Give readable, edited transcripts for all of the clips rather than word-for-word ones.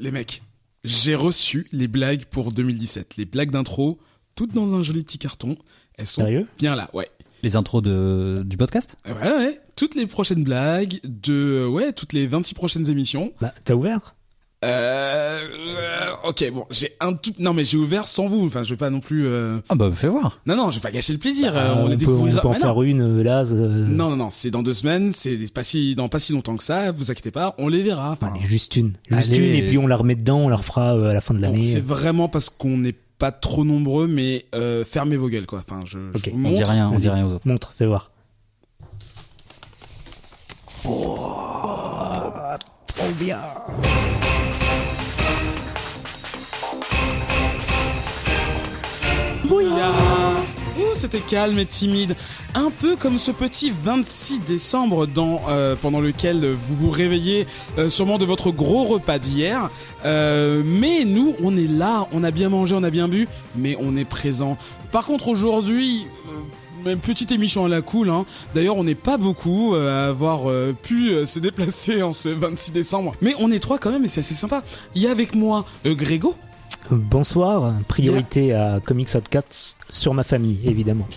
Les mecs, j'ai reçu les blagues pour 2017. Les blagues d'intro, toutes dans un joli petit carton. Elles sont bien là, ouais. Les intros du podcast ? Ouais. Toutes les prochaines blagues toutes les 26 prochaines émissions. Bah, t'as ouvert ? Ok, bon, non mais j'ai ouvert sans vous. Enfin, je vais pas non plus. Ah bah fais voir. Non, je vais pas gâcher le plaisir. On peut en faire une là. Non, c'est dans 2 semaines. C'est dans pas si longtemps que ça. Vous inquiétez pas, on les verra. Enfin, allez, juste une, et puis on la remet dedans, on la refera à la fin de l'année. C'est vraiment parce qu'on n'est pas trop nombreux, mais fermez vos gueules quoi. Enfin, je vous montre. On dit rien aux autres. Montre, fais voir. Trop bien. C'était calme et timide, un peu comme ce petit 26 décembre pendant lequel vous vous réveillez sûrement de votre gros repas d'hier. Mais nous, on est là, on a bien mangé, on a bien bu, mais on est présent. Par contre, aujourd'hui, une petite émission à la cool, hein. D'ailleurs, on n'est pas beaucoup à avoir pu se déplacer en ce 26 décembre. Mais on est 3 quand même et c'est assez sympa. Il y a avec moi Grégo. Bonsoir, priorité à Comics Outcasts sur ma famille, évidemment.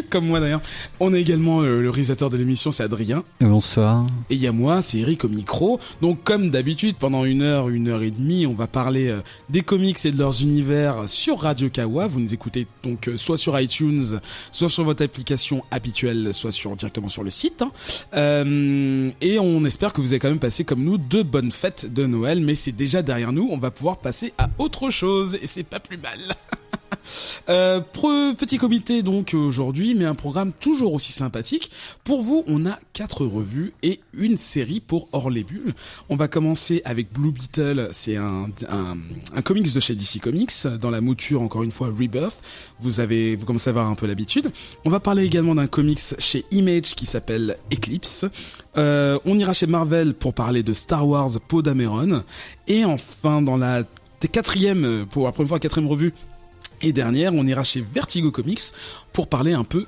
Comme moi d'ailleurs. On a également le réalisateur de l'émission, c'est Adrien. Bonsoir. Et il y a moi, c'est Eric au micro. Donc comme d'habitude, pendant 1 heure et demie, on va parler des comics et de leurs univers sur Radio Kawa. Vous nous écoutez donc soit sur iTunes, soit sur votre application habituelle, soit directement sur le site. Et on espère que vous avez quand même passé comme nous 2 bonnes fêtes de Noël, mais c'est déjà derrière nous. On va pouvoir passer à autre chose et c'est pas plus mal. Petit comité donc aujourd'hui, mais un programme toujours aussi sympathique. Pour vous, on a 4 revues et une série pour Hors les Bulles. On va commencer avec Blue Beetle, c'est un comics de chez DC Comics, dans la mouture encore une fois Rebirth. Vous commencez à avoir un peu l'habitude. On va parler également d'un comics chez Image qui s'appelle Eclipse. On ira chez Marvel pour parler de Star Wars Poe Dameron. Et enfin, dans la 4e, pour la première fois 4e revue, et dernière, on ira chez Vertigo Comics pour parler un peu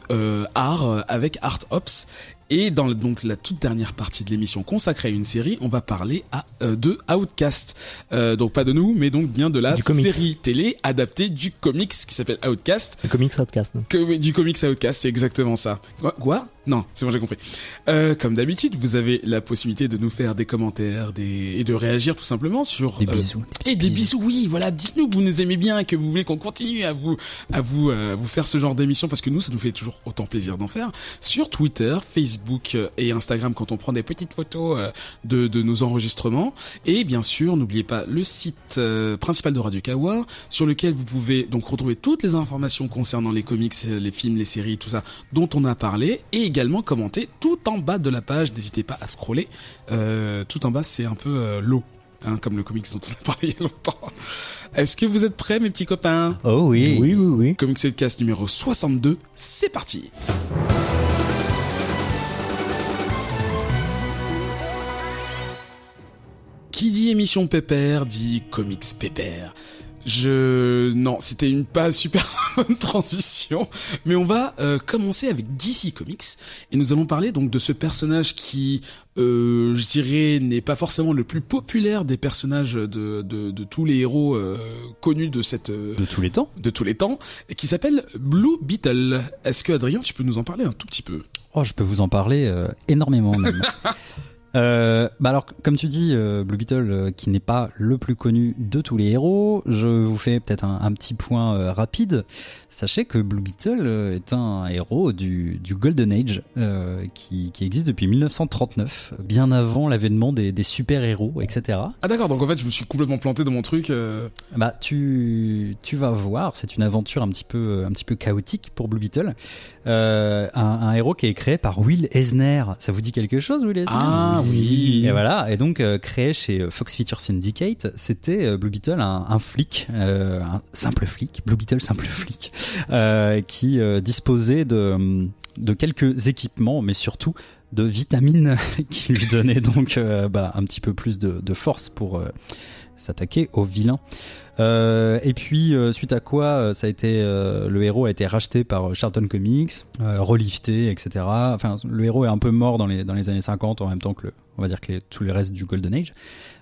art avec Art Ops. Et dans donc la toute dernière partie de l'émission consacrée à une série, on va parler de Outcast. Donc pas de nous, mais donc bien de la série télé adaptée du comics qui s'appelle Outcast. Le comics Outcast. Du comics Outcast, c'est exactement ça. Quoi ? Non, c'est bon, j'ai compris. Comme d'habitude, vous avez la possibilité de nous faire des commentaires et de réagir tout simplement sur... Des bisous. Et des bisous, oui, voilà. Dites-nous que vous nous aimez bien et que vous voulez qu'on continue à vous faire ce genre d'émission parce que nous, ça nous fait toujours autant plaisir d'en faire. Sur Twitter, Facebook et Instagram quand on prend des petites photos de nos enregistrements. Et bien sûr, n'oubliez pas le site principal de Radio Kawa sur lequel vous pouvez donc retrouver toutes les informations concernant les comics, les films, les séries, tout ça dont on a parlé et également commenter tout en bas de la page. N'hésitez pas à scroller. Tout en bas, c'est un peu l'eau. Comme le comics dont on a parlé il y a longtemps. Est-ce que vous êtes prêts, mes petits copains ? Oh oui. Oui. Comics Outcast numéro 62, c'est parti. Qui dit émission pépère dit comics pépère. Non, c'était une pas super bonne transition, mais on va commencer avec DC Comics et nous allons parler donc de ce personnage qui, je dirais, n'est pas forcément le plus populaire des personnages de tous les héros connus de tous les temps, et qui s'appelle Blue Beetle. Est-ce que Adrien, tu peux nous en parler un tout petit peu ? Oh, je peux vous en parler énormément même. Alors, comme tu dis, Blue Beetle, qui n'est pas le plus connu de tous les héros, je vous fais peut-être un petit point rapide. Sachez que Blue Beetle est un héros du Golden Age qui existe depuis 1939, bien avant l'avènement des super-héros, etc. Ah d'accord, donc en fait je me suis complètement planté dans mon truc. Bah tu vas voir, c'est une aventure un petit peu chaotique pour Blue Beetle. Un héros qui est créé par Will Eisner. Ça vous dit quelque chose, Will Eisner ? Ah oui. Et voilà, et donc créé chez Fox Feature Syndicate, c'était Blue Beetle, un flic, un simple flic, Blue Beetle simple flic, qui disposait de quelques équipements, mais surtout de vitamines qui lui donnaient donc un petit peu plus de force pour s'attaquer aux vilains. Et puis suite à quoi ça a été le héros a été racheté par Charlton Comics, relifté, etc. Enfin, le héros est un peu mort dans les années 50 en même temps que on va dire que tous les restes du Golden Age.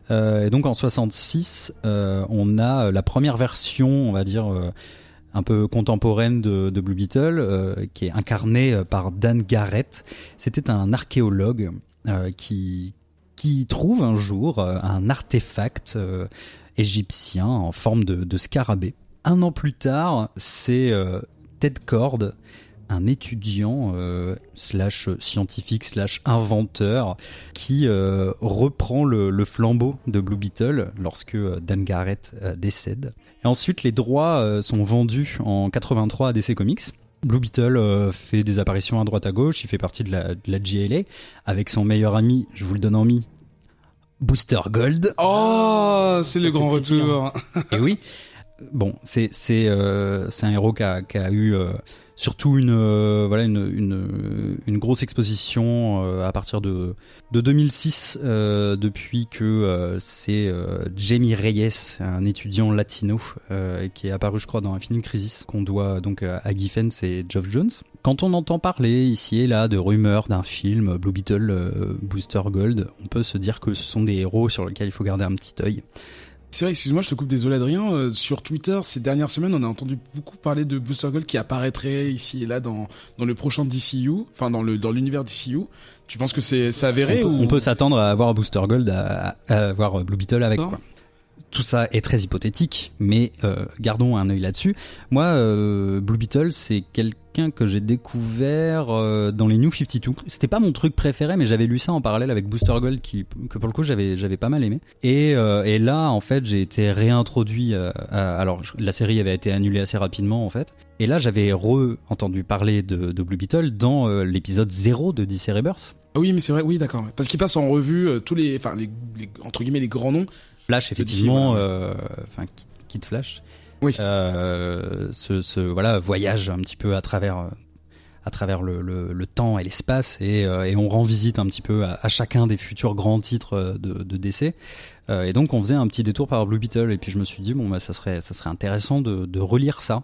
Et donc en 66, on a la première version, on va dire, un peu contemporaine de Blue Beetle, qui est incarnée par Dan Garrett. C'était un archéologue qui trouve un jour un artefact égyptien en forme de scarabée. Un an plus tard, c'est Ted Cord, un étudiant slash scientifique slash inventeur qui reprend le flambeau de Blue Beetle lorsque Dan Garrett décède. Et ensuite, les droits sont vendus en 83 à DC Comics. Blue Beetle fait des apparitions à droite à gauche, il fait partie de la GLA avec son meilleur ami, je vous le donne en mi, Booster Gold. Oh, c'est le grand retour. Et oui, bon, c'est un héros qui a eu surtout une grosse exposition à partir de 2006, depuis que c'est Jamie Reyes, un étudiant latino qui est apparu, je crois, dans Infinite Crisis, qu'on doit donc à Guy Fence et Geoff Jones. Quand on entend parler ici et là de rumeurs d'un film Blue Beetle, Booster Gold, on peut se dire que ce sont des héros sur lesquels il faut garder un petit œil. C'est vrai, excuse-moi, je te coupe, désolé Adrien. Sur Twitter, ces dernières semaines, on a entendu beaucoup parler de Booster Gold qui apparaîtrait ici et là dans le prochain DCU, enfin dans l'univers DCU. Tu penses que c'est avéré on peut s'attendre à avoir Booster Gold, à avoir Blue Beetle avec, quoi. Tout ça est très hypothétique, mais gardons un œil là-dessus. Moi, Blue Beetle, c'est quelqu'un que j'ai découvert dans les New 52. C'était pas mon truc préféré, mais j'avais lu ça en parallèle avec Booster Gold, que pour le coup j'avais pas mal aimé. Et là, en fait, j'ai été réintroduit. Alors, la série avait été annulée assez rapidement, en fait. Et là, j'avais entendu parler de Blue Beetle dans l'épisode 0 de DC Rebirth. Ah oui, mais c'est vrai, oui, d'accord. Parce qu'il passe en revue tous les entre guillemets les grands noms. Flash, effectivement, voilà. Kid Flash. Oui. Ce voyage un petit peu à travers le temps et l'espace, et on rend visite un petit peu à chacun des futurs grands titres de DC. Et donc on faisait un petit détour par Blue Beetle, et puis je me suis dit ça serait intéressant de relire ça.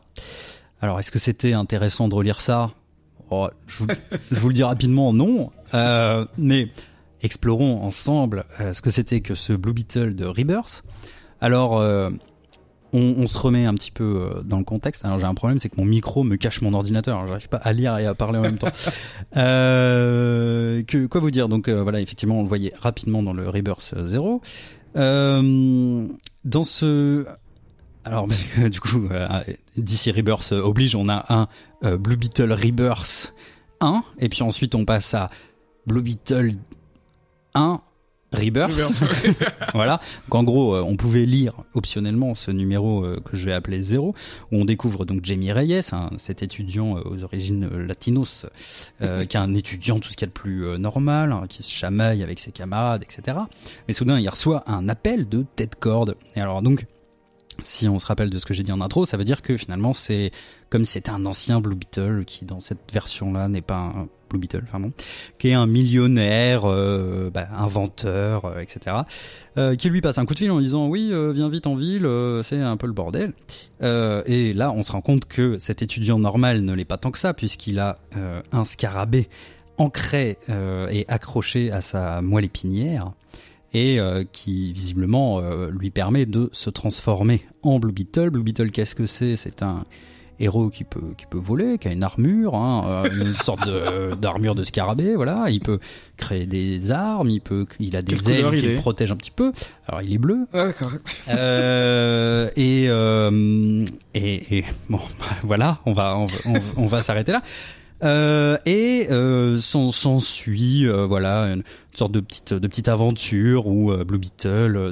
Alors est-ce que c'était intéressant de relire ça ? Je vous le dis rapidement, non. Mais explorons ensemble ce que c'était que ce Blue Beetle de Rebirth. Alors, on se remet un petit peu dans le contexte. Alors, j'ai un problème, c'est que mon micro me cache mon ordinateur. Alors, j'arrive pas à lire et à parler en même temps. Quoi vous dire ? Donc, voilà, effectivement, on le voyait rapidement dans le Rebirth 0. Dans ce... Alors, parce que, du coup, DC Rebirth oblige, on a un Blue Beetle Rebirth 1, et puis ensuite, on passe à Blue Beetle 1 Rebirth. Voilà. Donc en gros, on pouvait lire optionnellement ce numéro que je vais appeler 0, où on découvre donc Jamie Reyes, cet étudiant aux origines latinos, qui est un étudiant tout ce qu'il y a de plus normal, qui se chamaille avec ses camarades, etc. Mais soudain, il reçoit un appel de Ted Cord. Et alors donc, si on se rappelle de ce que j'ai dit en intro, ça veut dire que finalement c'est comme si c'était un ancien Blue Beetle qui dans cette version-là n'est pas un Blue Beetle, qui est un millionnaire, inventeur, etc. Qui lui passe un coup de fil en disant oui, viens vite en ville, c'est un peu le bordel. Et là, on se rend compte que cet étudiant normal ne l'est pas tant que ça, puisqu'il a un scarabée ancré et accroché à sa moelle épinière, et qui visiblement lui permet de se transformer en Blue Beetle. Blue Beetle, qu'est-ce que c'est ? C'est un héros qui peut voler, qui a une armure, une sorte d'armure de scarabée, voilà. Il peut créer des armes, il a des ailes qui le protègent un petit peu. Alors il est bleu. Ah, d'accord. Et bon, voilà, on va s'arrêter là. S'ensuit voilà une sorte de petite aventure où Blue Beetle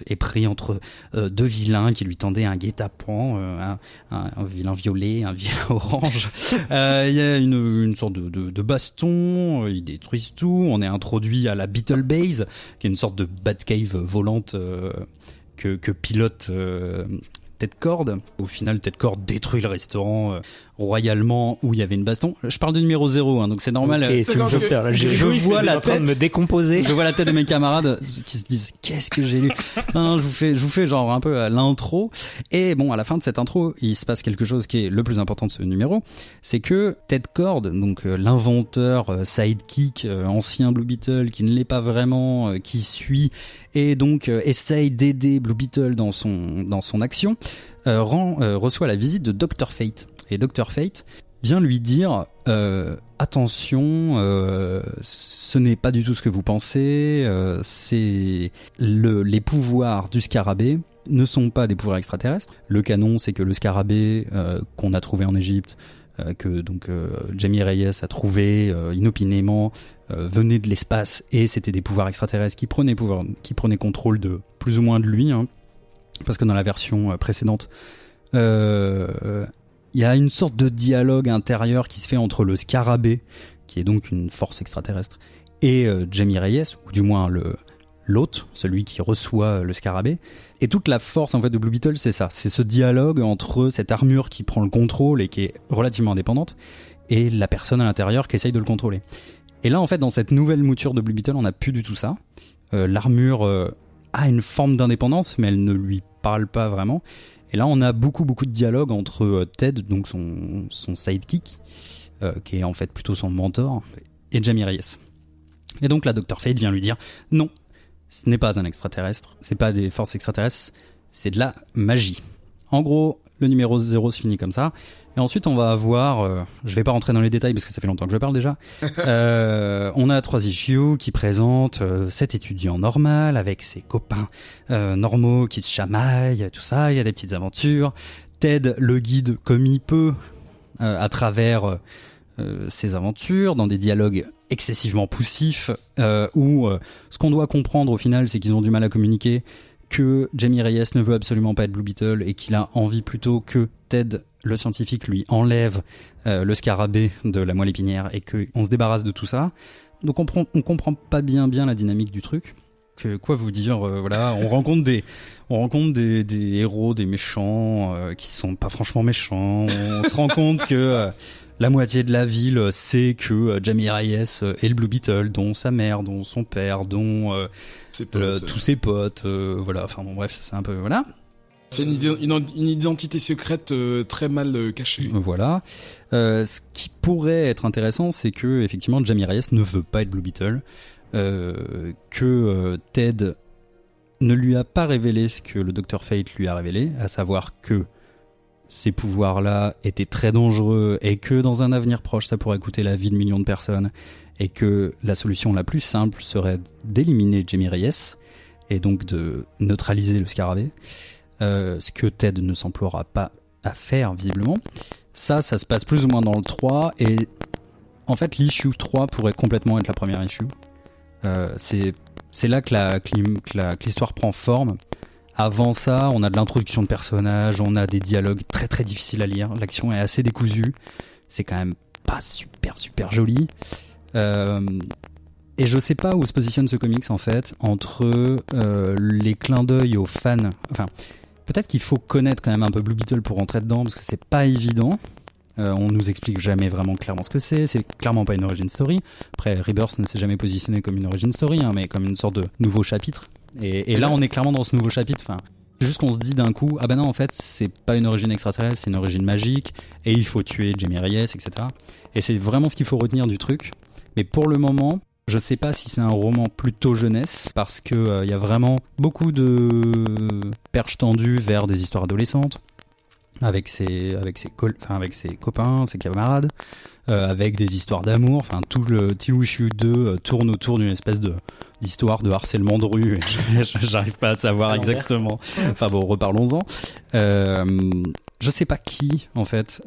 est pris entre deux vilains qui lui tendaient un guet-apens, un vilain violet, un vilain orange. Il y a une sorte de baston, ils détruisent tout. On est introduit à la Beetle Base, qui est une sorte de Batcave volante que pilote Ted Cord. Au final, Ted Cord détruit le restaurant royalement où il y avait une baston. Je parle de numéro 0, donc c'est normal. Okay, tu me fais peur, là. Je vois la tête de me décomposer. Je vois la tête de mes camarades qui se disent qu'est-ce que j'ai lu. Non, je vous fais genre un peu l'intro. Et bon, à la fin de cette intro, il se passe quelque chose qui est le plus important de ce numéro, c'est que Ted Cord, donc l'inventeur sidekick, ancien Blue Beetle qui ne l'est pas vraiment, qui suit et donc essaye d'aider Blue Beetle dans son action, reçoit la visite de Dr. Fate. Et Dr. Fate vient lui dire attention, ce n'est pas du tout ce que vous pensez, c'est les pouvoirs du scarabée ne sont pas des pouvoirs extraterrestres. Le canon, c'est que le scarabée qu'on a trouvé en Égypte, que donc Jamie Reyes a trouvé inopinément, venait de l'espace, et c'était des pouvoirs extraterrestres qui prenaient contrôle de plus ou moins de lui, hein, parce que dans la version précédente, il y a une sorte de dialogue intérieur qui se fait entre le scarabée, qui est donc une force extraterrestre, et Jamie Reyes, ou du moins l'hôte, celui qui reçoit le scarabée. Et toute la force en fait de Blue Beetle, c'est ça, c'est ce dialogue entre cette armure qui prend le contrôle et qui est relativement indépendante, et la personne à l'intérieur qui essaye de le contrôler. Et là en fait, dans cette nouvelle mouture de Blue Beetle, on n'a plus du tout ça. L'armure a une forme d'indépendance, mais elle ne lui parle pas vraiment. Et là on a beaucoup de dialogue entre Ted, donc son sidekick, qui est en fait plutôt son mentor, et Jamie Reyes. Et donc là Dr. Fate vient lui dire non, ce n'est pas un extraterrestre, c'est pas des forces extraterrestres, c'est de la magie. En gros, le numéro 0 se finit comme ça. Et ensuite, on va avoir... je vais pas rentrer dans les détails parce que ça fait longtemps que je parle déjà. On a 3 issues qui présentent cet étudiant normal avec ses copains normaux qui se chamaillent, tout ça. Il y a des petites aventures. Ted le guide comme il peut à travers ses aventures, dans des dialogues excessivement poussifs, où ce qu'on doit comprendre au final, c'est qu'ils ont du mal à communiquer, que Jamie Reyes ne veut absolument pas être Blue Beetle et qu'il a envie plutôt que Ted, le scientifique, lui enlève le scarabée de la moelle épinière et qu'on se débarrasse de tout ça. Donc on comprend pas bien la dynamique du truc. Que quoi vous dire, voilà, on rencontre des héros, des méchants qui sont pas franchement méchants. On se rend compte que la moitié de la ville sait que Jamie Reyes est le Blue Beetle, dont sa mère, dont son père, dont tous ses potes, voilà. Enfin bon, bref, c'est un peu voilà. C'est une identité secrète très mal cachée. Voilà. Ce qui pourrait être intéressant, c'est que effectivement Jamie Reyes ne veut pas être Blue Beetle, que Ted ne lui a pas révélé ce que le Dr. Fate lui a révélé, à savoir que ces pouvoirs-là étaient très dangereux et que dans un avenir proche, ça pourrait coûter la vie de millions de personnes, et que la solution la plus simple serait d'éliminer Jamie Reyes et donc de neutraliser le scarabée. Ce que Ted ne s'emploiera pas à faire visiblement. Ça se passe plus ou moins dans le 3, et en fait l'issue 3 pourrait complètement être la première issue. C'est là que l'histoire prend forme. Avant ça, on a de l'introduction de personnages, on a des dialogues très très difficiles à lire, l'action est assez décousue, c'est quand même pas super joli. Et je sais pas où se positionne ce comics en fait, entre les clins d'œil aux fans. Enfin, peut-être qu'il faut connaître quand même un peu Blue Beetle pour rentrer dedans, parce que c'est pas évident. On nous explique jamais vraiment clairement ce que c'est clairement pas une origin story. Après, Rebirth ne s'est jamais positionné comme une origin story, hein, mais comme une sorte de nouveau chapitre. Et là, on est clairement dans ce nouveau chapitre. Enfin, c'est juste qu'on se dit d'un coup, ah ben non, en fait, c'est pas une origine extraterrestre, c'est une origine magique, et il faut tuer Jamie Reyes, etc. Et c'est vraiment ce qu'il faut retenir du truc. Mais pour le moment, je sais pas si c'est un roman plutôt jeunesse, parce que y a vraiment beaucoup de perches tendues vers des histoires adolescentes, avec ses copains, ses camarades, avec des histoires d'amour. Enfin, tout le Teal Issue 2 tourne autour d'une espèce d'histoire de harcèlement de rue. J'arrive pas à savoir exactement. Enfin bon, reparlons-en. Je sais pas qui, en fait,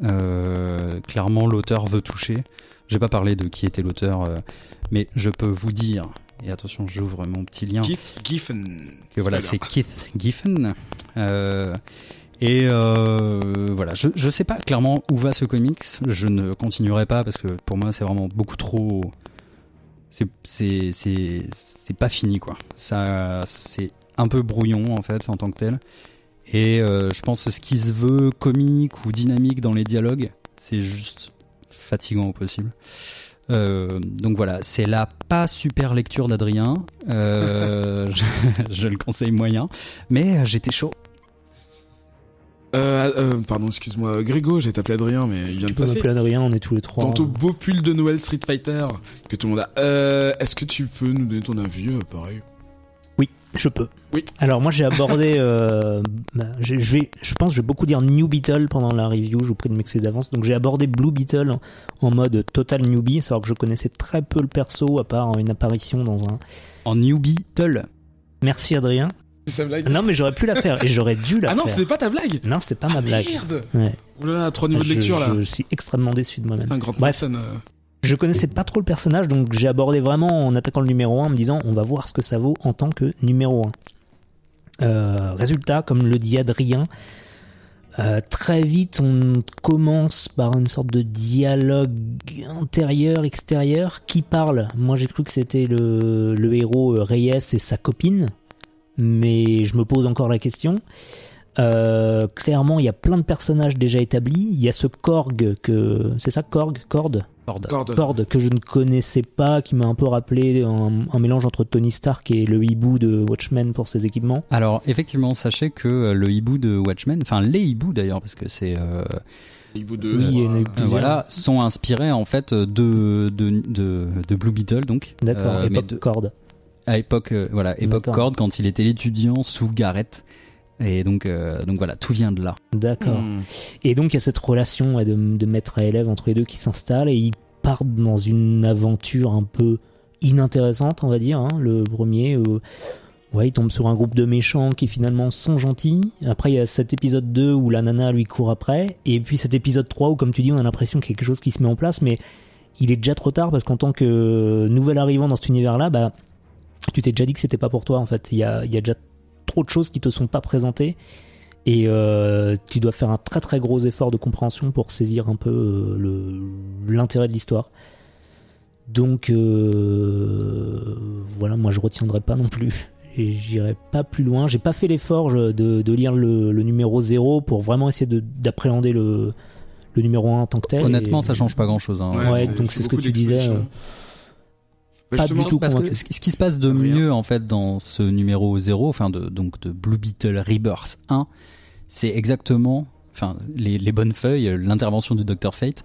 clairement l'auteur veut toucher. J'ai pas parlé de qui était l'auteur, mais je peux vous dire, et attention, j'ouvre mon petit lien. Keith Giffen. Que voilà, c'est Keith Giffen. Et voilà, je sais pas clairement où va ce comics. Je ne continuerai pas parce que pour moi c'est vraiment beaucoup trop. C'est pas fini quoi. Ça, c'est un peu brouillon en fait en tant que tel. Et je pense que ce qui se veut comique ou dynamique dans les dialogues, c'est juste fatigant au possible. Donc voilà, c'est la pas super lecture d'Adrien. Je le conseille moyen, mais j'étais chaud. Pardon, excuse-moi, Grégo, j'ai appelé Adrien, mais il vient de passer. Tu peux m'appeler Adrien, on est tous les trois. Tantôt beau pull de Noël Street Fighter que tout le monde a. Est-ce que tu peux nous donner ton avis, pareil? Oui. Je peux. Oui. Alors moi j'ai abordé, je pense que je vais beaucoup dire New Beetle pendant la review, je vous prie de m'excuser d'avance. Donc j'ai abordé Blue Beetle en mode total newbie, savoir que je connaissais très peu le perso à part une apparition dans un... En New Beetle. Merci Adrien. C'est sa blague. Non mais j'aurais pu la faire et j'aurais dû la Ah faire. non, c'était pas ta blague. Non, c'était pas ma blague. Merde. Ouais. Oulala, 3 niveaux de lecture là. Je suis extrêmement déçu de moi-même. Un grand Bref. personne. Je connaissais pas trop le personnage, donc j'ai abordé vraiment en attaquant le numéro 1 en me disant on va voir ce que ça vaut en tant que numéro 1. Résultat, comme le dit Adrien, très vite on commence par une sorte de dialogue intérieur-extérieur. Qui parle ? Moi j'ai cru que c'était le héros Reyes et sa copine, mais je me pose encore la question. Clairement il y a plein de personnages déjà établis. Il y a ce Korg c'est ça, Korg Corde. que je ne connaissais pas, qui m'a un peu rappelé un mélange entre Tony Stark et le hibou de Watchmen pour ses équipements. Alors effectivement, sachez que le hibou de Watchmen, enfin les hiboux d'ailleurs, parce que c'est Hibou de. Oui, il y en a eu plusieurs. voilà, sont inspirés en fait de Blue Beetle, donc. D'accord, mais époque Cord. à époque époque D'accord. Cord, quand il était l'étudiant sous Garrett. Et donc voilà, tout vient de là. D'accord. Et donc il y a cette relation de maître à élève entre les deux qui s'installe et ils partent dans une aventure un peu inintéressante, on va dire. Le premier, il tombe sur un groupe de méchants qui finalement sont gentils. Après il y a cet épisode 2 où la nana lui court après. Et puis cet épisode 3 où, comme tu dis, on a l'impression qu'il y a quelque chose qui se met en place, mais il est déjà trop tard parce qu'en tant que nouvel arrivant dans cet univers-là, tu t'es déjà dit que c'était pas pour toi en fait. Il y a déjà trop de choses qui te sont pas présentées et tu dois faire un très très gros effort de compréhension pour saisir un peu l'intérêt de l'histoire. Donc voilà, moi je retiendrai pas non plus et j'irai pas plus loin. J'ai pas fait l'effort de lire le numéro 0 pour vraiment essayer d'appréhender le numéro 1 en tant que tel. Honnêtement, ça change pas grand chose. Ouais, donc c'est ce que tu disais. Pas du tout parce convaincu. que ce qui se passe de mieux en fait dans ce numéro 0, de Blue Beetle Rebirth 1, c'est exactement, les bonnes feuilles, l'intervention du Dr Fate,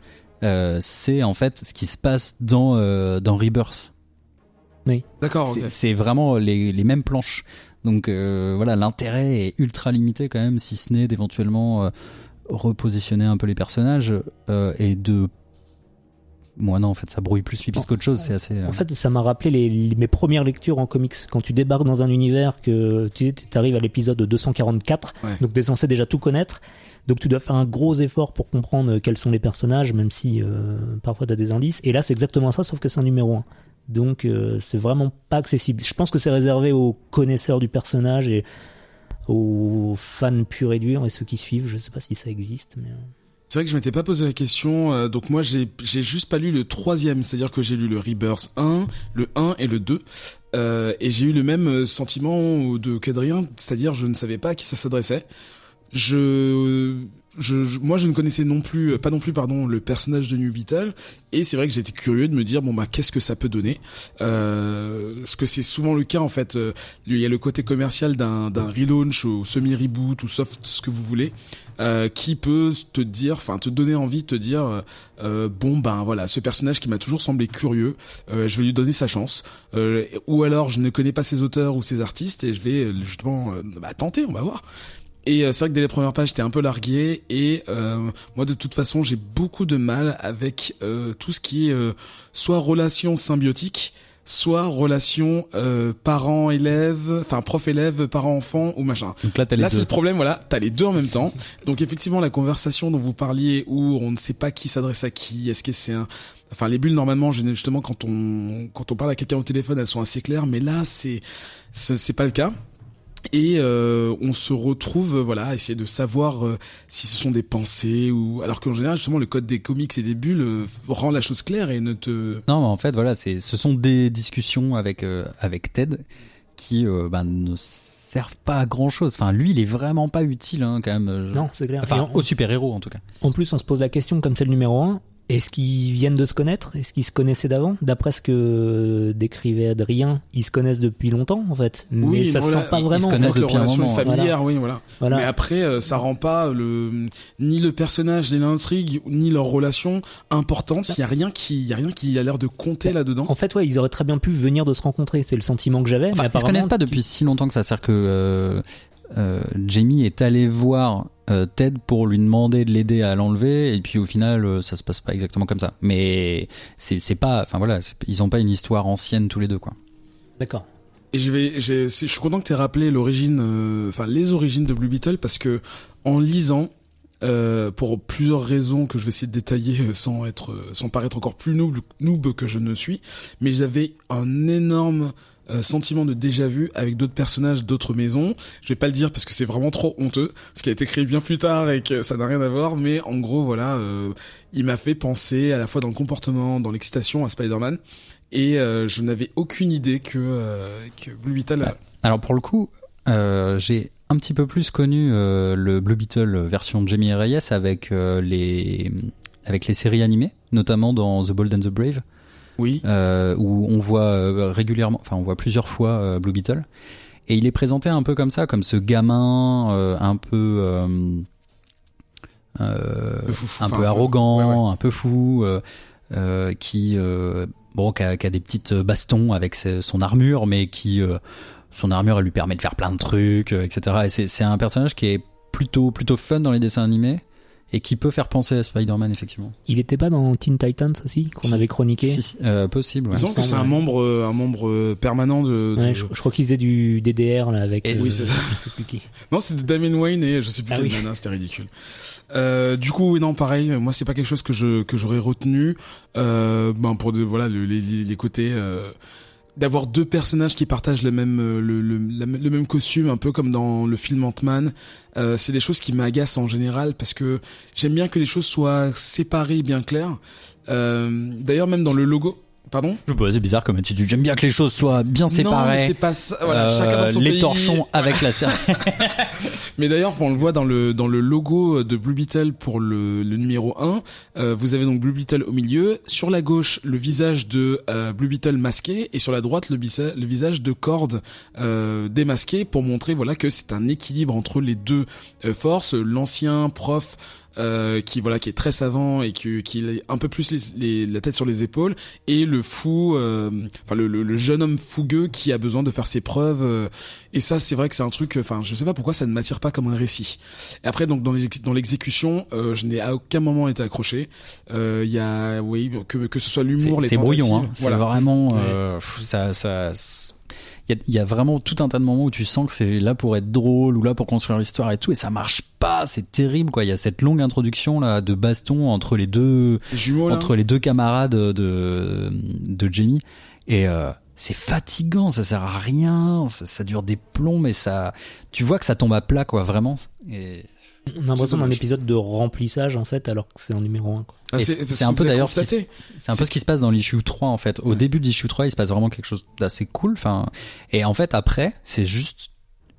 c'est en fait ce qui se passe dans Rebirth. Oui. D'accord. Ok. C'est vraiment les mêmes planches. Donc voilà, l'intérêt est ultra limité quand même, si ce n'est d'éventuellement repositionner un peu les personnages et de... Moi non, en fait ça brouille plus les pistes qu'autre chose, c'est assez... En fait ça m'a rappelé mes premières lectures en comics, quand tu débarques dans un univers que tu arrives à l'épisode 244, donc tu es censé déjà tout connaître, donc tu dois faire un gros effort pour comprendre quels sont les personnages, même si parfois tu as des indices, et là c'est exactement ça sauf que c'est un numéro 1, donc c'est vraiment pas accessible. Je pense que c'est réservé aux connaisseurs du personnage et aux fans purs et durs et ceux qui suivent, je sais pas si ça existe mais... C'est vrai que je m'étais pas posé la question, donc moi j'ai juste pas lu le 3e, c'est-à-dire que j'ai lu le Rebirth 1, le 1 et le 2, et j'ai eu le même sentiment qu'Adrien, c'est-à-dire je ne savais pas à qui ça s'adressait. Moi je ne connaissais pas non plus le personnage de New Beetle, et c'est vrai que j'étais curieux de me dire qu'est-ce que ça peut donner, ce que c'est souvent le cas en fait. Il y a le côté commercial d'un relaunch ou semi-reboot ou soft, ce que vous voulez, qui peut te donner envie de te dire voilà, ce personnage qui m'a toujours semblé curieux, je vais lui donner sa chance, ou alors je ne connais pas ses auteurs ou ses artistes et je vais justement tenter, on va voir. Et c'est vrai que dès les premières pages, j'étais un peu largué et moi de toute façon, j'ai beaucoup de mal avec tout ce qui est soit relation symbiotique, soit relation parent-élève, enfin prof-élève, parent-enfant ou machin. Donc là, c'est le problème, voilà, t'as les deux en même temps. Donc effectivement, la conversation dont vous parliez où on ne sait pas qui s'adresse à qui, est-ce que c'est les bulles normalement, justement, quand on parle à quelqu'un au téléphone, elles sont assez claires, mais là, c'est pas le cas. Et on se retrouve à essayer de savoir si ce sont des pensées ou alors qu'en général justement le code des comics et des bulles rend la chose claire et ne te... Non mais en fait voilà, ce sont des discussions avec Ted qui ne servent pas à grand chose. Enfin lui il est vraiment pas utile quand même. Non c'est clair. Enfin au super-héros en tout cas. En plus on se pose la question, comme c'est le numéro 1, Est-ce qu'ils viennent de se connaître ? Est-ce qu'ils se connaissaient d'avant ? D'après ce que décrivait Adrien, ils se connaissent depuis longtemps en fait. Mais Oui, ça se sent pas vraiment. Ils se connaissent leur depuis un relation moment. est familière, Voilà. oui, voilà. Voilà. Mais après, ça rend pas ni le personnage, ni l'intrigue, ni leur relation importante. Il y a rien qui a l'air de compter là-dedans. En fait, ouais, ils auraient très bien pu venir de se rencontrer. C'est le sentiment que j'avais. Enfin, mais ils se apparemment, connaissent pas depuis si longtemps que ça. C'est-à-dire que Jamie est allé voir Ted pour lui demander de l'aider à l'enlever, et puis au final, ça se passe pas exactement comme ça. Mais c'est pas, enfin voilà, ils ont pas une histoire ancienne tous les deux, quoi. D'accord. Et je suis content que t'aies rappelé les origines de Blue Beetle, parce que en lisant, pour plusieurs raisons que je vais essayer de détailler sans paraître encore plus noob que je ne suis, mais j'avais un énorme sentiment de déjà-vu avec d'autres personnages d'autres maisons. Je vais pas le dire parce que c'est vraiment trop honteux, ce qui a été créé bien plus tard et que ça n'a rien à voir, mais en gros voilà, il m'a fait penser à la fois dans le comportement, dans l'excitation à Spider-Man, et je n'avais aucune idée que Blue Beetle Alors pour le coup, j'ai un petit peu plus connu le Blue Beetle version Jamie Reyes avec les séries animées, notamment dans The Bold and the Brave. Oui. Où on voit régulièrement, enfin on voit plusieurs fois Blue Beetle, et il est présenté un peu comme ça, comme ce gamin un peu arrogant, un peu fou, qui a des petites bastons avec son armure, mais qui son armure elle lui permet de faire plein de trucs, etc. Et c'est un personnage qui est plutôt fun dans les dessins animés, et qui peut faire penser à Spider-Man, effectivement. Il était pas dans Teen Titans aussi, qu'on avait chroniqué? Si, possible. Ouais. Disons que c'est un membre permanent de... Ouais, je crois qu'il faisait du DDR là avec. Oui, c'est ça. Je sais plus qui. Non, c'était Damien Wayne et je sais plus quel nana, c'était ridicule. Du coup, oui, non, pareil. Moi, c'est pas quelque chose que j'aurais retenu. Pour les côtés. D'avoir deux personnages qui partagent le même costume, un peu comme dans le film Ant-Man, c'est des choses qui m'agacent en général, parce que j'aime bien que les choses soient séparées, bien claires. D'ailleurs, même dans le logo. Pardon ? C'est bizarre comme attitude. J'aime bien que les choses soient bien séparées. Non, mais c'est pas ça. Voilà, chacun dans son les pays. torchons avec la série. Mais d'ailleurs, on le voit dans le logo de Blue Beetle pour le numéro 1. Vous avez donc Blue Beetle au milieu. Sur la gauche, le visage de Blue Beetle masqué, et sur la droite, le visage de Cord démasqué, pour montrer voilà que c'est un équilibre entre les deux forces. L'ancien prof qui est très savant et qui a un peu plus la tête sur les épaules, et le fou, le jeune homme fougueux qui a besoin de faire ses preuves, et ça c'est vrai que c'est un truc, je sais pas pourquoi ça ne m'attire pas comme un récit. Et après donc dans l'exécution, je n'ai à aucun moment été accroché. Il y a que ce soit l'humour, les c'est brouillon, hein. Voilà. C'est vraiment il y a vraiment tout un tas de moments où tu sens que c'est là pour être drôle ou là pour construire l'histoire et tout, et ça marche pas, c'est terrible quoi. Il y a cette longue introduction là de baston entre les deux camarades de Jamie, et c'est fatigant, ça sert à rien, ça dure des plombs, mais tu vois que ça tombe à plat quoi, vraiment. Et on a l'impression d'un épisode de remplissage en fait, alors que c'est en numéro 1 quoi. C'est un peu d'ailleurs c'est un peu ce qui se passe dans l'issue 3 en fait. Au début de l'issue 3, il se passe vraiment quelque chose d'assez cool, et en fait après, c'est juste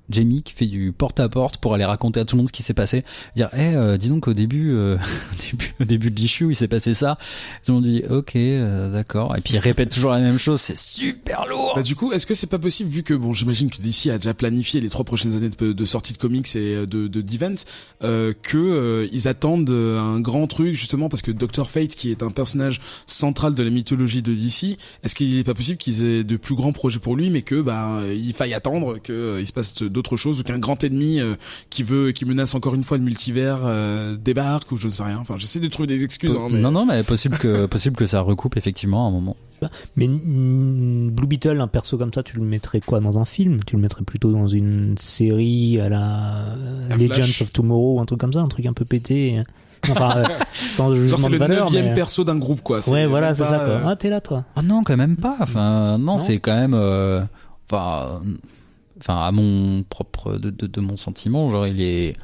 Jamie qui fait du porte-à-porte pour aller raconter à tout le monde ce qui s'est passé, dire dis donc au début de l'issue il s'est passé ça, tout le monde dit ok d'accord, et puis il répète toujours la même chose, c'est super lourd. Du coup, est-ce que c'est pas possible, vu que j'imagine que DC a déjà planifié les 3 prochaines années de sortie de comics et d'events, que ils attendent un grand truc, justement parce que Dr. Fate, qui est un personnage central de la mythologie de DC, est-ce qu'il est pas possible qu'ils aient de plus grands projets pour lui, mais que il faille attendre que il se passe d'autres choses, ou qu'un grand ennemi qui menace encore une fois le multivers débarque, ou je ne sais rien. J'essaie de trouver des excuses. Non, mais possible que ça recoupe effectivement à un moment. Mais Blue Beetle, un perso comme ça, tu le mettrais quoi, dans un film? Tu le mettrais plutôt dans une série à la Legends of Tomorrow, un truc comme ça, un truc un peu pété, sans jugement de valeur. C'est le 9e perso d'un groupe quoi. Ouais, voilà, c'est ça quoi. Ah, t'es là toi. Ah non, quand même pas. Non, c'est quand même à mon propre de mon sentiment, genre il est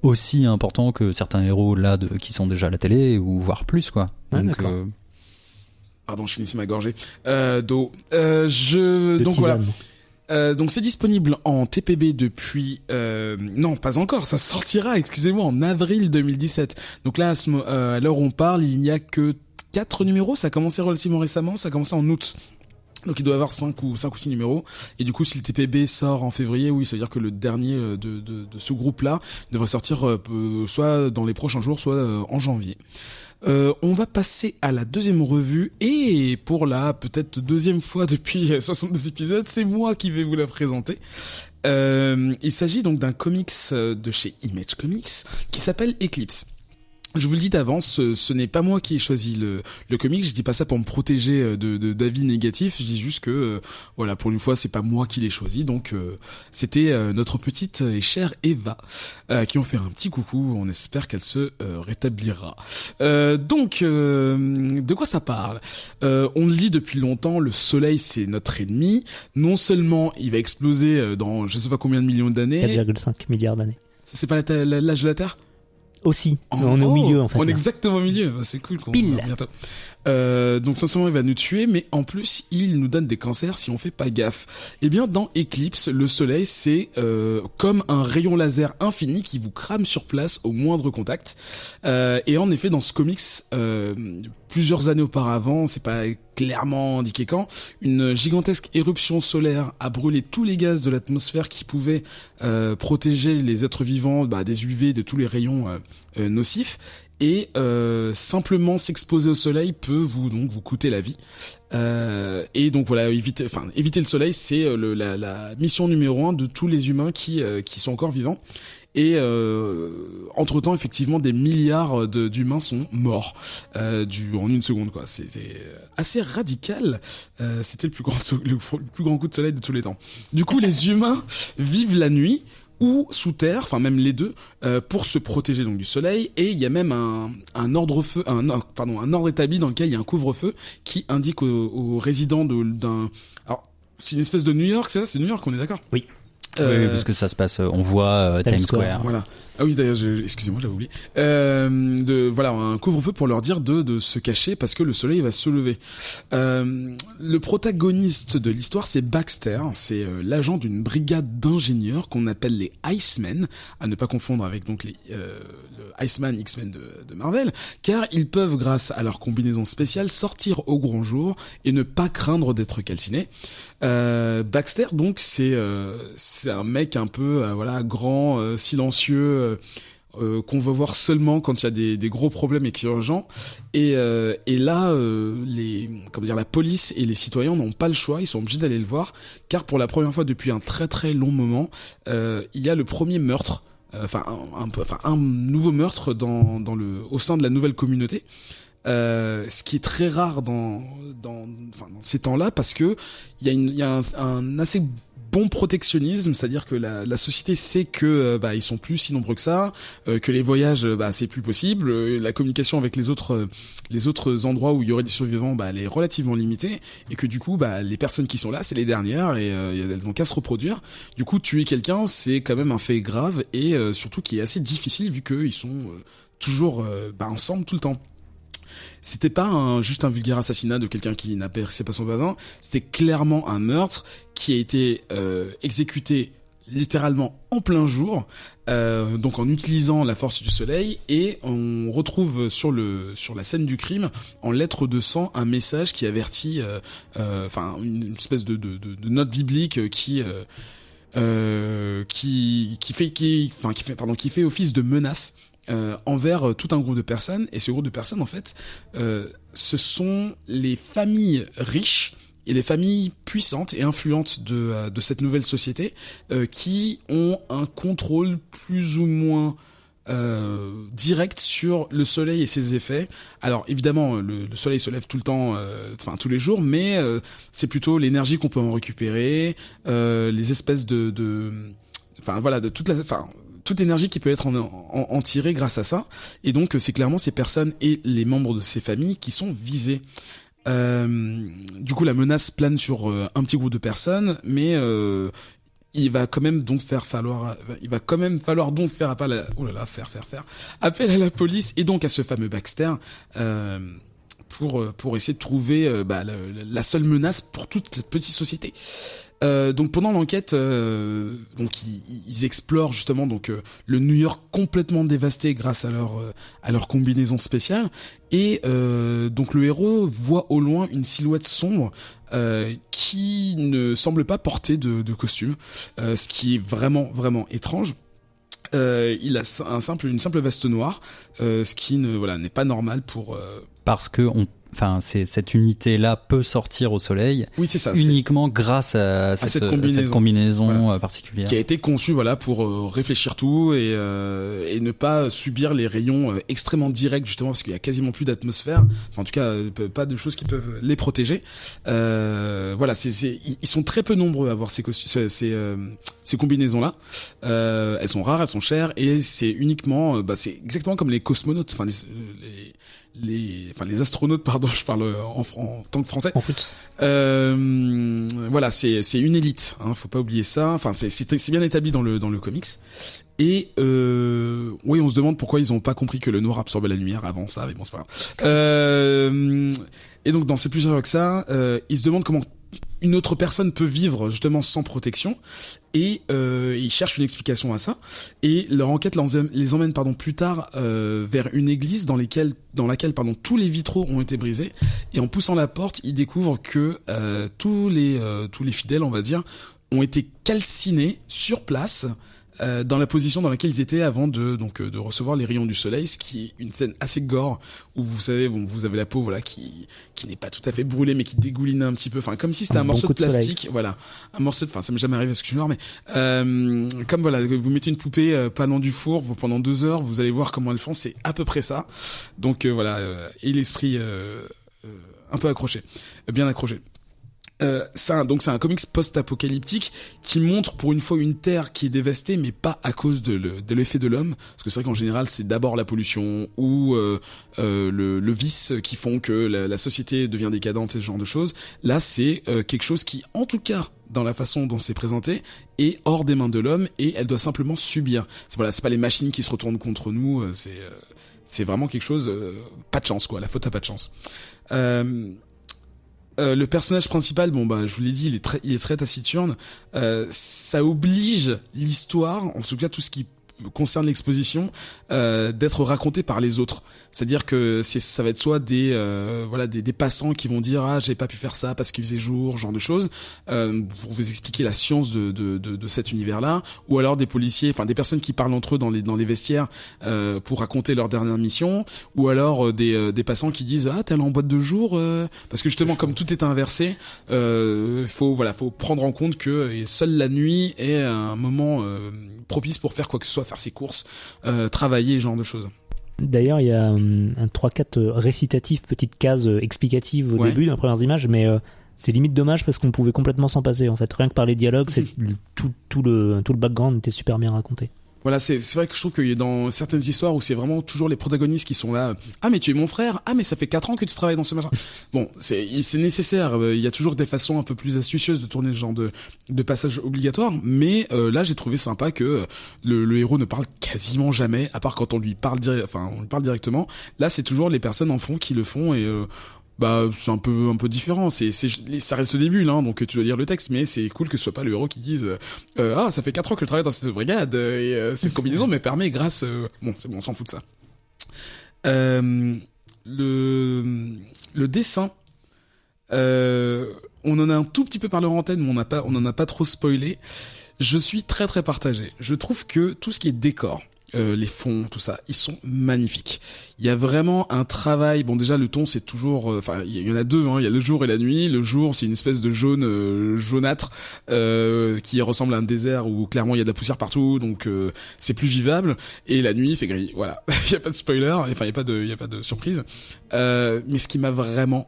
aussi important que certains héros là qui sont déjà à la télé, ou voire plus quoi. Donc pardon, je finissais ma gorgée. Donc voilà. Donc c'est disponible en TPB depuis non, pas encore, ça sortira, excusez-moi, en avril 2017. Donc là à l'heure où on parle, il n'y a que 4 numéros, ça a commencé relativement récemment, ça a commencé en août. Donc il doit y avoir 5 ou 6 numéros. Et du coup, si le TPB sort en février, oui, ça veut dire que le dernier de ce groupe-là devrait sortir soit dans les prochains jours, soit en janvier. On va passer à la deuxième revue, et pour la peut-être deuxième fois depuis 62 épisodes, c'est moi qui vais vous la présenter. Il s'agit donc d'un comics de chez Image Comics qui s'appelle Eclipse. Je vous le dis d'avance, ce n'est pas moi qui ai choisi le comic. Je dis pas ça pour me protéger d'avis négatifs. Je dis juste que voilà, pour une fois, c'est pas moi qui l'ai choisi. Donc c'était notre petite et chère Eva qui ont fait un petit coucou. On espère qu'elle se rétablira. Donc de quoi ça parle? On le dit depuis longtemps, le soleil c'est notre ennemi. Non seulement il va exploser dans je sais pas combien de millions d'années. 4,5 milliards d'années. C'est pas l'âge de la Terre? Aussi, on est au milieu en fait. On est là. exactement au milieu, c'est cool qu'on Pile. bientôt. Donc non seulement il va nous tuer, mais en plus il nous donne des cancers si on fait pas gaffe. Eh bien dans Eclipse, le soleil c'est comme un rayon laser infini qui vous crame sur place au moindre contact. Et en effet dans ce comics, plusieurs années auparavant, c'est pas clairement indiqué quand, une gigantesque éruption solaire a brûlé tous les gaz de l'atmosphère qui pouvaient protéger les êtres vivants des UV, de tous les rayons nocifs. Et simplement s'exposer au soleil peut vous coûter la vie. Et donc voilà, éviter le soleil, c'est la mission numéro 1 de tous les humains qui sont encore vivants. Et entre-temps, effectivement, des milliards d'humains sont morts en une seconde, quoi. C'est assez radical. C'était le plus grand coup de soleil de tous les temps. Du coup, les humains vivent la nuit ou sous terre, enfin même les deux, pour se protéger donc du soleil. Et il y a même un ordre établi dans lequel il y a un couvre-feu qui indique aux résidents d'un. Alors c'est une espèce de New York, c'est ça, c'est New York, on est d'accord? Oui. Oui, parce que ça se passe, on voit Times Square. Voilà. Ah oui, d'ailleurs, excusez-moi, j'avais oublié. Un couvre-feu pour leur dire de se cacher parce que le soleil va se lever. Le protagoniste de l'histoire, c'est Baxter. C'est l'agent d'une brigade d'ingénieurs qu'on appelle les Icemen, à ne pas confondre avec donc le Iceman X-Men de Marvel, car ils peuvent, grâce à leur combinaison spéciale, sortir au grand jour et ne pas craindre d'être calcinés. Baxter, donc, c'est un mec un peu grand, silencieux, qu'on va voir seulement quand il y a des gros problèmes et qui est urgent. Et là, la police et les citoyens n'ont pas le choix, ils sont obligés d'aller le voir, car pour la première fois depuis un très très long moment, il y a le premier meurtre. Un nouveau meurtre au sein de la nouvelle communauté. Ce qui est très rare dans ces temps-là, parce que il y a un assez bon protectionnisme, c'est-à-dire que la société sait que ils sont plus si nombreux que ça, que les voyages c'est plus possible, la communication avec les autres endroits où il y aurait des survivants elle est relativement limitée, et que du coup les personnes qui sont là c'est les dernières, et elles n'ont qu'à se reproduire. Du coup tuer quelqu'un c'est quand même un fait grave, et surtout qui est assez difficile vu qu'ils sont toujours ensemble tout le temps. C'était pas juste un vulgaire assassinat de quelqu'un qui n'appréciait pas son voisin, c'était clairement un meurtre qui a été exécuté littéralement en plein jour, donc en utilisant la force du soleil, et on retrouve sur la scène du crime, en lettres de sang, un message qui avertit, une espèce de note biblique qui fait office de menace envers tout un groupe de personnes. Et ce groupe de personnes, en fait, ce sont les familles riches et les familles puissantes et influentes de cette nouvelle société, qui ont un contrôle plus ou moins direct sur le soleil et ses effets. Alors évidemment, le soleil se lève tout le temps, tous les jours, mais c'est plutôt l'énergie qu'on peut en récupérer, les espèces de toute énergie qui peut être en tirée grâce à ça. Et donc c'est clairement ces personnes et les membres de ces familles qui sont visés. Du coup la menace plane sur un petit groupe de personnes, mais il va quand même falloir faire appel à la police et donc à ce fameux Baxter, pour essayer de trouver la seule menace pour toute cette petite société. Donc pendant l'enquête, donc ils explorent justement donc le New York complètement dévasté grâce à leur combinaison spéciale, et donc le héros voit au loin une silhouette sombre qui ne semble pas porter de costume, ce qui est vraiment vraiment étrange. Il a une simple veste noire, ce qui n'est pas normal pour parce que cette unité-là peut sortir au soleil. Oui, c'est ça, uniquement grâce à cette combinaison voilà, particulière. Qui a été conçue pour réfléchir tout et ne pas subir les rayons extrêmement directs, justement, parce qu'il y a quasiment plus d'atmosphère. Enfin, en tout cas, pas de choses qui peuvent les protéger. Voilà, ils sont très peu nombreux à avoir ces combinaisons-là. Elles sont rares, elles sont chères, et c'est uniquement, c'est exactement comme les cosmonautes, enfin les astronautes, pardon, je parle en tant que français. Voilà, c'est une élite, hein, faut pas oublier ça. Enfin, c'est bien établi dans le comics. Et oui, on se demande pourquoi ils ont pas compris que le noir absorbait la lumière avant ça, mais bon, c'est pas grave. Et donc, c'est plus sérieux que ça. Ils se demandent comment une autre personne peut vivre justement sans protection, et ils cherchent une explication à ça, et leur enquête les emmène plus tard vers une église dans laquelle tous les vitraux ont été brisés, et en poussant la porte, ils découvrent que tous les fidèles, on va dire, ont été calcinés sur place, dans la position dans laquelle ils étaient avant de recevoir les rayons du soleil, ce qui est une scène assez gore, où vous avez la peau qui n'est pas tout à fait brûlée, mais qui dégouline un petit peu, enfin comme si c'était un morceau de plastique, voilà, un morceau de, ça m'est jamais arrivé parce que je suis noir, mais comme voilà, vous mettez une poupée panant du four pendant 2 heures, vous allez voir comment elles font, c'est à peu près ça. Donc voilà, et l'esprit un peu accroché, bien accroché. C'est un comics post-apocalyptique qui montre pour une fois une terre qui est dévastée, mais pas à cause de l'effet de l'homme, parce que c'est vrai qu'en général c'est d'abord la pollution ou le vice qui font que la société devient décadente, ce genre de choses. Là c'est quelque chose qui, en tout cas dans la façon dont c'est présenté, est hors des mains de l'homme, et elle doit simplement subir. C'est pas les machines qui se retournent contre nous, c'est vraiment quelque chose, pas de chance quoi, la faute à pas de chance. Le personnage principal, je vous l'ai dit, il est très taciturne. Ça oblige l'histoire, en tout cas tout ce qui concerne l'exposition, d'être raconté par les autres. C'est-à-dire que ça va être soit des passants qui vont dire j'ai pas pu faire ça parce qu'il faisait jour, genre de choses, pour vous expliquer la science de cet univers-là, ou alors des policiers, des personnes qui parlent entre eux dans les vestiaires pour raconter leur dernière mission, ou alors des passants qui disent t'es allé en boîte de jour, parce que justement comme tout est inversé, faut prendre en compte que seule la nuit est un moment propice pour faire quoi que ce soit, faire ses courses, travailler, ce genre de choses. D'ailleurs, il y a un 3-4 récitatif, petite case explicative au début dans les premières images, mais c'est limite dommage parce qu'on pouvait complètement s'en passer en fait. Rien que par les dialogues, tout le background était super bien raconté. Voilà, c'est vrai que je trouve que dans certaines histoires où c'est vraiment toujours les protagonistes qui sont là, mais tu es mon frère, mais ça fait 4 ans que tu travailles dans ce machin. Bon, c'est nécessaire, il y a toujours des façons un peu plus astucieuses de tourner ce genre de passage obligatoire, mais là j'ai trouvé sympa que le héros ne parle quasiment jamais, à part quand on lui parle directement. Là c'est toujours les personnes en fond qui le font, et c'est un peu différent. Ça reste le début, là, donc tu dois lire le texte, mais c'est cool que ce soit pas le héros qui dise ça fait 4 ans que je travaille dans cette brigade, et cette combinaison me permet grâce bon, c'est bon, on s'en fout de ça. Le dessin, on en a un tout petit peu parlé en antenne, mais on en a pas trop spoilé. Je suis très très partagé. Je trouve que tout ce qui est décor, les fonds, tout ça, ils sont magnifiques. Il y a vraiment un travail. Bon, déjà le ton c'est toujours, il y en a deux, il y a le jour et la nuit. Le jour c'est une espèce de jaune jaunâtre qui ressemble à un désert où clairement il y a de la poussière partout, donc c'est plus vivable. Et la nuit c'est gris. Voilà, il y a pas de spoiler, il y a pas de surprise. Mais ce qui m'a vraiment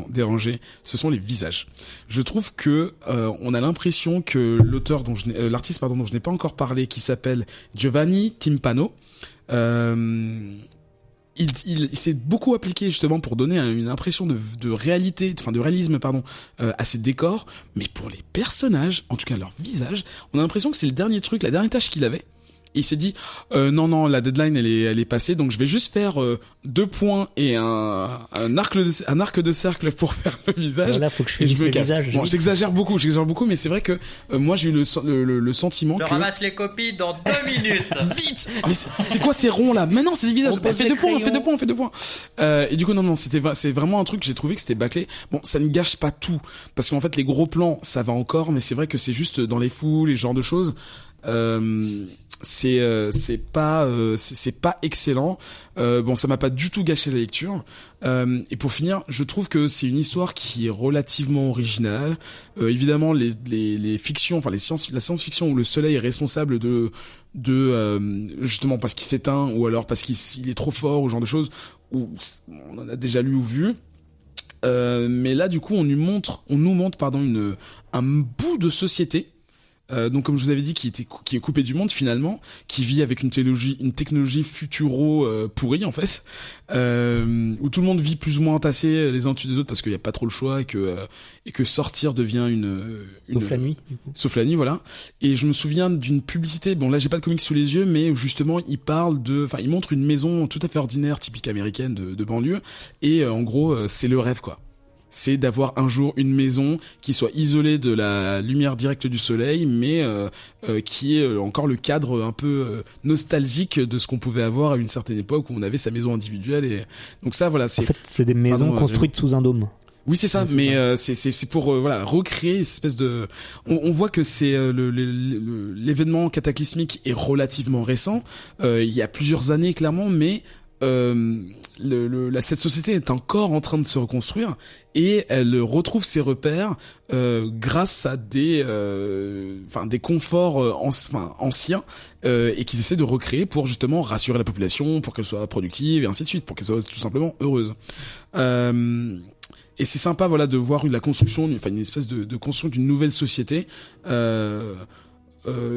dérangé, ce sont les visages. Je trouve que on a l'impression que l'artiste dont je n'ai pas encore parlé, qui s'appelle Giovanni Timpano, il s'est beaucoup appliqué justement pour donner une impression de réalité, de réalisme à ses décors, mais pour les personnages, en tout cas leur visage, on a l'impression que c'est la dernière tâche qu'il avait. et il s'est dit non, la deadline elle est passée, donc je vais juste faire 2 points et un arc de cercle pour faire le visage. Voilà, faut que je finisse le visage. Bon, j'exagère beaucoup, mais c'est vrai que moi j'ai eu le sentiment que je ramasse les copies dans 2 minutes. Vite. Mais c'est quoi ces ronds là? Maintenant c'est des visages. On fait 2 points. Et du coup non, c'est vraiment un truc, j'ai trouvé que c'était bâclé. Bon, ça ne gâche pas tout parce qu'en fait les gros plans ça va encore, mais c'est vrai que c'est juste dans les foules, les genres de choses. C'est pas excellent. Bon, ça m'a pas du tout gâché la lecture. Et pour finir, je trouve que c'est une histoire qui est relativement originale. Évidemment, les fictions, enfin la science-fiction où le soleil est responsable de justement parce qu'il s'éteint ou alors parce qu'il est trop fort ou ce genre de choses, où on en a déjà lu ou vu. Mais là, du coup, on nous montre, un bout de société. Donc comme je vous avais dit, qui est coupé du monde finalement, qui vit avec une technologie futuro pourrie en fait, où tout le monde vit plus ou moins entassé les uns au-dessus des autres parce qu'il y a pas trop le choix et que sortir devient une sauf la nuit du coup. Sauf la nuit, voilà. Et je me souviens d'une publicité, bon là j'ai pas de comics sous les yeux, mais justement il montre une maison tout à fait ordinaire, typique américaine de banlieue, et en gros c'est le rêve quoi. C'est d'avoir un jour une maison qui soit isolée de la lumière directe du soleil, mais qui est encore le cadre un peu nostalgique de ce qu'on pouvait avoir à une certaine époque où on avait sa maison individuelle. Et donc ça, voilà, c'est. En fait, c'est des maisons construites sous un dôme. Oui, c'est ça, mais c'est pour recréer cette espèce de. On voit que c'est l'événement cataclysmique est relativement récent. Il y a plusieurs années clairement, mais cette société est encore en train de se reconstruire et elle retrouve ses repères grâce à des conforts anciens et qu'ils essaient de recréer pour justement rassurer la population, pour qu'elle soit productive et ainsi de suite, pour qu'elle soit tout simplement heureuse. Et c'est sympa, voilà, de voir la construction, une espèce de construction d'une nouvelle société.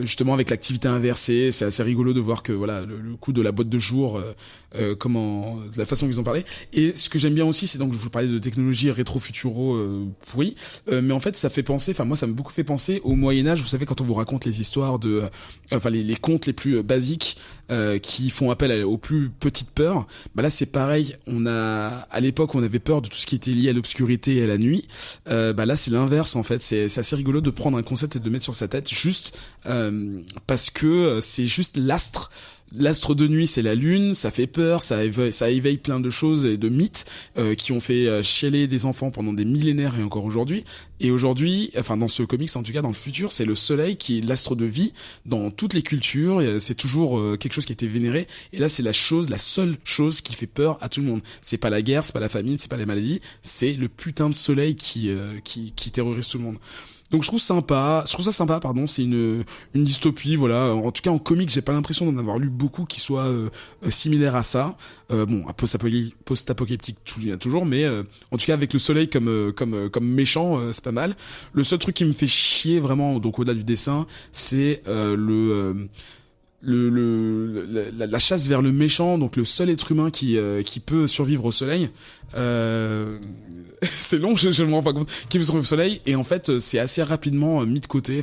Justement avec l'activité inversée, c'est assez rigolo de voir que voilà le coup de la boîte de jour, la façon qu'ils ont parlé. Et ce que j'aime bien aussi, c'est donc je vous parlais de technologie rétro-futuro pourrie, mais en fait ça fait penser, moi ça m'a beaucoup fait penser au Moyen-Âge. Vous savez, quand on vous raconte les histoires de, les contes les plus basiques qui font appel aux plus petites peurs, bah là c'est pareil. À l'époque on avait peur de tout ce qui était lié à l'obscurité et à la nuit. Là c'est l'inverse en fait. C'est assez rigolo de prendre un concept et de le mettre sur sa tête juste parce que c'est juste l'astre de nuit, c'est la lune, ça fait peur, ça éveille plein de choses et de mythes qui ont fait chialer des enfants pendant des millénaires et encore aujourd'hui. Et aujourd'hui, dans ce comics en tout cas, dans le futur, c'est le soleil qui est l'astre de vie dans toutes les cultures, et c'est toujours quelque chose qui a été vénéré. Et là, c'est la seule chose qui fait peur à tout le monde. C'est pas la guerre, c'est pas la famine, c'est pas les maladies, c'est le putain de soleil qui terrorise tout le monde. Donc je trouve ça sympa, c'est une dystopie, voilà. En tout cas en comics, j'ai pas l'impression d'en avoir lu beaucoup qui soient similaires à ça. Post-apocalyptique toujours, mais en tout cas avec le soleil comme méchant, c'est pas mal. Le seul truc qui me fait chier vraiment, donc au-delà du dessin, c'est la chasse vers le méchant, donc le seul être humain qui peut survivre au soleil. C'est long, je me rends pas compte, qui peut survivre au soleil, et en fait c'est assez rapidement mis de côté.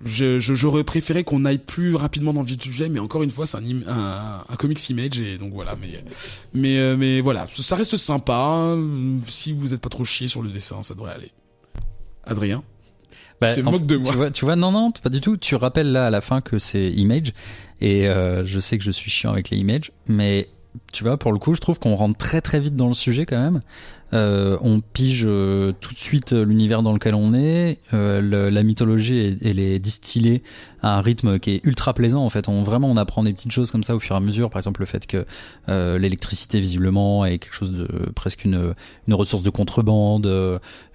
J'aurais préféré qu'on aille plus rapidement dans le vif du sujet, mais encore une fois c'est un comics image, et donc voilà. Mais voilà, ça reste sympa. Si vous êtes pas trop chié sur le dessin, ça devrait aller. Adrien, c'est moque de moi. Tu vois, non, pas du tout. Tu rappelles là à la fin que c'est image, et je sais que je suis chiant avec les images, mais tu vois, pour le coup, je trouve qu'on rentre très très vite dans le sujet quand même. On pige tout de suite l'univers dans lequel on est. La mythologie, elle est distillée à un rythme qui est ultra plaisant en fait. On apprend des petites choses comme ça au fur et à mesure. Par exemple, le fait que l'électricité visiblement est quelque chose de presque une ressource de contrebande.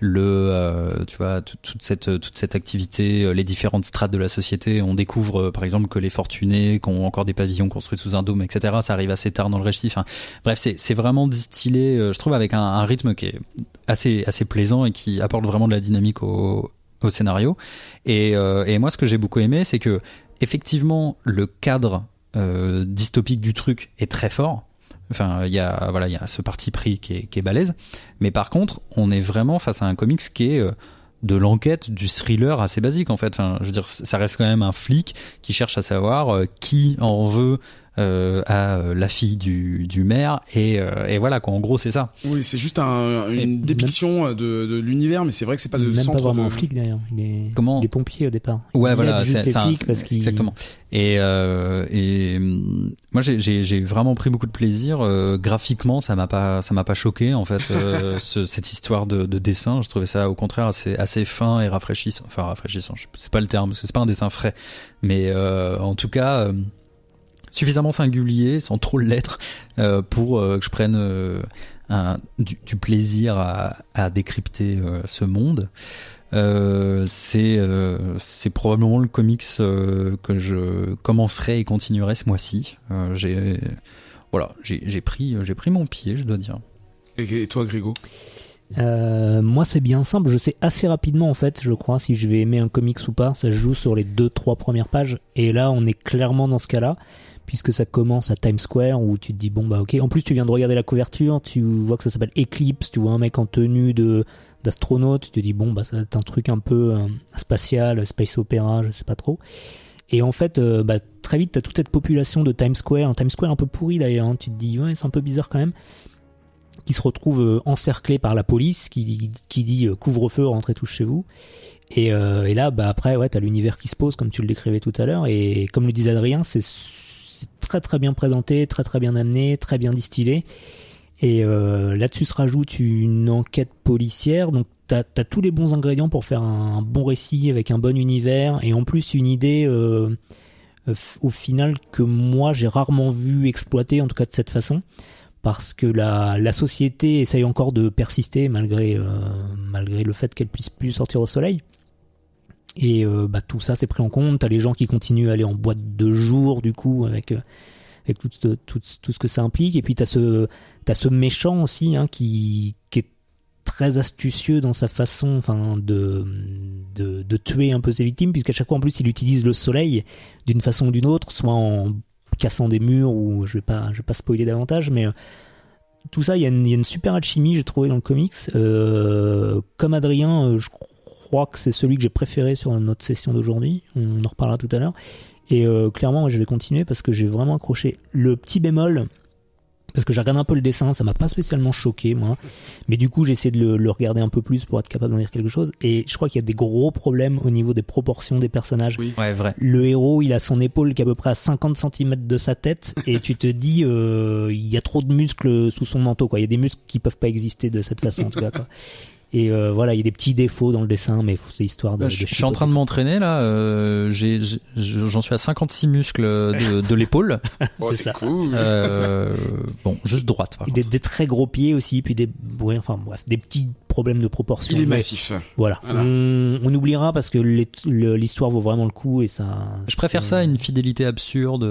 Tu vois, toute cette activité, les différentes strates de la société. On découvre par exemple que les fortunés qui ont encore des pavillons construits sous un dôme, etc. Ça arrive assez tard dans le récit. Enfin, bref, c'est vraiment distillé, je trouve, avec un rythme qui est assez plaisant et qui apporte vraiment de la dynamique au scénario. Et moi, ce que j'ai beaucoup aimé, c'est que effectivement le cadre dystopique du truc est très fort. Enfin, il y a ce parti pris qui est balèze. Mais par contre, on est vraiment face à un comics qui est de l'enquête, du thriller assez basique en fait. Enfin, je veux dire, ça reste quand même un flic qui cherche à savoir qui en veut à la fille du maire et voilà quoi. En gros, c'est ça. Oui, c'est juste une dépiction de l'univers, mais c'est vrai que c'est pas le même centre. Pas vraiment de... un flic d'ailleurs. Il est pompier au départ. Ouais, il voilà, juste les flics parce qu'il... exactement. Et moi, j'ai vraiment pris beaucoup de plaisir. Graphiquement, ça m'a pas choqué en fait. Cette histoire de dessin, je trouvais ça au contraire assez fin et rafraîchissant. Enfin rafraîchissant, c'est pas le terme, parce que c'est pas un dessin frais, mais en tout cas. Suffisamment singulier, sans trop l'être, pour que je prenne du plaisir à décrypter ce monde. C'est probablement le comics que je commencerai et continuerai ce mois-ci. J'ai pris mon pied, je dois dire. Et toi, Grégo? Moi c'est bien simple, je sais assez rapidement en fait, je crois, si je vais aimer un comics ou pas. Ça se joue sur les 2-3 premières pages, et là on est clairement dans ce cas-là, puisque ça commence à Times Square où tu te dis bon bah ok, en plus tu viens de regarder la couverture, tu vois que ça s'appelle Eclipse, tu vois un mec en tenue d'astronaute, tu te dis bon bah ça va être un truc un peu spatial, space opéra, je sais pas trop. Et en fait très vite t'as toute cette population de Times Square, un Times Square un peu pourri d'ailleurs, hein. Tu te dis ouais c'est un peu bizarre quand même, qui se retrouve encerclé par la police qui dit couvre-feu, rentrez tous chez vous. Et là après ouais t'as l'univers qui se pose comme tu le décrivais tout à l'heure, et comme le disait Adrien, c'est très très bien présenté, très très bien amené, très bien distillé. Et là-dessus se rajoute une enquête policière, donc t'as tous les bons ingrédients pour faire un bon récit avec un bon univers, et en plus une idée au final que moi j'ai rarement vu exploiter, en tout cas de cette façon, parce que la société essaye encore de persister malgré le fait qu'elle puisse plus sortir au soleil. Et tout ça c'est pris en compte. T'as les gens qui continuent à aller en boîte de jour du coup avec tout ce que ça implique. Et puis t'as ce méchant aussi hein, qui est très astucieux dans sa façon de tuer un peu ses victimes, puisqu'à chaque fois en plus il utilise le soleil d'une façon ou d'une autre, soit en cassant des murs, ou je vais pas spoiler davantage, mais tout ça il y a une super alchimie j'ai trouvé dans le comics. Comme Adrien, je crois que c'est celui que j'ai préféré sur notre session d'aujourd'hui, on en reparlera tout à l'heure, et clairement je vais continuer parce que j'ai vraiment accroché. Le petit bémol, parce que j'ai regardé un peu le dessin, ça m'a pas spécialement choqué moi, mais du coup j'ai essayé de le regarder un peu plus pour être capable d'en dire quelque chose, et je crois qu'il y a des gros problèmes au niveau des proportions des personnages. Oui, ouais, vrai. Le héros il a son épaule qui est à peu près à 50 cm de sa tête, et tu te dis il y a trop de muscles sous son manteau quoi. Il y a des muscles qui peuvent pas exister de cette façon en tout cas quoi. Et voilà, il y a des petits défauts dans le dessin, mais c'est histoire de... Je suis en train de m'entraîner là, j'en suis à 56 muscles de l'épaule. Oh, c'est cool. Bon, juste droite. Par contre. Des très gros pieds aussi, puis des petits problèmes de proportion. Il est massif. Voilà. On oubliera parce que l'histoire vaut vraiment le coup, et ça... Je préfère ça à une fidélité absurde...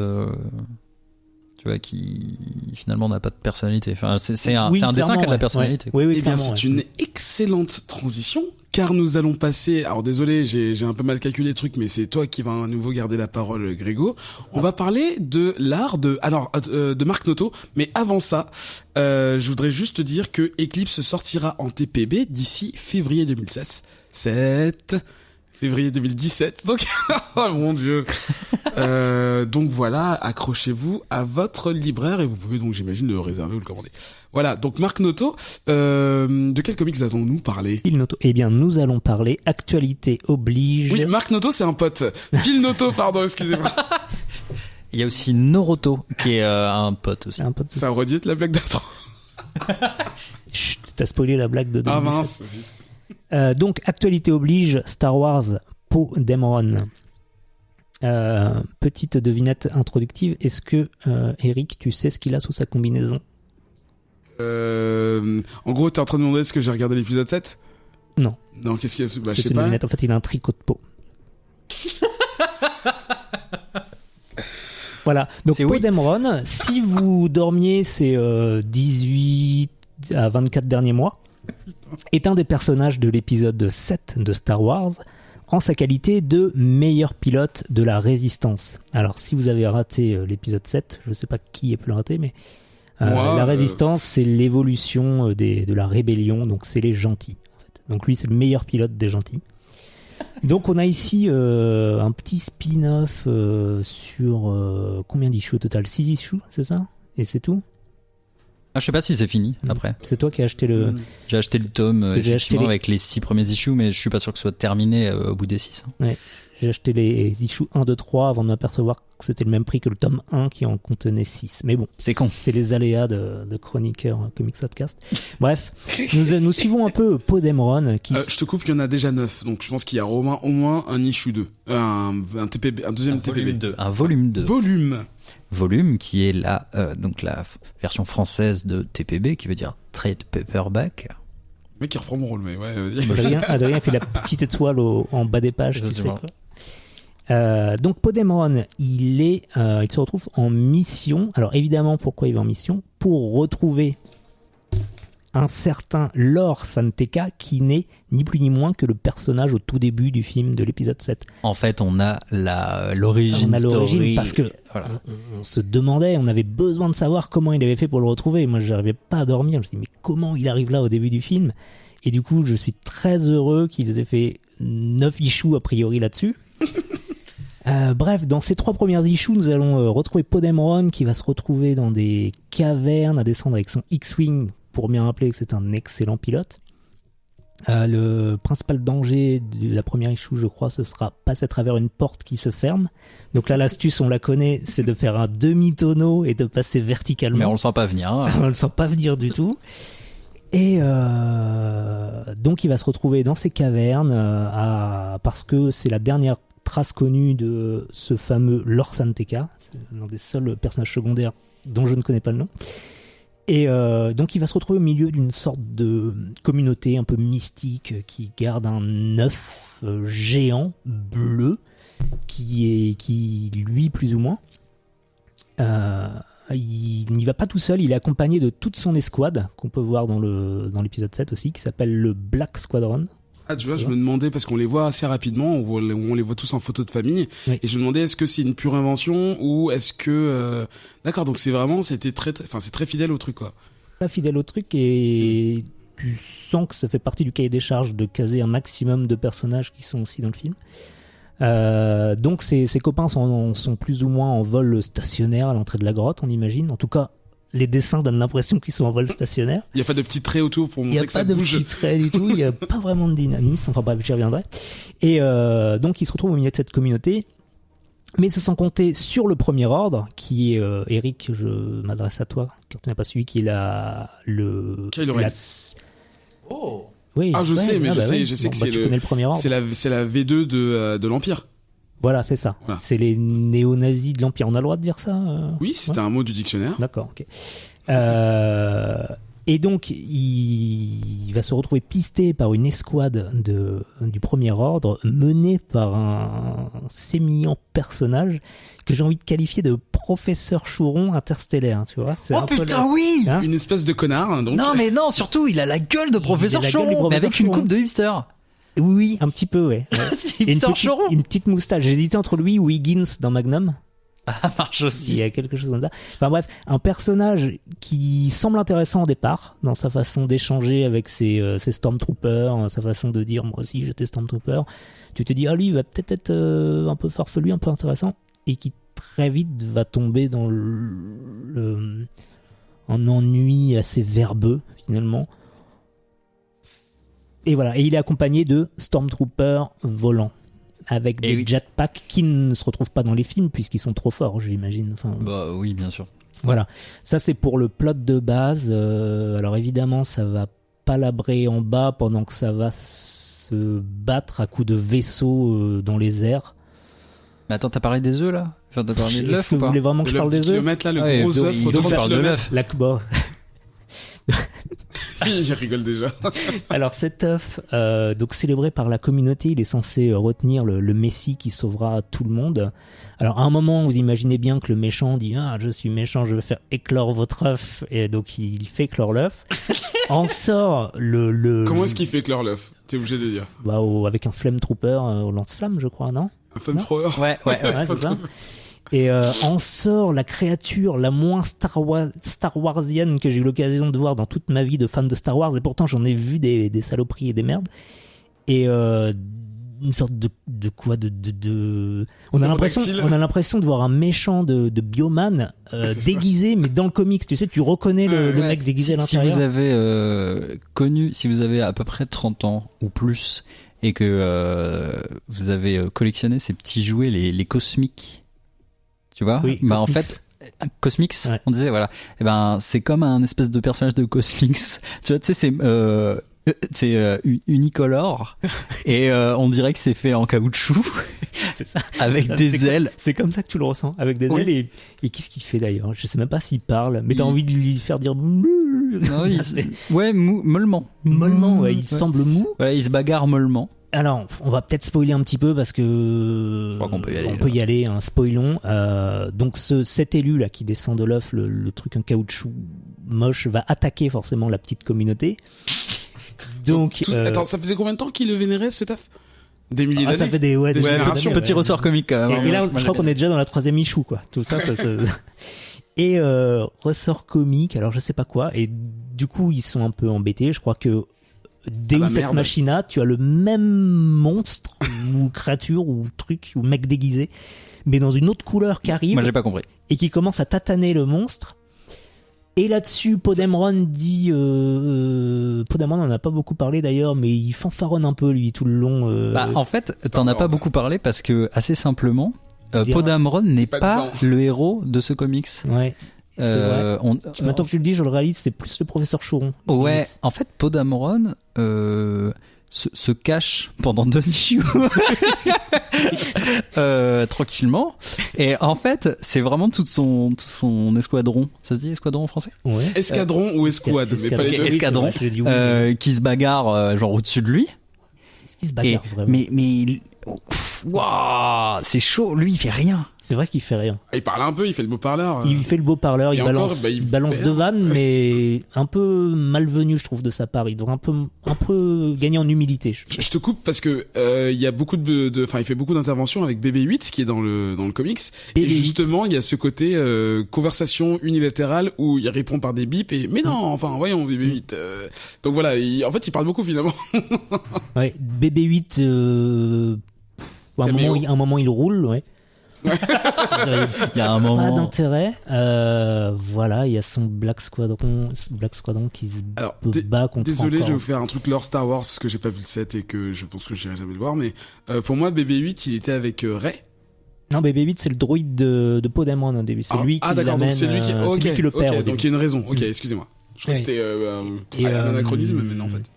tu vois, qui finalement n'a pas de personnalité. Enfin, c'est un dessin qui a de la personnalité. Ouais. Oui, eh bien, c'est une excellente transition, car nous allons passer... Alors désolé, j'ai un peu mal calculé le truc, mais c'est toi qui vas à nouveau garder la parole, Grégo. On va parler de l'art de Mark Noto, mais avant ça, je voudrais juste dire que Eclipse sortira en TPB d'ici février 2017. Février 2017, donc oh mon dieu. Donc voilà, accrochez-vous à votre libraire, et vous pouvez donc j'imagine le réserver ou le commander. Voilà, donc Mark Noto, de quel comics allons-nous parler? Phil Noto. Eh bien, nous allons parler actualité oblige. Oui, Mark Noto c'est un pote. Phil Noto, pardon, excusez-moi. Il y a aussi Noroto qui est un pote aussi. Ça aurait dû être la blague d'intro. Chut, t'as spoilé la blague de 2017. Ah mince. Donc actualité oblige, Star Wars Poe Dameron. Petite devinette introductive, est-ce que Eric, tu sais ce qu'il a sous sa combinaison? En gros, t'es en train de me demander est-ce que j'ai regardé l'épisode 7? Non. Non, qu'est-ce qu'il y a sous... je sais une pas. devinette, en fait il a un tricot de peau. Voilà, donc Poe Dameron, si vous dormiez ces 18 à 24 derniers mois, est un des personnages de l'épisode 7 de Star Wars, en sa qualité de meilleur pilote de la Résistance. Alors, si vous avez raté l'épisode 7, je ne sais pas qui a pu le rater, mais la Résistance, c'est l'évolution de la rébellion, donc c'est les gentils. En fait. Donc lui, c'est le meilleur pilote des gentils. Donc on a ici un petit spin-off sur combien d'issues au total, 6 issues, c'est ça? Et c'est tout? Je sais pas si c'est fini après. C'est toi qui as acheté le... J'ai acheté le tome j'ai acheté avec les 6 premiers issues, mais je suis pas sûr que ce soit terminé au bout des 6. Ouais. J'ai acheté les issues 1, 2, 3 avant de m'apercevoir que c'était le même prix que le tome 1 qui en contenait 6. Mais bon, c'est con. C'est les aléas de chroniqueur Comics Podcast. Bref, nous suivons un peu Podemron qui... je te coupe, il y en a déjà 9, donc je pense qu'il y a au moins un issue 2. Un TPB, un deuxième TPB. Un volume 2. Volume qui est donc la version française de TPB, qui veut dire Trade Paperback. Le mec qui reprend mon rôle, mais ouais, vas-y. Adrien fait la petite étoile en bas des pages. Tu sais quoi. Donc Podemron, il se retrouve en mission. Alors évidemment, pourquoi il va en mission? Pour retrouver un certain Lor San Tekka, qui n'est ni plus ni moins que le personnage au tout début du film de l'épisode 7. En fait, on a l'origine story. Parce que voilà. on se demandait, on avait besoin de savoir comment il avait fait pour le retrouver. Moi, je n'arrivais pas à dormir. Je me suis dit, mais comment il arrive là au début du film? Et du coup, je suis très heureux qu'ils aient fait 9 issues a priori là-dessus. Bref, dans ces 3 premières issues, nous allons retrouver Podemron qui va se retrouver dans des cavernes à descendre avec son X-Wing pour bien rappeler que c'est un excellent pilote. Le principal danger de la première issue, je crois, ce sera passer à travers une porte qui se ferme. Donc là, l'astuce, on la connaît, c'est de faire un demi-tonneau et de passer verticalement. Mais on le sent pas venir. Hein. On le sent pas venir du tout. Et donc il va se retrouver dans ces cavernes parce que c'est la dernière trace connue de ce fameux Lor San Tekka. C'est l'un des seuls personnages secondaires dont je ne connais pas le nom. Et donc il va se retrouver au milieu d'une sorte de communauté un peu mystique qui garde un œuf géant bleu qui lui plus ou moins il n'y va pas tout seul, il est accompagné de toute son escouade qu'on peut voir dans l'épisode 7 aussi, qui s'appelle le Black Squadron. Ah, tu vois, je me demandais, parce qu'on les voit assez rapidement, on les voit tous en photo de famille, oui. Et je me demandais, est-ce que c'est une pure invention, ou est-ce que... D'accord, donc c'est vraiment, c'est très fidèle au truc, quoi. Très fidèle au truc, et tu sens que ça fait partie du cahier des charges de caser un maximum de personnages qui sont aussi dans le film. Donc ses copains sont plus ou moins en vol stationnaire à l'entrée de la grotte, on imagine. En tout cas, les dessins donnent l'impression qu'ils sont en vol stationnaire. Il n'y a pas de petits traits autour pour montrer que ça bouge. Il n'y a pas de petits traits du tout, il n'y a pas vraiment de dynamisme, enfin bref, j'y reviendrai. Et donc ils se retrouvent au milieu de cette communauté, mais sans compter sur le premier ordre, qui est, Eric, je m'adresse à toi, car tu n'as pas suivi, qui est Oh. Oui, je sais, mais je sais que c'est tu connais le premier ordre. C'est la V2 de l'Empire. Voilà, c'est ça. Voilà. C'est les néo-nazis de l'Empire. On a le droit de dire ça Oui, c'était un mot du dictionnaire. D'accord, ok. Et donc, il va se retrouver pisté par une escouade du premier ordre, menée par un sémillant personnage que j'ai envie de qualifier de professeur Chouron interstellaire, tu vois. C'est oui hein, une espèce de connard, hein, donc. Non, mais non, surtout, il a la gueule de professeur Chouron, mais avec une coupe de hipster. Oui, un petit peu, ouais. Une petite moustache. J'hésitais entre lui ou Higgins dans Magnum. Ça marche aussi. Il y a quelque chose comme ça. Enfin bref, un personnage qui semble intéressant au départ, dans sa façon d'échanger avec ses Stormtroopers, sa façon de dire « moi aussi j'étais Stormtrooper ». Tu te dis « ah lui, il va peut-être être un peu farfelu, un peu intéressant », et qui très vite va tomber dans un ennui assez verbeux, finalement. Et voilà, et il est accompagné de Stormtroopers volants, avec des jetpacks qui ne se retrouvent pas dans les films, puisqu'ils sont trop forts, j'imagine. Enfin, bah oui, bien sûr. Voilà, ça c'est pour le plot de base. Alors évidemment, ça va palabrer en bas pendant que ça va se battre à coups de vaisseaux dans les airs. Mais attends, t'as parlé des œufs là? Enfin, t'as parlé de l'œuf ou pas? Vous voulez vraiment que je parle des œufs? Là, le gros œuf, il parle de l'œuf. Il rigole déjà. Alors cet œuf, donc célébré par la communauté, il est censé retenir le Messie qui sauvera tout le monde. Alors à un moment, vous imaginez bien que le méchant dit « Ah, je suis méchant, je vais faire éclore votre œuf ». Et donc il fait éclore l'œuf. En sort le... Comment est-ce qu'il fait éclore l'œuf? T'es obligé de dire. Avec un flame trooper au lance-flamme, je crois, non? Un flame thrower. Ouais, c'est ça. Et en sort la créature la moins Star Warsienne que j'ai eu l'occasion de voir dans toute ma vie de fan de Star Wars, et pourtant j'en ai vu des saloperies et des merdes. Et une sorte de quoi on a l'impression de voir un méchant de Bioman déguisé, mais dans le comics, tu sais, tu reconnais le mec déguisé à l'intérieur. Si vous avez à peu près 30 ans ou plus et que vous avez collectionné ces petits jouets, les cosmiques, tu vois, oui, bah en fait Cosmix, ouais. On disait voilà, et ben c'est comme un espèce de personnage de Cosmix, tu vois, tu sais, c'est unicolore et on dirait que c'est fait en caoutchouc. C'est ça. Avec des ailes. C'est comme ça que tu le ressens, avec des ailes. Et qu'est-ce qu'il fait d'ailleurs? Je sais même pas s'il parle, mais t'as envie de lui faire dire non, mollement. Mollement, ouais, il semble mou. Voilà, il se bagarre mollement. Alors, on va peut-être spoiler un petit peu parce que je crois qu'on peut y aller. On peut y aller, hein, spoilons. Donc cet élu là qui descend de l'œuf, le truc en caoutchouc moche, va attaquer forcément la petite communauté. Donc, attends, ça faisait combien de temps qu'il le vénérait, ce taf? Des milliers d'années. Ça fait des générations. Petit ressort comique quand même. Et là, je crois qu'on est déjà dans la 3e issue, quoi. Tout ça. Et ressort comique, alors je sais pas quoi. Et du coup, ils sont un peu embêtés. Je crois que Deus Ex Machina, tu as le même monstre ou créature ou truc ou mec déguisé, mais dans une autre couleur qui arrive. Moi, j'ai pas compris. Et qui commence à tataner le monstre. Et là-dessus, Poe Dameron dit... Poe Dameron, on en a pas beaucoup parlé d'ailleurs, mais il fanfaronne un peu, lui, tout le long. En fait, t'en as pas beaucoup parlé parce que, assez simplement, Poe Dameron n'est pas le héros de ce comics. Ouais. Maintenant que tu le dis, je le réalise, c'est plus le professeur Choron. Ouais, en fait, Poe Dameron se cache pendant 2 issues tranquillement, et en fait c'est vraiment tout son escadron. Ça se dit escadron en français? Ouais. Escadron ou escouade, mais pas les deux. Escadron, qui se bagarre genre au-dessus de lui. Il se bagarre vraiment. Mais waouh, c'est chaud. Lui, il fait rien. C'est vrai qu'il fait rien. Il parle un peu, il fait le beau parleur. Il fait le beau parleur, il balance 2 vannes, mais un peu malvenu, je trouve, de sa part. Il doit un peu gagner en humilité. Je te coupe parce que il y a beaucoup il fait beaucoup d'interventions avec BB-8 qui est dans le comics. BB-8. Et justement, il y a ce côté conversation unilatérale où il répond par des bips et mais non, enfin voyons BB-8. Donc voilà, en fait, il parle beaucoup finalement. Ouais, BB-8. À un moment, il roule, ouais. Il y a un moment. Pas d'intérêt. Voilà, il y a son Black Squadron qui se bat contre. Désolé, je vais vous faire un truc lore Star Wars parce que j'ai pas vu le 7 et que je pense que j'irai jamais le voir. Mais pour moi, BB-8, il était avec Rey. Non, BB-8, c'est le droïde de Poe Dameron au début. C'est lui qui l'amène. Donc c'est lui qui le perd. Donc il y a une raison. Ok, excusez-moi. Je crois que c'était un anachronisme, mais non en fait.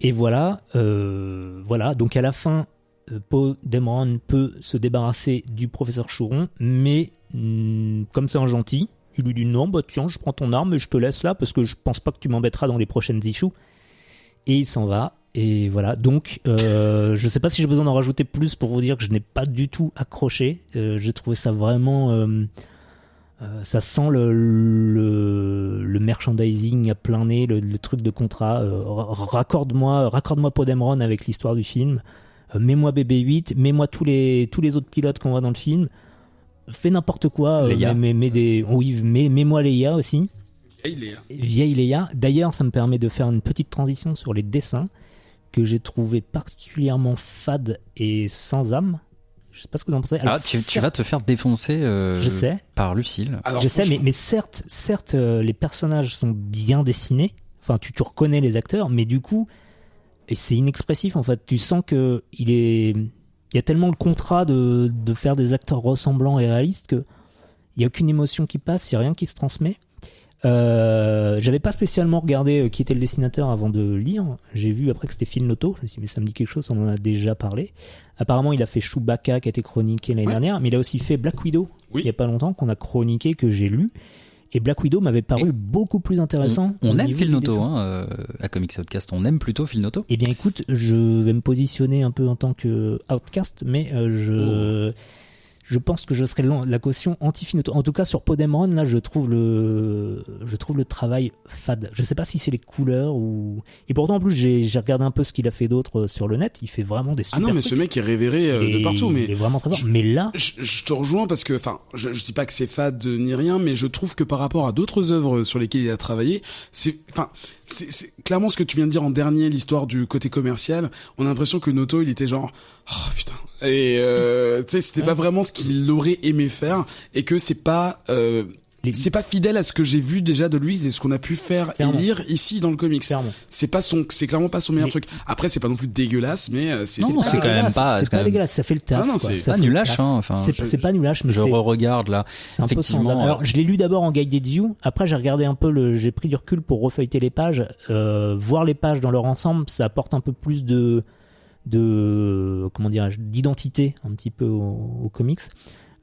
Et voilà. Donc à la fin. Poe Dameron peut se débarrasser du professeur Choron, mais comme c'est un gentil, il lui dit non, bah tiens, je prends ton arme et je te laisse là parce que je pense pas que tu m'embêteras dans les prochaines issues. Et il s'en va. Et voilà. Donc, je sais pas si j'ai besoin d'en rajouter plus pour vous dire que je n'ai pas du tout accroché. J'ai trouvé ça vraiment. Ça sent le merchandising à plein nez, le truc de contrat. Raccorde-moi Poe Dameron avec l'histoire du film. Mets-moi BB-8, mets-moi tous les autres pilotes qu'on voit dans le film. Fais n'importe quoi. Mets-moi Leia aussi. Vieille Leia. D'ailleurs, ça me permet de faire une petite transition sur les dessins que j'ai trouvé particulièrement fades et sans âme. Je sais pas ce que vous en pensez. Alors, tu vas te faire défoncer je sais. par Lucille. Alors, je sais, mais certes, les personnages sont bien dessinés. Enfin, tu reconnais les acteurs, mais du coup... Et c'est inexpressif en fait. Tu sens que il y a tellement le contrat de faire des acteurs ressemblants et réalistes que il y a aucune émotion qui passe, il y a rien qui se transmet. J'avais pas spécialement regardé qui était le dessinateur avant de lire. J'ai vu après que c'était Phil Noto. Je me suis dit mais ça me dit quelque chose, on en a déjà parlé. Apparemment il a fait Chewbacca qui a été chroniqué l'année dernière, mais il a aussi fait Black Widow il y a pas longtemps qu'on a chroniqué, que j'ai lu. Et Black Widow m'avait paru beaucoup plus intéressant. On aime Phil Noto, à Comics Outcast. On aime plutôt Phil Noto. Eh bien, écoute, je vais me positionner un peu en tant que Outcast, mais je je pense que je serais la caution anti-Finauto. En tout cas, sur Podemron, là, je trouve le travail fade. Je sais pas si c'est les couleurs ou... Et pourtant, en plus, j'ai regardé un peu ce qu'il a fait d'autre sur le net. Il fait vraiment des super Ah non, mais trucs. ce mec est révéré de partout. Mais il est vraiment très fort. Mais là... Je te rejoins parce que, enfin, je dis pas que c'est fade ni rien, mais je trouve que par rapport à d'autres œuvres sur lesquelles il a travaillé, c'est clairement ce que tu viens de dire en dernier, l'histoire du côté commercial. On a l'impression que Noto, il était genre, oh putain. Et tu sais, c'était pas vraiment ce qu'il aurait aimé faire, et que c'est pas fidèle à ce que j'ai vu déjà de lui et ce qu'on a pu faire et lire ici dans le comics. Clairement. C'est clairement pas son meilleur truc. Après, c'est pas non plus dégueulasse, mais c'est quand même pas. C'est pas dégueulasse, ça fait le taf. Ah non, quoi. c'est Ça pas fait le nulache, taf. hein. Enfin, c'est pas nulache, mais je re-regarde là. c'est un peu sans Effectivement. âme. Alors, je l'ai lu d'abord en Guided View. Après, j'ai regardé un peu j'ai pris du recul pour refeuilleter les pages. Voir les pages dans leur ensemble, ça apporte un peu plus de comment dirais-je, d'identité un petit peu aux comics.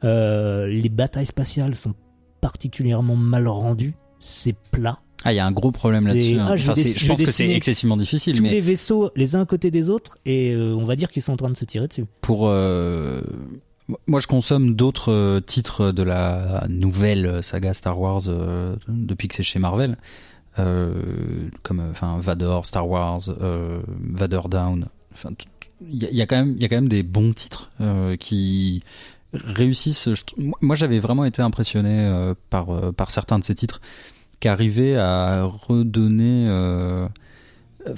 Les batailles spatiales sont particulièrement mal rendues, c'est plat. Ah, il y a un gros problème là-dessus. Ah, je pense que c'est excessivement difficile. Tous mais les vaisseaux les uns à côté des autres et on va dire qu'ils sont en train de se tirer dessus. Pour moi, je consomme d'autres titres de la nouvelle saga Star Wars depuis que c'est chez Marvel, comme Vador, Star Wars, Vader Down. Enfin, il y a quand même des bons titres qui réussissent. Moi, j'avais vraiment été impressionné par certains de ces titres qui arrivaient à redonner,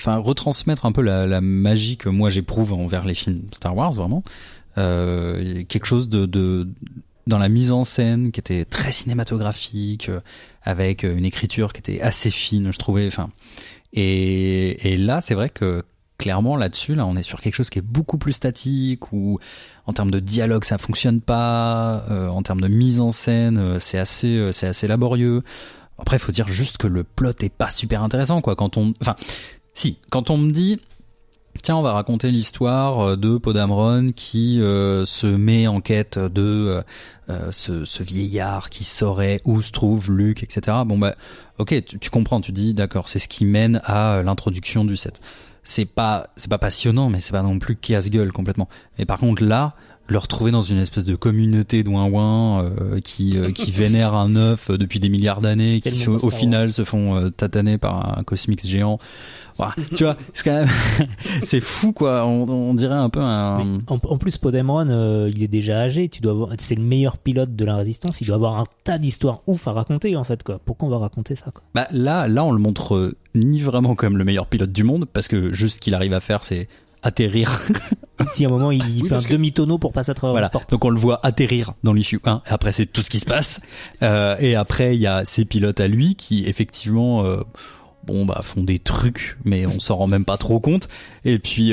retransmettre un peu la magie que moi j'éprouve envers les films Star Wars, vraiment. Quelque chose de dans la mise en scène qui était très cinématographique, avec une écriture qui était assez fine, je trouvais. Et là, c'est vrai que clairement là-dessus, on est sur quelque chose qui est beaucoup plus statique, où en termes de dialogue ça fonctionne pas, en termes de mise en scène c'est assez laborieux. Après, il faut dire juste que le plot est pas super intéressant, quoi. Quand on me dit, tiens, on va raconter l'histoire de Podamron qui se met en quête de ce vieillard qui saurait où se trouve Luke, etc. Bon bah, ok, tu comprends, tu dis d'accord, c'est ce qui mène à l'introduction du set. C'est pas passionnant, mais c'est pas non plus casse-gueule complètement. Mais par contre là, le retrouver dans une espèce de communauté d'ouin-ouin qui vénère un œuf depuis des milliards d'années, qui au final se font tataner par un cosmix géant. Voilà. Tu vois, c'est quand même c'est fou, quoi. On dirait un peu un... En plus, Podemron, il est déjà âgé. C'est le meilleur pilote de la Résistance. Il doit avoir un tas d'histoires ouf à raconter, en fait, quoi. Pourquoi on va raconter ça, quoi? Bah là, on le montre ni vraiment comme le meilleur pilote du monde, parce que juste ce qu'il arrive à faire, c'est atterrir. Si à un moment il fait un demi-tonneau pour passer à travers la porte. Donc on le voit atterrir dans l'issue 1, et après c'est tout ce qui se passe. Et après il y a ses pilotes à lui qui effectivement font des trucs, mais on s'en rend même pas trop compte. Et puis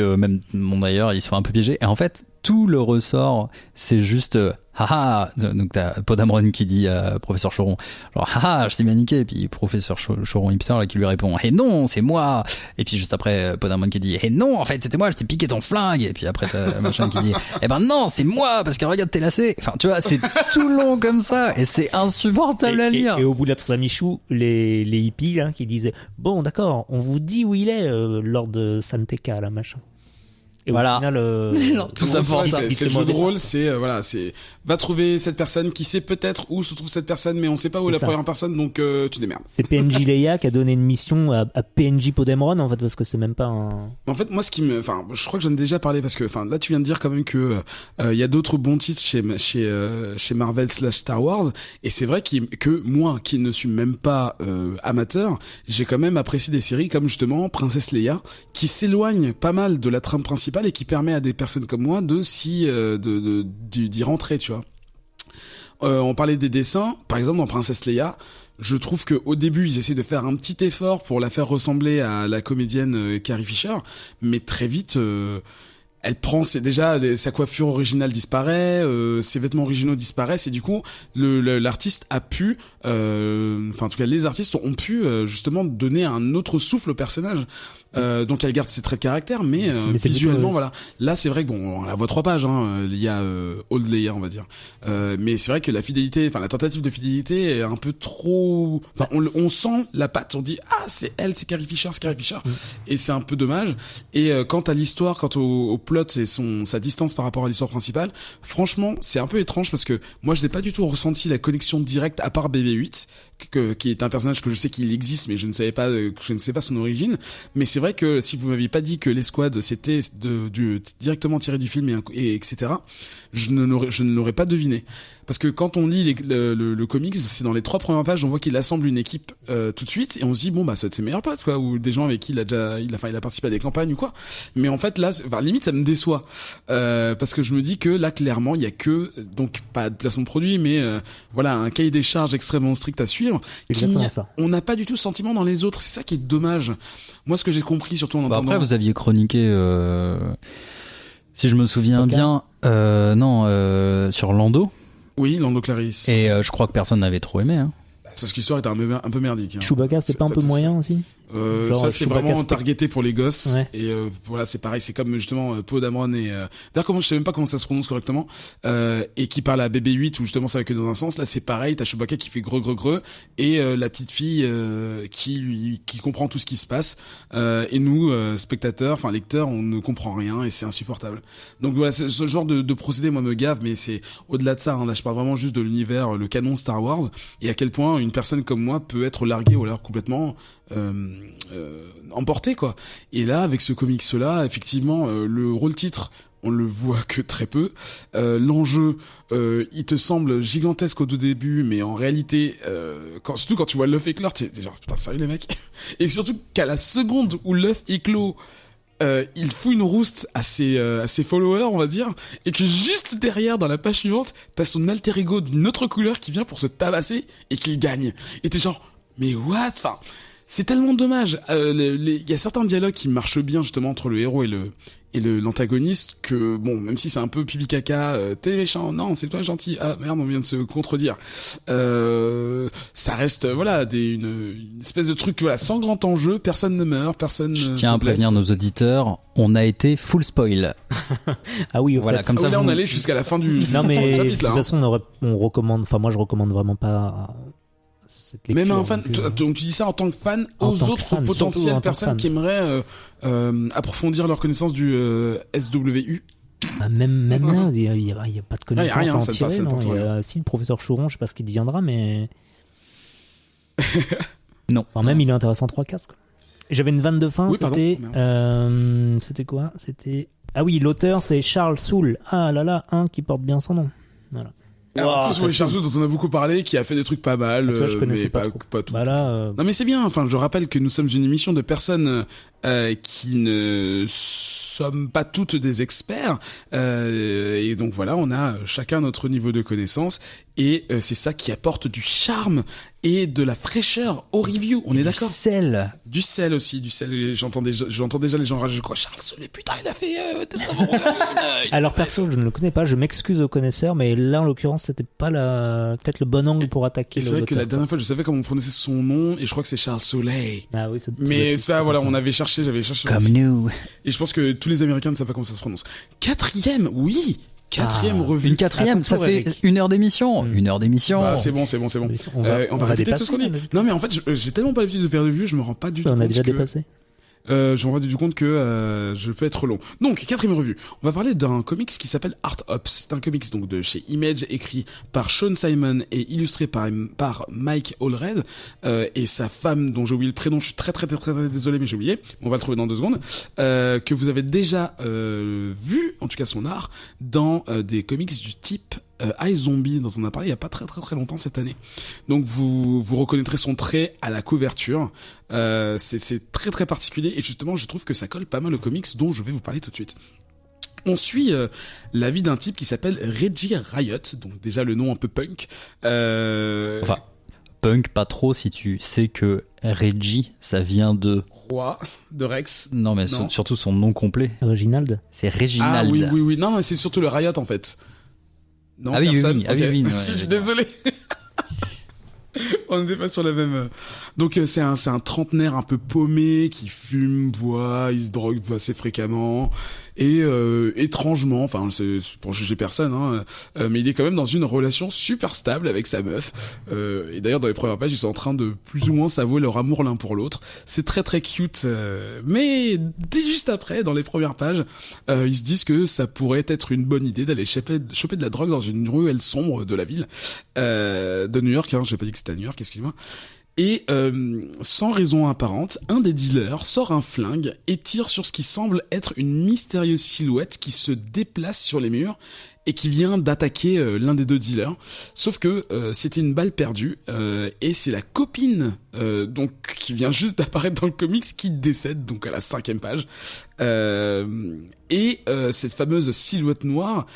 d'ailleurs ils se font un peu piéger. Et en fait tout le ressort, c'est juste haha. Donc t'as Podamron qui dit à professeur Choron, genre haha, je t'ai bien niqué. Et puis professeur Choron hipster là qui lui répond, eh non, c'est moi. Et puis juste après Podamron qui dit, eh non, en fait c'était moi, je t'ai piqué ton flingue. Et puis après t'as machin qui dit, eh ben non, c'est moi parce que regarde t'es lacé. Enfin tu vois, c'est tout long comme ça et c'est insupportable à lire. Et au bout de la troisième issue, les hippies là qui disaient, bon d'accord, on vous dit où il est lors de Santeka là machin. Et voilà. Au final, tout ça pour ça. C'est le jeu de rôle, c'est va trouver cette personne qui sait peut-être où se trouve cette personne, mais on sait pas où est la première personne, donc tu démerdes. C'est PNJ Leia qui a donné une mission à PNJ Podemron, en fait, parce que c'est même pas un... En fait, moi, je crois que j'en ai déjà parlé, parce que, là, tu viens de dire quand même que il y a d'autres bons titres chez Marvel / Star Wars, et c'est vrai que moi, qui ne suis même pas amateur, j'ai quand même apprécié des séries comme justement Princesse Leia, qui s'éloigne pas mal de la trame principale et qui permet à des personnes comme moi d'y rentrer, tu vois. On parlait des dessins, par exemple dans Princesse Leia, je trouve que au début ils essaient de faire un petit effort pour la faire ressembler à la comédienne Carrie Fisher, mais très vite elle prend sa coiffure originale disparaît, ses vêtements originaux disparaissent, et du coup l'artiste a pu en tout cas les artistes ont pu justement donner un autre souffle au personnage. Donc elle garde ses traits de caractère, mais visuellement voilà. Là c'est vrai que on la voit 3 pages, il y a Old Leia, on va dire. Mais c'est vrai que la tentative de fidélité est un peu trop. On sent la patte, on dit c'est elle, c'est Carrie Fisher, et c'est un peu dommage. Et quant à l'histoire, quant au plot et sa distance par rapport à l'histoire principale, franchement, c'est un peu étrange parce que moi, je n'ai pas du tout ressenti la connexion directe à part BB-8, qui est un personnage que je sais qu'il existe, mais je ne sais pas son origine. Mais c'est vrai que si vous m'aviez pas dit que l'escouade c'était directement tiré du film et etc., je ne l'aurais pas deviné. Parce que quand on lit le comics, c'est dans les 3 premières pages, on voit qu'il assemble une équipe tout de suite et on se dit bon bah ça va être ses meilleurs potes quoi, ou des gens avec qui il a participé à des campagnes ou quoi. Mais en fait là, limite ça me déçoit parce que je me dis que là clairement il y a que donc pas de placement de produit, mais voilà un cahier des charges extrêmement strict à suivre. On n'a pas du tout ce sentiment dans les autres. C'est ça qui est dommage. Moi ce que j'ai compris surtout en entendant. Après vous aviez chroniqué. Si je me souviens bien, sur Lando. Oui, Lando Clarice. Et je crois que personne n'avait trop aimé. Hein. C'est parce que l'histoire était un peu merdique. Hein. Chewbacca, c'est pas un peu moyen aussi ça c'est vraiment targeté pour les gosses. Ouais. Et voilà, c'est pareil, c'est comme justement Poe Dameron et d'ailleurs je sais même pas comment ça se prononce correctement, et qui parle à BB-8 où justement ça va que dans un sens. Là c'est pareil, t'as Chewbacca qui fait greu et la petite fille qui comprend tout ce qui se passe, et nous spectateurs, enfin lecteurs, on ne comprend rien et c'est insupportable. Donc voilà, ce genre de procédé moi me gave, mais c'est au-delà de ça, hein. Là je parle vraiment juste de l'univers, le canon Star Wars, et à quel point une personne comme moi peut être larguée ou alors complètement emporté quoi. Et là avec ce comics là, effectivement le rôle titre on le voit que très peu. L'enjeu il te semble gigantesque au tout début, mais en réalité surtout quand tu vois l'œuf éclore, t'es genre putain sérieux les mecs. Et surtout qu'à la seconde où l'œuf éclot, il fout une rouste à ses followers, on va dire, et que juste derrière, dans la page suivante, t'as son alter ego d'une autre couleur qui vient pour se tabasser et qu'il gagne. Et t'es genre, mais what? Enfin, c'est tellement dommage. Il y a certains dialogues qui marchent bien justement entre le héros et l'antagoniste, que bon, même si c'est un peu pipi caca, t'es méchant, non c'est toi gentil, ah merde on vient de se contredire, ça reste voilà une espèce de truc voilà sans grand enjeu, personne ne meurt, personne je tiens à prévenir nos auditeurs, on a été full spoil. Ah oui, voilà, comme ça là on allait jusqu'à la fin du non mais chapitre, de toute là, façon on recommande, enfin moi je recommande vraiment pas cette lecture, même un fan, donc tu dis ça en tant que fan aux autres potentielles personnes qui aimeraient approfondir leur connaissance du SWU. Même là, il y a pas de connaissance à en tirer. Si le professeur Choron, je sais pas ce qu'il deviendra, mais non. Enfin, même il est intéressant 3 casques. J'avais une vanne de fin. Oui, c'était quoi? C'était l'auteur c'est Charles Soule. Ah là là, qui porte bien son nom. Voilà. En plus, Charles Soule, dont on a beaucoup parlé, qui a fait des trucs pas mal, je connaissais mais pas tout. Voilà, Non mais c'est bien, enfin je rappelle que nous sommes une émission de personnes qui ne sommes pas toutes des experts, et donc voilà, on a chacun notre niveau de connaissance, et c'est ça qui apporte du charme et de la fraîcheur au review, on est d'accord. Du sel aussi, j'entends déjà les gens rager, quoi, Charles Soule, putain il a fait alors perso je ne le connais pas, je m'excuse aux connaisseurs, mais là en l'occurrence c'était pas peut-être le bon angle pour attaquer. Et c'est vrai que la dernière fois je savais comment on prononçait son nom, et je crois que c'est Charles Soleil. Ah oui, mais ça voilà, j'avais cherché comme nous, et je pense que tous les Américains ne savent pas comment ça se prononce. Quatrième revue. Une quatrième, ça fait une heure d'émission. Une heure d'émission. Bah, c'est bon. On va répéter tout ce qu'on dit. Non, mais en fait, j'ai tellement pas l'habitude de faire de vues, je me rends pas du tout compte. On a déjà dépassé. Je me rends du compte que je peux être long. Donc, quatrième revue. On va parler d'un comics qui s'appelle Art Ops. C'est un comics donc de chez Image, écrit par Sean Simon et illustré par Mike Allred, et sa femme dont j'ai oublié le prénom. Je suis très désolé, mais j'ai oublié. On va le trouver dans 2 secondes. Que vous avez déjà vu, en tout cas son art, dans des comics du type iZombie, dont on a parlé il y a pas très longtemps cette année. Donc vous reconnaîtrez son trait à la couverture. C'est très particulier, et justement je trouve que ça colle pas mal aux comics dont je vais vous parler tout de suite. On suit la vie d'un type qui s'appelle Reggie Riot, donc déjà le nom un peu punk. Enfin, punk pas trop si tu sais que Reggie, ça vient de Roi de Rex. Non mais surtout son nom complet. Reginald. C'est Reginald. Ah oui. Non, c'est surtout le Riot en fait. Non, ah oui, personne. oui. Okay. Ouais, je suis désolé. On n'était pas sur la même. Donc c'est un trentenaire un peu paumé qui fume, boit, il se drogue assez fréquemment, et étrangement, enfin c'est pour juger personne, hein, mais il est quand même dans une relation super stable avec sa meuf. Et d'ailleurs dans les premières pages, ils sont en train de plus ou moins s'avouer leur amour l'un pour l'autre. C'est très très cute, mais dès juste après, dans les premières pages, ils se disent que ça pourrait être une bonne idée d'aller choper de la drogue dans une ruelle sombre de la ville de New York. Hein, j'ai pas dit que c'était à New York, excuse-moi. Et sans raison apparente, un des dealers sort un flingue et tire sur ce qui semble être une mystérieuse silhouette qui se déplace sur les murs et qui vient d'attaquer l'un des deux dealers. Sauf que c'était une balle perdue et c'est la copine donc qui vient juste d'apparaître dans le comics qui décède donc à la 5e page. Et cette fameuse silhouette noire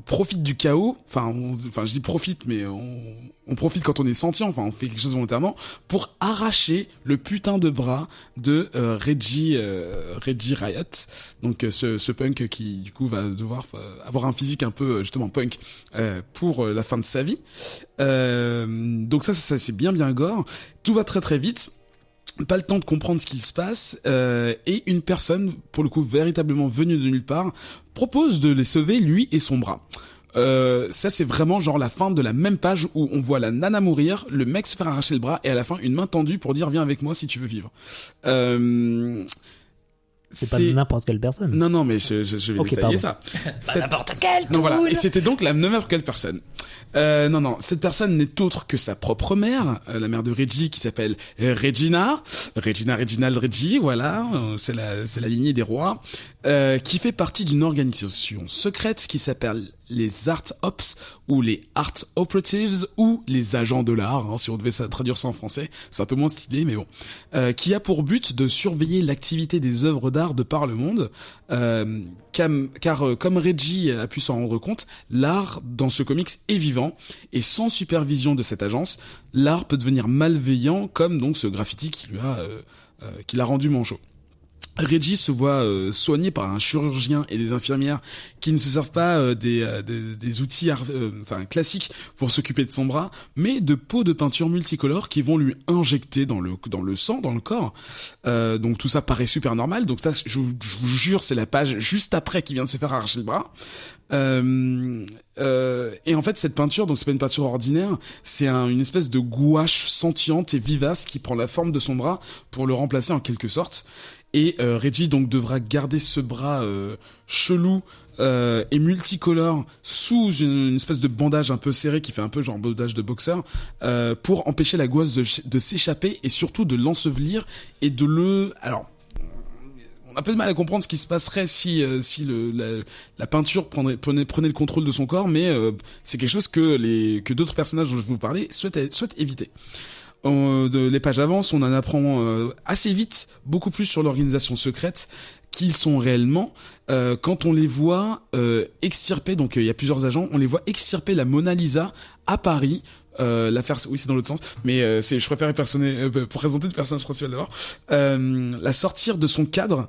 profite du chaos. Enfin, je dis profite, mais on profite quand on est sentient. Enfin, on fait quelque chose volontairement pour arracher le putain de bras de Reggie Riot. Donc ce punk qui du coup va devoir avoir un physique un peu justement punk pour la fin de sa vie. Donc ça c'est bien gore. Tout va très très vite. Pas le temps de comprendre ce qu'il se passe, et une personne, pour le coup véritablement venue de nulle part, propose de les sauver, lui et son bras. Ça c'est vraiment genre la fin de la même page où on voit la nana mourir, le mec se faire arracher le bras et à la fin une main tendue pour dire viens avec moi si tu veux vivre. C'est pas n'importe quelle personne. Non, mais je vais détailler ça. Pas n'importe quelle. Non, voilà. Et c'était donc la n'importe quelle personne. Non, cette personne n'est autre que sa propre mère, la mère de Reggie qui s'appelle Regina, Reginald Reggie, voilà, c'est la lignée des rois, qui fait partie d'une organisation secrète qui s'appelle les Art Ops ou les Art Operatives ou les agents de l'art, hein, si on devait traduire ça en français, c'est un peu moins stylé, mais bon, qui a pour but de surveiller l'activité des œuvres d'art de par le monde, car comme Reggie a pu s'en rendre compte, l'art dans ce comics est vivant et sans supervision de cette agence, l'art peut devenir malveillant, comme donc ce graffiti qui l'a rendu manchot. Reggie se voit soigné par un chirurgien et des infirmières qui ne se servent pas des outils classiques pour s'occuper de son bras, mais de pots de peinture multicolores qui vont lui injecter dans le sang, dans le corps. Donc tout ça paraît super normal. Donc ça, je vous jure, c'est la page juste après qu'il vient de se faire arracher le bras. Et en fait cette peinture, donc c'est pas une peinture ordinaire, c'est une espèce de gouache sentiente et vivace qui prend la forme de son bras pour le remplacer en quelque sorte. Et Reggie donc devra garder ce bras chelou et multicolore sous une espèce de bandage un peu serré qui fait un peu genre bandage de boxeur pour empêcher la gouache de s'échapper et surtout de l'ensevelir et de le... Alors, on a peu de mal à comprendre ce qui se passerait si la peinture prenait le contrôle de son corps, mais c'est quelque chose que d'autres personnages dont je vais vous parler souhaitent éviter. Les pages avancent, on en apprend assez vite beaucoup plus sur l'organisation secrète qu'ils sont réellement quand on les voit extirper, donc il y a plusieurs agents, on les voit extirper la Mona Lisa à Paris. L'affaire, oui c'est dans l'autre sens, mais je préfère présenter le personnage principal d'abord, la sortir de son cadre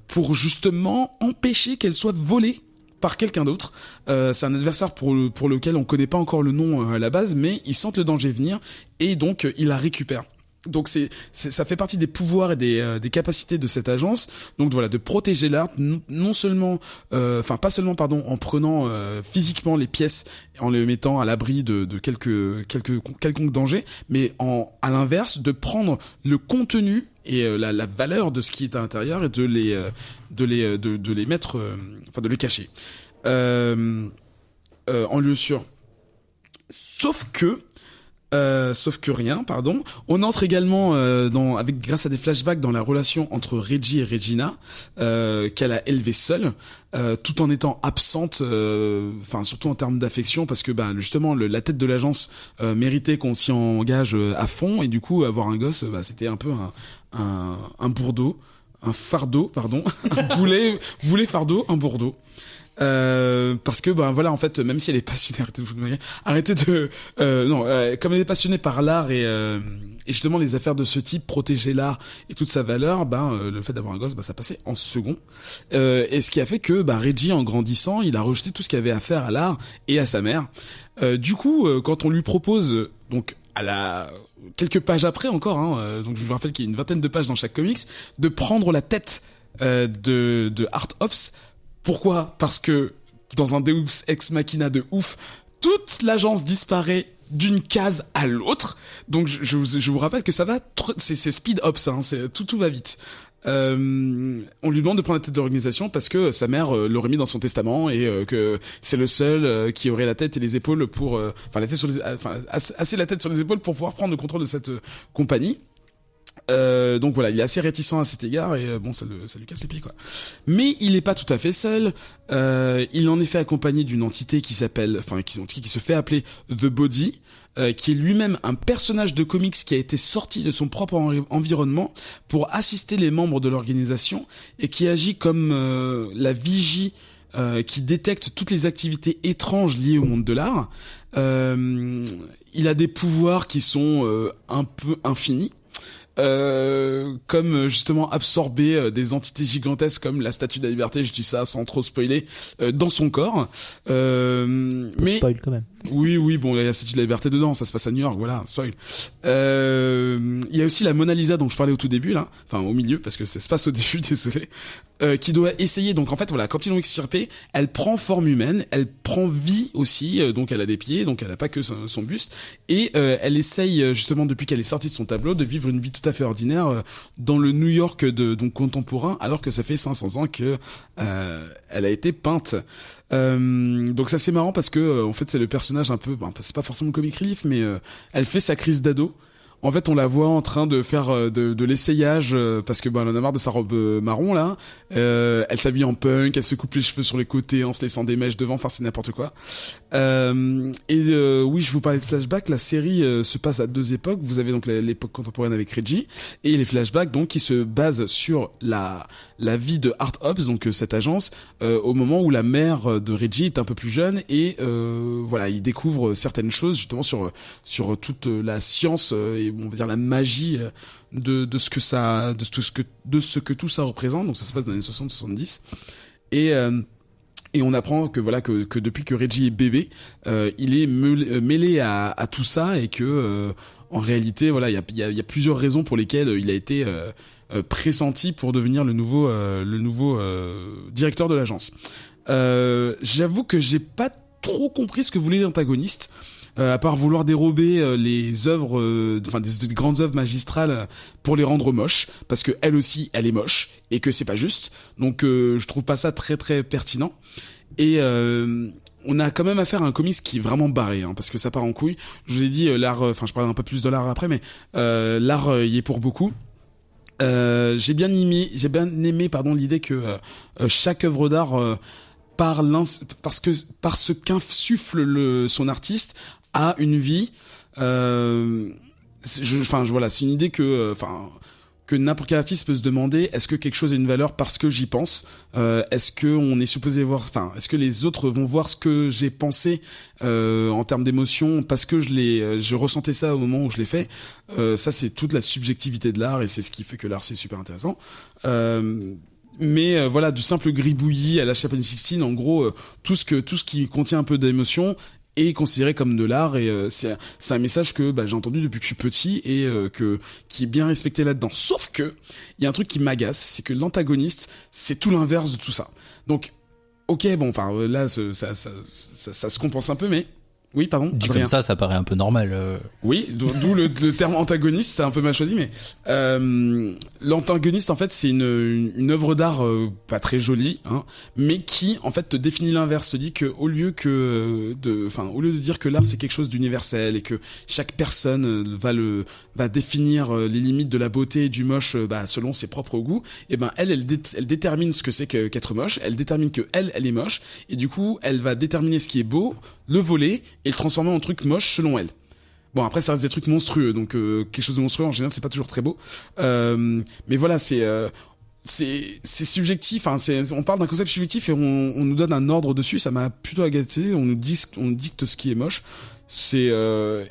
pour justement empêcher qu'elle soit volée par quelqu'un d'autre. C'est un adversaire pour lequel on connaît pas encore le nom à la base, mais ils sentent le danger venir et donc ils la récupèrent. Donc ça fait partie des pouvoirs et des capacités de cette agence. Donc voilà, de protéger l'art, non seulement, pas seulement en prenant physiquement les pièces, en les mettant à l'abri de quelconque danger, mais à l'inverse de prendre le contenu et la valeur de ce qui est à l'intérieur et de les mettre, de les cacher en lieu sûr. Sauf que rien, pardon. On entre également grâce à des flashbacks dans la relation entre Reggie et Regina, qu'elle a élevée seule, tout en étant absente, surtout en termes d'affection, parce que justement la tête de l'agence méritait qu'on s'y engage à fond, et du coup avoir un gosse, c'était un peu un bourdeau, un fardeau, pardon, un boulet fardeau, un bourdeau. Parce que en fait, même si elle est passionnée, comme elle est passionnée par l'art et justement les affaires de ce type, protéger l'art et toute sa valeur, le fait d'avoir un gosse, ça passait en second. Et ce qui a fait que Reggie, en grandissant, il a rejeté tout ce qu'il avait à faire à l'art et à sa mère. Du coup, quand on lui propose donc quelques pages après encore, donc je vous rappelle qu'il y a une vingtaine de pages dans chaque comics, de prendre la tête de Art Ops. Pourquoi ? Parce que dans un Deus Ex Machina de ouf, toute l'agence disparaît d'une case à l'autre. Donc je vous rappelle que ça va, c'est Speed Ops, hein, tout va vite. On lui demande de prendre la tête de l'organisation parce que sa mère l'aurait mis dans son testament et que c'est le seul qui aurait la tête et les épaules pour, la tête sur les, assez la tête sur les épaules pour pouvoir prendre le contrôle de cette compagnie. Donc voilà, il est assez réticent à cet égard et bon, ça lui casse les pieds quoi. Mais il est pas tout à fait seul. Il est en effet accompagné d'une entité qui s'appelle, qui se fait appeler The Body, qui est lui-même un personnage de comics qui a été sorti de son propre environnement pour assister les membres de l'organisation et qui agit comme la vigie qui détecte toutes les activités étranges liées au monde de l'art. Il a des pouvoirs qui sont un peu infinis. Comme justement absorber des entités gigantesques comme la Statue de la Liberté, je dis ça sans trop spoiler, dans son corps. Mais spoil quand même. Oui, bon, il y a la Statue de la Liberté dedans, ça se passe à New York, voilà, spoil. Il y a aussi la Mona Lisa dont je parlais au tout début là, enfin au milieu parce que ça se passe au début, désolé. Qui doit essayer, donc en fait voilà, quand ils l'ont extirpée, elle prend forme humaine, elle prend vie aussi, donc elle a des pieds, donc elle a pas que son buste, et elle essaye justement depuis qu'elle est sortie de son tableau de vivre une vie tout à fait ordinaire dans le New York donc contemporain, alors que ça fait 500 ans que elle a été peinte. Donc ça c'est marrant parce que en fait c'est le personnage un peu, c'est pas forcément comic relief, mais elle fait sa crise d'ado. En fait, on la voit en train de faire de l'essayage parce que elle en a marre de sa robe marron là. Elle s'habille en punk, elle se coupe les cheveux sur les côtés en se laissant des mèches devant. Enfin, c'est n'importe quoi. Oui, je vous parlais de flashback. La série se passe à deux époques. Vous avez donc l'époque contemporaine avec Reggie et les flashbacks donc qui se basent sur la vie de Art Ops, donc cette agence, au moment où la mère de Reggie est un peu plus jeune et voilà, il découvre certaines choses justement sur toute la science et on va dire la magie de ce que tout ça représente. Donc ça se passe dans les années 60-70 et on apprend que voilà que depuis que Reggie est bébé, il est mêlé à tout ça et que en réalité voilà, il y a plusieurs raisons pour lesquelles il a été pressenti pour devenir le nouveau directeur de l'agence. J'avoue que j'ai pas trop compris ce que voulait l'antagoniste. À part vouloir dérober les œuvres, des grandes œuvres magistrales pour les rendre moches, parce que elle aussi, elle est moche et que c'est pas juste. Donc, je trouve pas ça très très pertinent. Et on a quand même affaire à un comics qui est vraiment barré, hein, parce que ça part en couille. Je vous ai dit l'art, je parlerai un peu plus de l'art après, mais l'art y est pour beaucoup. J'ai bien aimé l'idée que chaque œuvre d'art par ce qu'insuffle son artiste a une vie. Voilà, c'est une idée que n'importe quel artiste peut se demander, est-ce que quelque chose a une valeur parce que j'y pense, est-ce que on est supposé voir, est-ce que les autres vont voir ce que j'ai pensé en termes d'émotion parce que je ressentais ça au moment où je l'ai fait. Ça c'est toute la subjectivité de l'art et c'est ce qui fait que l'art c'est super intéressant. Mais voilà, du simple gribouillis à la Chapin 16, en gros, tout ce qui contient un peu d'émotion est considéré comme de l'art et c'est un message que j'ai entendu depuis que je suis petit et qui est bien respecté là-dedans. Sauf que il y a un truc qui m'agace, c'est que l'antagoniste, c'est tout l'inverse de tout ça. Donc OK, là ça se compense un peu, mais oui, pardon. Dit comme ça paraît un peu normal. Oui, d'où le terme antagoniste, c'est un peu mal choisi, mais l'antagoniste en fait c'est une œuvre d'art pas très jolie, hein, mais qui en fait te définit l'inverse, te dit que au lieu de dire que l'art c'est quelque chose d'universel et que chaque personne va définir les limites de la beauté et du moche selon ses propres goûts, et elle détermine ce que c'est qu'être moche, elle détermine que elle est moche et du coup elle va déterminer ce qui est beau, le voler et le transformer en truc moche selon elle. Bon, après ça reste des trucs monstrueux, donc quelque chose de monstrueux en général c'est pas toujours très beau, mais voilà, c'est subjectif, on parle d'un concept subjectif et on nous donne un ordre dessus. Ça m'a plutôt agacé. On nous dicte ce qui est moche. Et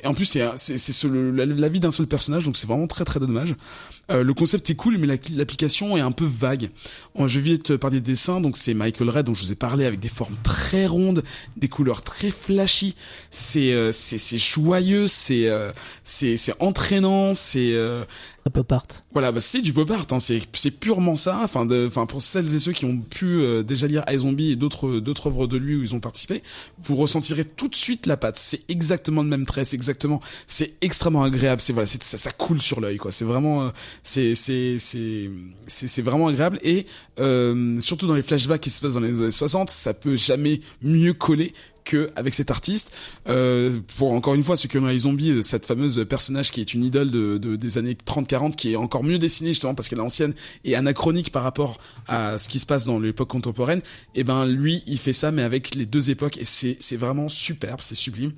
en plus c'est la vie d'un seul personnage, donc c'est vraiment très très dommage. Le concept est cool, mais l'application est un peu vague. Je vais vite par des dessins, donc c'est Michael Red dont je vous ai parlé, avec des formes très rondes, des couleurs très flashy. C'est joyeux, c'est entraînant, pop art. Voilà, c'est du pop art, hein. C'est purement ça. Enfin, pour celles et ceux qui ont pu déjà lire iZombie et d'autres œuvres de lui où ils ont participé, vous ressentirez tout de suite la patte. C'est exactement le même trait, c'est extrêmement agréable. Ça coule sur l'œil, quoi. C'est vraiment, c'est vraiment agréable et surtout dans les flashbacks qui se passent dans les années 60, ça peut jamais mieux coller que avec cet artiste. Pour encore une fois ceux qui ont iZombie, cette fameuse personnage qui est une idole des années 30-40, qui est encore mieux dessinée justement parce qu'elle est ancienne et anachronique par rapport à ce qui se passe dans l'époque contemporaine, et ben lui il fait ça mais avec les deux époques et c'est vraiment superbe, c'est sublime.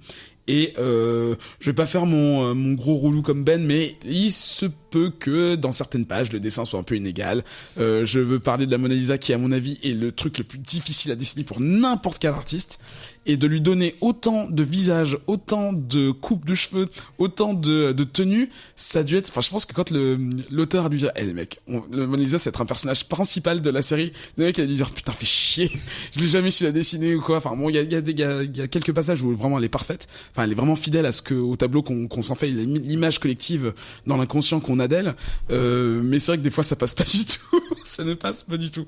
Et je vais pas faire mon gros relou comme Ben, mais il se peut que dans certaines pages le dessin soit un peu inégal. Je veux parler de la Mona Lisa qui à mon avis est le truc le plus difficile à dessiner pour n'importe quel artiste, et de lui donner autant de visage, autant de coupe de cheveux, autant de tenue, ça a dû être, enfin je pense que quand l'auteur a dû dire les mecs, le Mona Lisa c'est être un personnage principal de la série, le mec a dû dire putain fais chier, je l'ai jamais su la dessiner ou quoi. Enfin bon, il y a quelques passages où vraiment elle est parfaite, enfin elle est vraiment fidèle à au tableau qu'on s'en fait, l'image collective dans l'inconscient qu'on a d'elle, mais c'est vrai que des fois ça passe pas du tout. Ça ne passe pas du tout.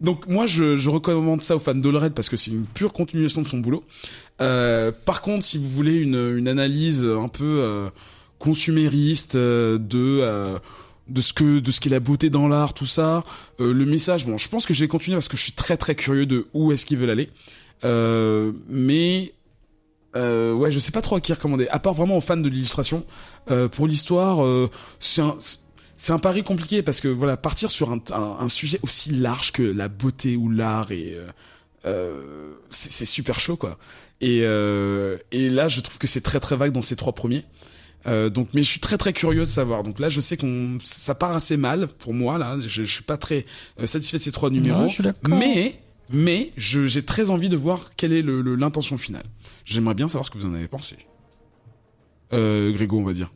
Donc moi je recommande ça aux fans d'Allred parce que c'est une pure continuation de son boulot. Par contre, si vous voulez une analyse un peu consumériste de ce qu'est la beauté dans l'art, tout ça, le message, bon, je pense que je vais continuer parce que je suis très très curieux de où est-ce qu'ils veulent aller. Mais ouais, je sais pas trop à qui recommander. À part vraiment aux fans de l'illustration. Pour l'histoire, c'est un pari compliqué parce que voilà, partir sur un sujet aussi large que la beauté ou l'art et c'est super chaud quoi. Et là, je trouve que c'est très très vague dans ces trois premiers. Donc, mais je suis très très curieux de savoir. Donc là, je sais ça part assez mal pour moi là. Je suis pas très satisfait de ces trois numéros. Non, je suis d'accord. Mais j'ai très envie de voir quelle est l'intention finale. J'aimerais bien savoir ce que vous en avez pensé. Grégo, on va dire.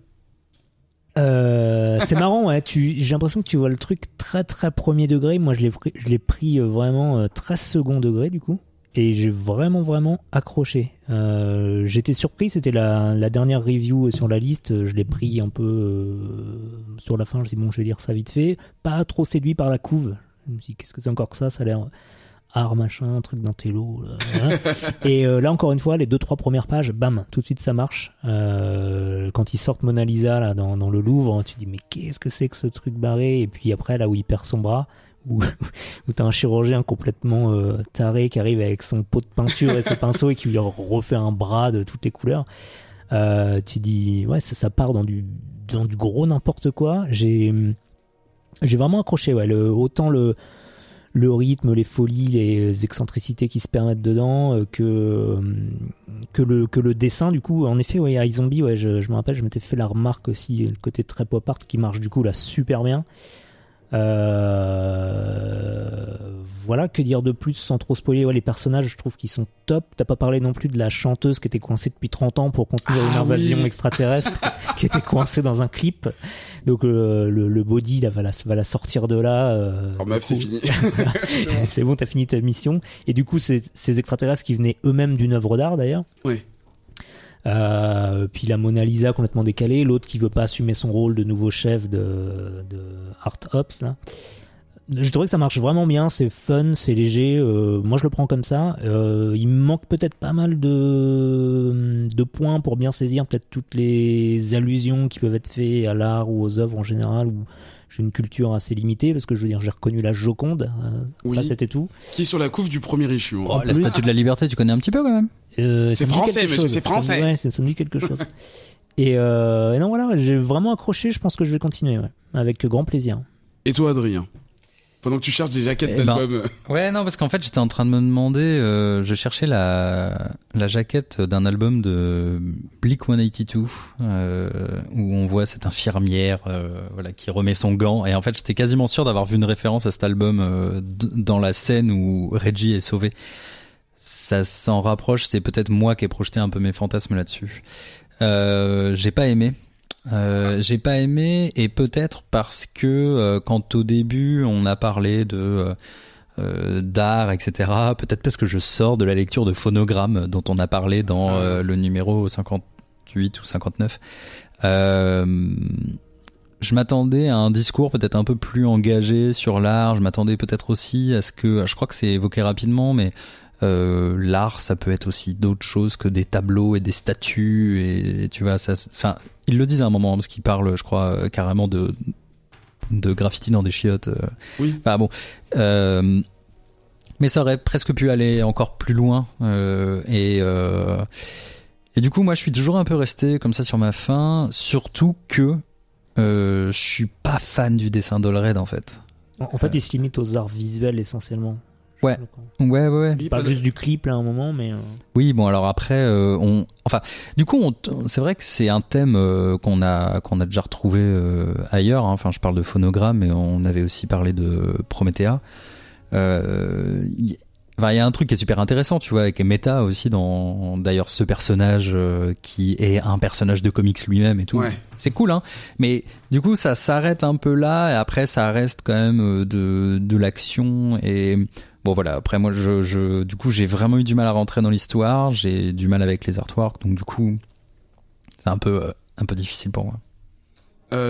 C'est marrant, ouais. J'ai l'impression que tu vois le truc très très premier degré. Moi, je l'ai pris vraiment très second degré du coup, et j'ai vraiment vraiment accroché. J'étais surpris. C'était la dernière review sur la liste. Je l'ai pris un peu sur la fin. Je dis bon, je vais lire ça vite fait. Pas trop séduit par la couve. Je me suis dit qu'est-ce que c'est encore que ça a l'air art machin, un truc d'intello. Et là encore une fois, les 2-3 premières pages, bam, tout de suite ça marche. Quand ils sortent Mona Lisa là dans le Louvre, tu te dis mais qu'est-ce que c'est que ce truc barré. Et puis après là où il perd son bras, où t'as un chirurgien complètement taré qui arrive avec son pot de peinture et ses pinceaux et qui lui refait un bras de toutes les couleurs. Tu dis ouais, ça part dans du gros n'importe quoi. J'ai vraiment accroché, ouais. Autant le rythme, les folies, les excentricités qui se permettent dedans, que le dessin, du coup, en effet, ouais, iZombie, ouais, je me rappelle, je m'étais fait la remarque aussi, le côté très pop art qui marche du coup là super bien. Voilà, que dire de plus sans trop spoiler. Ouais, les personnages, je trouve qu'ils sont top. T'as pas parlé non plus de la chanteuse qui était coincée depuis 30 ans pour contenir une invasion extraterrestre, qui était coincée dans un clip. Donc le body là, va la sortir de là. Meuf, c'est fini. C'est bon, t'as fini ta mission. Et du coup, ces extraterrestres qui venaient eux-mêmes d'une œuvre d'art d'ailleurs. Oui. Puis la Mona Lisa complètement décalée, l'autre qui veut pas assumer son rôle de nouveau chef de Art Ops là. Je trouvais que ça marche vraiment bien, c'est fun, c'est léger, moi je le prends comme ça. Il me manque peut-être pas mal de points pour bien saisir peut-être toutes les allusions qui peuvent être faites à l'art ou aux œuvres en général, où j'ai une culture assez limitée, parce que je veux dire, j'ai reconnu la Joconde, oui, là c'était tout. Qui est sur la couve du premier issue. Oh, la Statue de la Liberté, tu connais un petit peu quand même. C'est français, monsieur, c'est français. Ouais, ça me dit quelque chose. Et non, voilà, j'ai vraiment accroché, je pense que je vais continuer, ouais, avec grand plaisir. Et toi, Adrien ? Pendant que tu cherches des jaquettes d'albums. Ouais, non, parce qu'en fait, j'étais en train de me demander, je cherchais la jaquette d'un album de Blink-182, où on voit cette infirmière, voilà, qui remet son gant. Et en fait, j'étais quasiment sûr d'avoir vu une référence à cet album dans la scène où Reggie est sauvé. Ça s'en rapproche, c'est peut-être moi qui ai projeté un peu mes fantasmes là-dessus. J'ai pas aimé. Et peut-être parce que quand au début on a parlé d'art, etc., peut-être parce que je sors de la lecture de Phonogramme dont on a parlé dans le numéro 58 ou 59, je je m'attendais à un discours peut-être un peu plus engagé sur l'art. Je m'attendais peut-être aussi à ce que, je crois que c'est évoqué rapidement, mais l'art, ça peut être aussi d'autres choses que des tableaux et des statues. Et tu vois, enfin, ils le disent à un moment parce qu'ils parlent, je crois, carrément de graffiti dans des chiottes. Oui. Enfin bon. Mais ça aurait presque pu aller encore plus loin. Et du coup, moi, je suis toujours un peu resté comme ça sur ma faim, surtout que je suis pas fan du dessin d'Allred, en fait. En fait, il se limite aux arts visuels essentiellement. Ouais. Il parle juste du clip là à un moment, mais. Oui, bon, alors après, c'est vrai que c'est un thème qu'on a déjà retrouvé ailleurs. Hein. Enfin, je parle de Phonogramme, mais on avait aussi parlé de Promethea. Il y a un truc qui est super intéressant, tu vois, avec Meta aussi dans d'ailleurs ce personnage qui est un personnage de comics lui-même et tout. Ouais. C'est cool, hein. Mais du coup, ça s'arrête un peu là et après, ça reste quand même de l'action et bon voilà. Après, moi, du coup, j'ai vraiment eu du mal à rentrer dans l'histoire. J'ai du mal avec les artworks, donc du coup, c'est un peu difficile pour moi.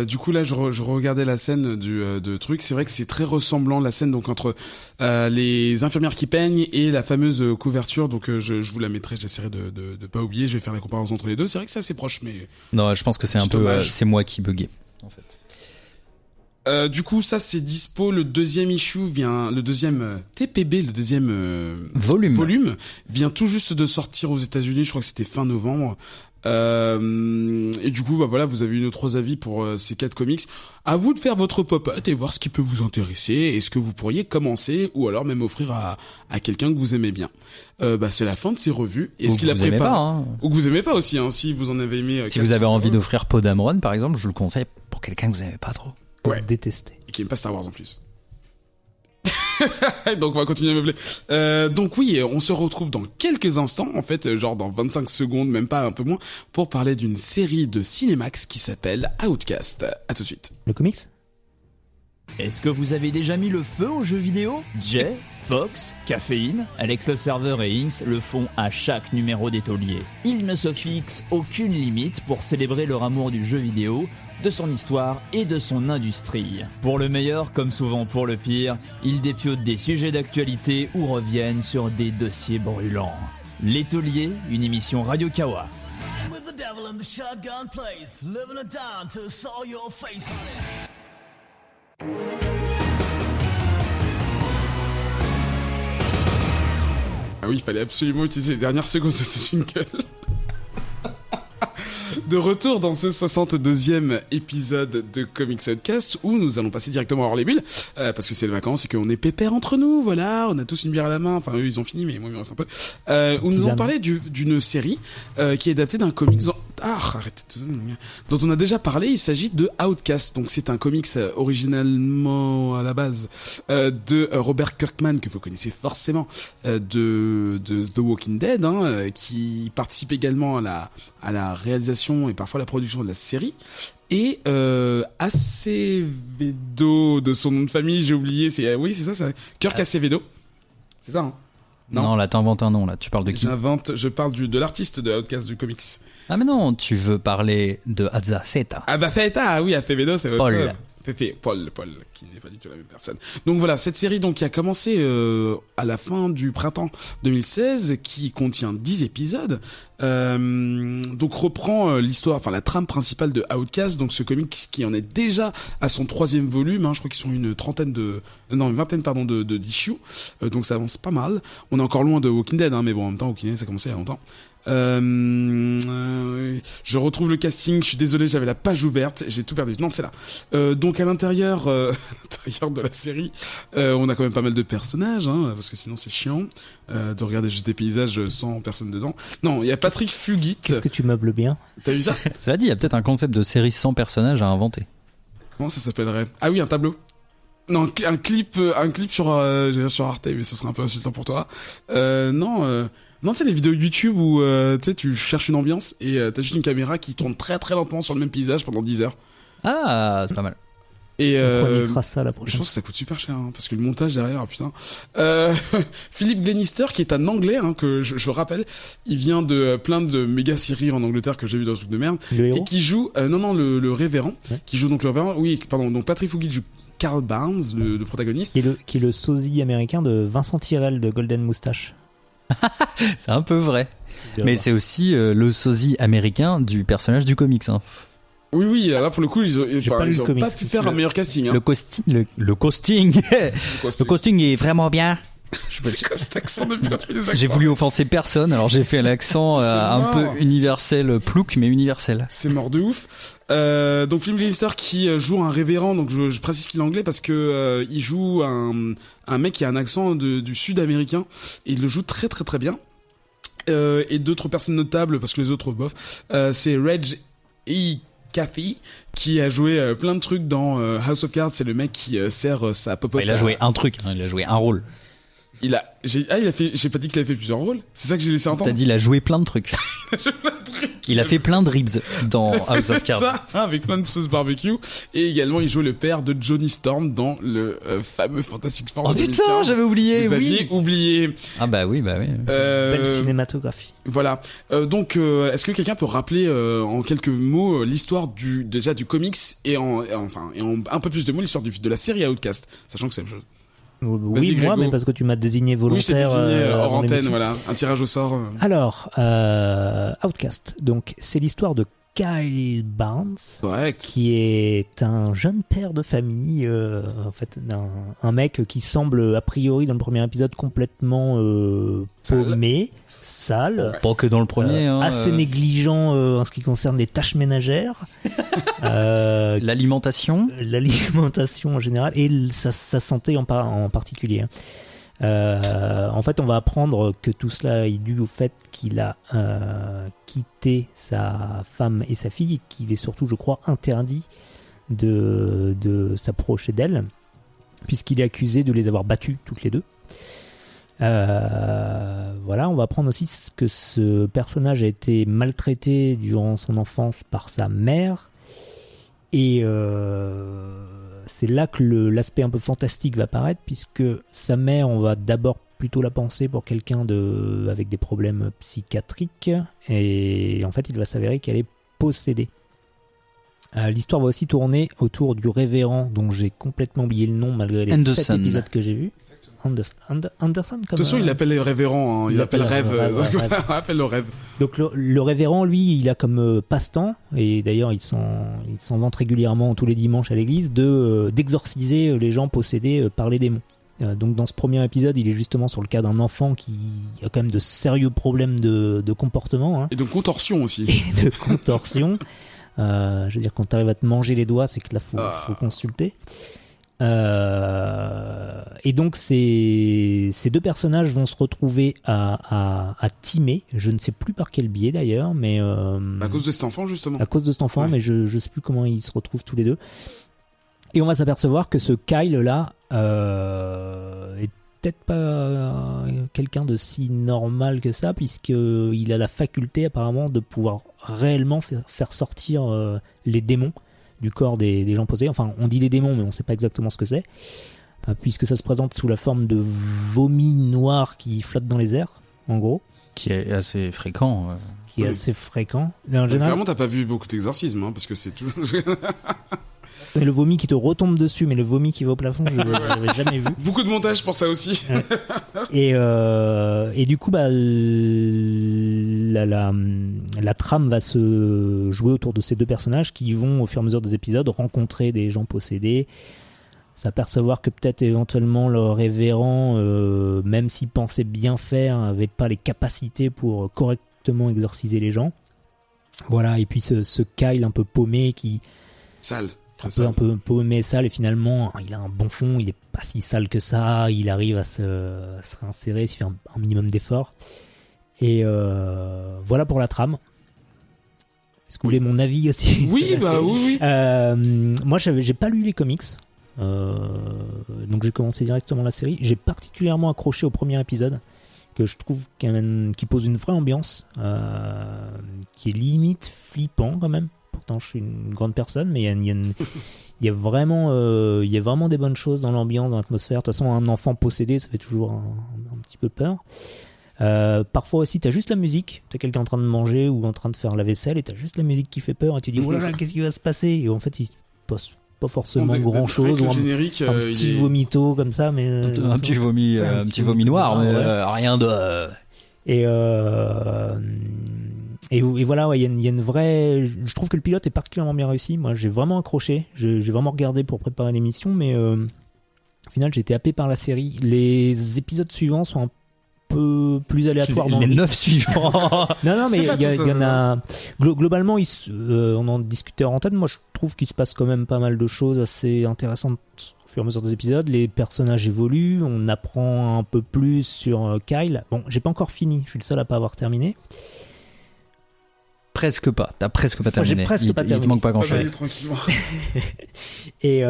Du coup là je regardais la scène de truc, c'est vrai que c'est très ressemblant la scène donc entre les infirmières qui peignent et la fameuse couverture, donc je vous la mettrai, j'essaierai de pas oublier, je vais faire la comparaison entre les deux, c'est vrai que c'est assez proche mais non, je pense que c'est un peu c'est moi qui buguais en fait. Du coup ça c'est dispo, le deuxième issue vient, le deuxième TPB, le deuxième volume vient tout juste de sortir aux États-Unis, je crois que c'était fin novembre. Et du coup, bah voilà, vous avez eu nos 3 avis pour ces 4 comics. À vous de faire votre pop-up et voir ce qui peut vous intéresser et ce que vous pourriez commencer ou alors même offrir à quelqu'un que vous aimez bien. Bah c'est la fin de ces revues. Et ce qu'il a préparé, ou que vous aimez pas aussi, hein, si vous en avez aimé. Si vous avez envie d'offrir Podamron, par exemple, je le conseille pour quelqu'un que vous aimez pas trop. Ouais. Détester. Et qui aime pas Star Wars en plus. Donc on va continuer à meubler. Donc oui, on se retrouve dans quelques instants, en fait, genre dans 25 secondes, même pas un peu moins, pour parler d'une série de Cinemax qui s'appelle Outcast. À tout de suite. Le comics ? Est-ce que vous avez déjà mis le feu aux jeux vidéo ? Jay, Fox, Caféine, Alex le serveur et Inks le font à chaque numéro des tauliers. Ils ne se fixent aucune limite pour célébrer leur amour du jeu vidéo, de son histoire et de son industrie. Pour le meilleur, comme souvent pour le pire, ils dépiotent des sujets d'actualité ou reviennent sur des dossiers brûlants. Les Tauliers, une émission Radio Kawa. Ah oui, il fallait absolument utiliser les dernières secondes de ce jingle. De retour dans ce 62e épisode de Comics Outcast où nous allons passer directement hors les bulles parce que c'est les vacances et qu'on est pépère entre nous, voilà, on a tous une bière à la main, enfin eux ils ont fini mais moi il me reste un peu, où nous allons parler d'une série qui est adaptée d'un comics dont on a déjà parlé. Il s'agit de Outcast, donc c'est un comics originalement à la base de Robert Kirkman, que vous connaissez forcément de The Walking Dead, hein, qui participe également à la réalisation et parfois la production de la série. Et Acevedo, de son nom de famille, j'ai oublié, oui c'est ça, Kirk Acevedo, c'est ça, hein? Non, là t'inventes un nom, là tu parles de qui? Je parle de l'artiste de Outcast du comics. Ah mais non, tu veux parler de Azaceta. Ah bah Zeta, oui, Acevedo c'est autre chose. Paul, qui n'est pas du tout la même personne. Donc voilà, cette série donc qui a commencé à la fin du printemps 2016, qui contient 10 épisodes, donc reprend l'histoire, enfin la trame principale de Outcast, donc ce comic qui en est déjà à son 3e volume, hein, je crois qu'ils sont une vingtaine de issues, donc ça avance pas mal. On est encore loin de Walking Dead, hein, mais bon en même temps Walking Dead ça a commencé il y a longtemps. Je retrouve le casting, je suis désolé, j'avais la page ouverte, j'ai tout perdu. Non, c'est là. Donc à l'intérieur de la série, on a quand même pas mal de personnages, hein, parce que sinon c'est chiant de regarder juste des paysages sans personne dedans. Non, il y a Patrick Fugit. Qu'est-ce que tu meubles bien? T'as vu ça? Cela dit, il y a peut-être un concept de série sans personnages à inventer. Comment ça s'appellerait? Ah oui, un tableau. Non, un clip sur Arte, mais ce serait un peu insultant pour toi. Non, c'est les vidéos YouTube où tu cherches une ambiance et t'as juste une caméra qui tourne très très lentement sur le même paysage pendant 10 heures. Ah, c'est pas mal. Et On chroniquera ça la je prochaine. pense que ça coûte super cher, hein, parce que le montage derrière, ah, putain. Philippe Glenister, qui est un Anglais, hein, que je rappelle, il vient de plein de méga séries en Angleterre que j'ai vu dans ce truc de merde, Le héros. et qui joue, le révérend, Ouais. qui joue donc le révérend, oui, pardon, donc Patrick Fouguil joue Carl Barnes, le protagoniste. Qui est le sosie américain de Vincent Tirel de Golden Moustache. C'est un peu vrai. Mais c'est aussi le sosie américain du personnage du comics. Hein. Oui, là pour le coup, ils ont pas lu le comics. pas pu faire un meilleur casting. Hein. Le casting, le casting est vraiment bien. C'est quoi cet accent depuis quand tu fais des accents? J'ai voulu offenser personne, alors j'ai fait l'accent C'est un mort. peu universel, plouc, mais universel. C'est mort de ouf. Donc Philippe Glenister qui joue un révérend, donc je précise qu'il est anglais parce que il joue un mec qui a un accent du sud américain et il le joue très très très bien. Et d'autres personnes notables parce que les autres bof, c'est Reg E. Caffey qui a joué plein de trucs dans House of Cards. C'est le mec qui sert sa popote. Il a joué un truc, hein, il a joué un rôle. Il a fait. J'ai pas dit qu'il avait fait plusieurs rôles. C'est ça que j'ai laissé entendre. T'as dit il a joué plein de trucs. Il a fait plein de ribs dans House of Cards. Ça, avec plein de sauce barbecue. Et également, il jouait le père de Johnny Storm dans le fameux Fantastic Four Oh de putain, 2015. j'avais oublié, Vous oui. aviez oublié. Ah bah oui. Belle cinématographie. Voilà. Donc, est-ce que quelqu'un peut rappeler en quelques mots l'histoire du comics et en un peu plus de mots l'histoire de la série Outcast, sachant que c'est la même chose. Oui, Grégo. moi, mais parce que tu m'as désigné Oui, je t'ai volontaire. désigné hors avant antenne, l'émission. voilà, un tirage au sort. Alors, Outcast. Donc, c'est l'histoire de Kyle Barnes, Correct. qui est un jeune père de famille, en fait, un mec qui semble, a priori, dans le premier épisode, complètement Sale. paumé, sale. Pas que dans le premier. Assez négligent en ce qui concerne les tâches ménagères, L'alimentation. l'alimentation en général et sa santé en particulier. En fait, on va apprendre que tout cela est dû au fait qu'il a quitté sa femme et sa fille et qu'il est surtout, je crois, interdit de s'approcher d'elle, puisqu'il est accusé de les avoir battues toutes les deux. Voilà, on va apprendre aussi que ce personnage a été maltraité durant son enfance par sa mère et c'est là que l'aspect un peu fantastique va apparaître, puisque sa mère, on va d'abord plutôt la penser pour quelqu'un avec des problèmes psychiatriques et en fait il va s'avérer qu'elle est possédée. L'histoire va aussi tourner autour du révérend dont j'ai complètement oublié le nom malgré les 7 Anderson. épisodes que j'ai vus. Anderson, De toute façon, il l'appelle les révérends, hein. Il l'appelle rêve. Rêve. On appelle le rêve. Donc le révérend, lui, il a comme passe-temps, et d'ailleurs il s'en vante régulièrement tous les dimanches à l'église, d'exorciser les gens possédés par les démons. Donc dans ce premier épisode, il est justement sur le cas d'un enfant qui a quand même de sérieux problèmes de comportement, hein, Et donc contorsion aussi. et de contorsion. Je veux dire, quand tu arrives à te manger les doigts, c'est que là, faut consulter. Et donc ces deux personnages vont se retrouver à teamer, je ne sais plus par quel biais d'ailleurs, mais À cause de cet enfant, justement. à cause de cet enfant, Ouais. mais je sais plus comment ils se retrouvent tous les deux. Et on va s'apercevoir que ce Kyle là est peut-être pas quelqu'un de si normal que ça, puisqu'il a la faculté apparemment de pouvoir réellement faire sortir les démons du corps des gens possédés. Enfin, on dit les démons, mais on ne sait pas exactement ce que c'est, puisque ça se présente sous la forme de vomi noir qui flotte dans les airs, en gros, Qui est assez fréquent. qui est Oui. assez fréquent. Mais en général, Vraiment, t'as pas vu beaucoup d'exorcismes, hein, parce que c'est tout. et le vomi qui te retombe dessus, mais le vomi qui va au plafond, je l'avais jamais vu. Beaucoup de montage pour ça aussi. Et du coup, bah, la trame va se jouer autour de ces deux personnages qui vont, au fur et à mesure des épisodes, rencontrer des gens possédés, s'apercevoir que peut-être éventuellement le révérend, même s'il pensait bien faire, n'avait pas les capacités pour correctement exorciser les gens. Voilà, et puis ce Kyle un peu paumé qui... Sale. un peu paumé, sale, et finalement il a un bon fond, il est pas si sale que ça, il arrive à se réinsérer s'il fait un minimum d'efforts. Et voilà pour la trame. Est-ce que vous voulez mon avis aussi? Oui, bah oui. Moi j'ai pas lu les comics, donc j'ai commencé directement la série. J'ai particulièrement accroché au premier épisode, que je trouve qui pose une vraie ambiance, qui est limite flippant quand même. Pourtant je suis une grande personne, mais il il y a vraiment des bonnes choses dans l'ambiance, dans l'atmosphère. De toute façon, un enfant possédé, ça fait toujours un petit peu peur. Parfois aussi, t'as juste la musique, t'as quelqu'un en train de manger ou en train de faire la vaisselle et t'as juste la musique qui fait peur et tu dis oh là là, qu'est-ce qui va se passer? Et en fait, il se passe pas forcément grand chose, le générique, un petit vomito comme ça, mais un petit vomi, un petit vomi noir, mais rien de. Et voilà, il y a une vraie. Je trouve que le pilote est particulièrement bien réussi. Moi, j'ai vraiment accroché. J'ai vraiment regardé pour préparer l'émission, mais au final, j'ai été happé par la série. Les épisodes suivants sont un peu plus aléatoires. Les 9 suivants. non, mais il y en a. Globalement, on en discutait en antenne. Moi, je trouve qu'il se passe quand même pas mal de choses assez intéressantes au fur et à mesure des épisodes. Les personnages évoluent. On apprend un peu plus sur Kyle. Bon, j'ai pas encore fini. Je suis le seul à pas avoir terminé. Presque pas. T'as presque pas terminé. J'ai presque pas terminé. Il te manque pas grand chose. Et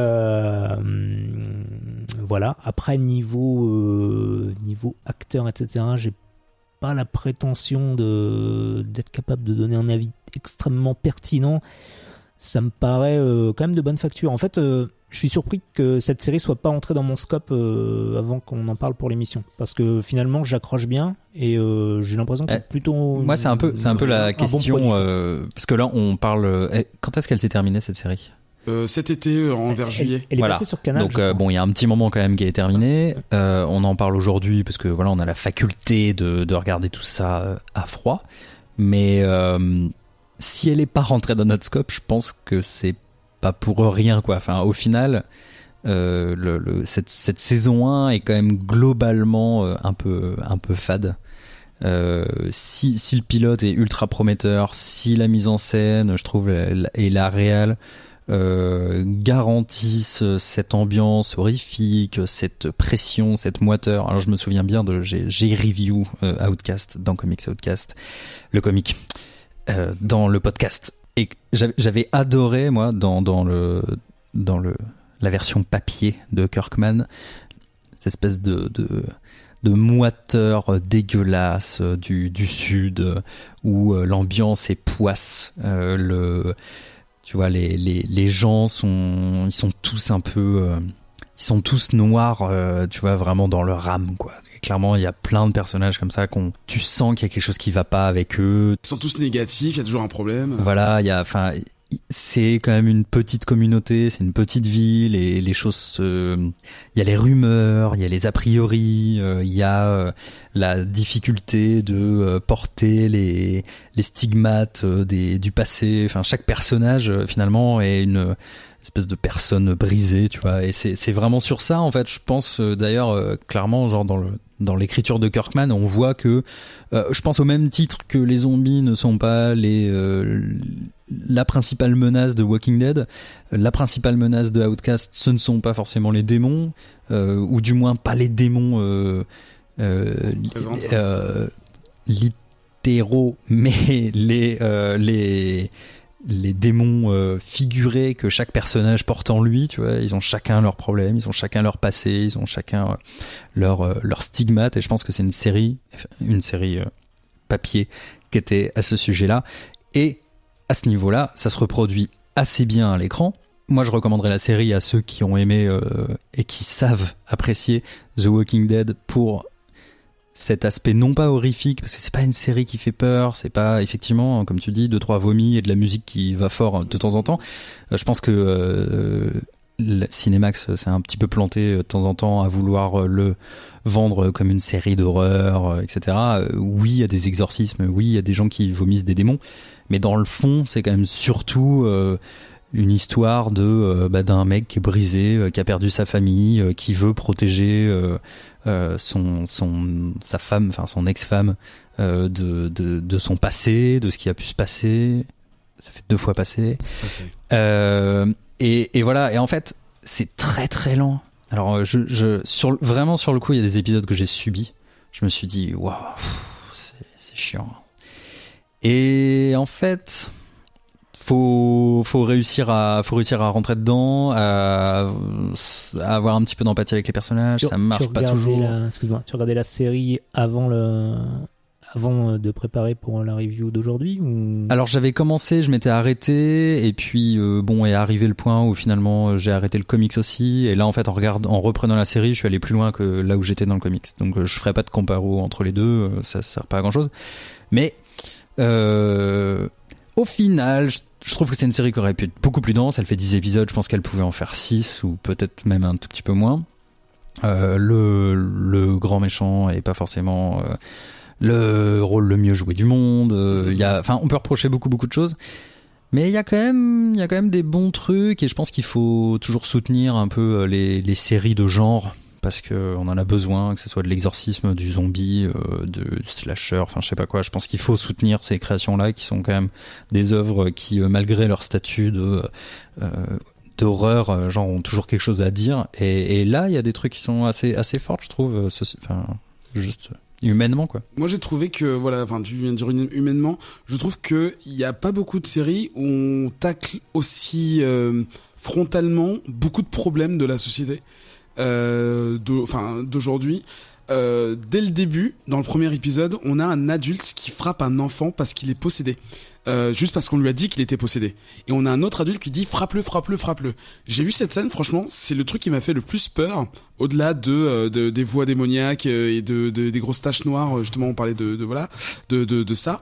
voilà. Après, niveau acteur, etc., j'ai pas la prétention d'être capable de donner un avis extrêmement pertinent. Ça me paraît quand même de bonne facture. En fait, je suis surpris que cette série soit pas entrée dans mon scope avant qu'on en parle pour l'émission, parce que finalement j'accroche bien et j'ai l'impression que c'est plutôt. Moi, c'est un peu la question bon parce que là on parle. Quand est-ce qu'elle s'est terminée cette série? Cet été, vers juillet. Elle est passée sur Canal. Donc bon, il y a un petit moment quand même qui est terminé. On en parle aujourd'hui parce que voilà, on a la faculté de regarder tout ça à froid. Mais si elle est pas rentrée dans notre scope, je pense que c'est pas pour rien, quoi. Enfin, au final, cette saison 1 est quand même globalement un peu fade. Si le pilote est ultra prometteur, si la mise en scène, je trouve, et la réal garantissent cette ambiance horrifique, cette pression, cette moiteur. Alors je me souviens bien j'ai review Outcast dans Comics Outcast, le comic dans le podcast, et j'avais adoré moi dans la version papier de Kirkman, cette espèce de moiteur dégueulasse du sud où l'ambiance est poisse. Tu vois, les gens ils sont tous un peu ils sont tous noirs, tu vois, vraiment dans leur âme, quoi. Et clairement, il y a plein de personnages comme ça tu sens qu'il y a quelque chose qui va pas avec eux. Ils sont tous négatifs, il y a toujours un problème. Voilà, c'est quand même une petite communauté, c'est une petite ville, et les choses, il y a les rumeurs, il y a les a priori, il y a la difficulté de porter les stigmates du passé. Enfin, chaque personnage finalement est une espèce de personne brisée, tu vois, et c'est vraiment sur ça, en fait, je pense. D'ailleurs, clairement, genre dans l'écriture de Kirkman, on voit que je pense au même titre que les zombies ne sont pas la principale menace de Walking Dead, la principale menace de Outcast, ce ne sont pas forcément les démons, ou du moins pas les démons littéraux, mais les démons figurés que chaque personnage porte en lui, tu vois. Ils ont chacun leurs problèmes, ils ont chacun leur passé, ils ont chacun leur stigmate, et je pense que c'est une série papier qui était à ce sujet-là, et à ce niveau-là, ça se reproduit assez bien à l'écran. Moi, je recommanderais la série à ceux qui ont aimé et qui savent apprécier The Walking Dead pour cet aspect non pas horrifique, parce que c'est pas une série qui fait peur, c'est pas, effectivement, comme tu dis, 2-3 vomis et de la musique qui va fort de temps en temps. Je pense que Cinemax s'est un petit peu planté de temps en temps à vouloir le vendre comme une série d'horreur, etc. Oui, il y a des exorcismes, oui, il y a des gens qui vomissent des démons, mais dans le fond, c'est quand même surtout une histoire d'un mec qui est brisé, qui a perdu sa famille, qui veut protéger sa femme, enfin son ex-femme, de son passé, de ce qui a pu se passer. Ça fait 2 fois passé. Et voilà. Et en fait, c'est très très lent. Alors, vraiment sur le coup, il y a des épisodes que j'ai subis. Je me suis dit, waouh, c'est chiant. Et en fait, faut réussir à rentrer dedans, à avoir un petit peu d'empathie avec les personnages. Ça marche pas toujours. Excuse-moi, tu regardais la série avant avant de préparer pour la review d'aujourd'hui ou... Alors j'avais commencé, je m'étais arrêté et puis est arrivé le point où finalement j'ai arrêté le comics aussi, et là en fait en reprenant la série je suis allé plus loin que là où j'étais dans le comics, donc je ferai pas de comparo entre les deux, ça sert pas à grand chose, mais au final je trouve que c'est une série qui aurait pu être beaucoup plus dense. Elle fait 10 épisodes, je pense qu'elle pouvait en faire 6 ou peut-être même un tout petit peu moins. Le grand méchant est pas forcément le rôle le mieux joué du monde. On peut reprocher beaucoup de choses, mais il y a quand même des bons trucs, et je pense qu'il faut toujours soutenir un peu les séries de genre, parce que on en a besoin, que ce soit de l'exorcisme, du zombie, de slasher, enfin je sais pas quoi. Je pense qu'il faut soutenir ces créations-là, qui sont quand même des œuvres qui, malgré leur statut d'horreur, genre ont toujours quelque chose à dire. Et là, il y a des trucs qui sont assez forts, je trouve. Juste humainement, quoi. Moi, j'ai trouvé que tu viens de dire humainement. Je trouve que il y a pas beaucoup de séries où on tacle aussi frontalement beaucoup de problèmes de la société. D'aujourd'hui. Dès le début, dans le premier épisode, on a un adulte qui frappe un enfant parce qu'il est possédé. Juste parce qu'on lui a dit qu'il était possédé. Et on a un autre adulte qui dit frappe-le. J'ai vu cette scène, franchement, c'est le truc qui m'a fait le plus peur, au-delà des voix démoniaques et des grosses taches noires. Justement, on parlait de ça.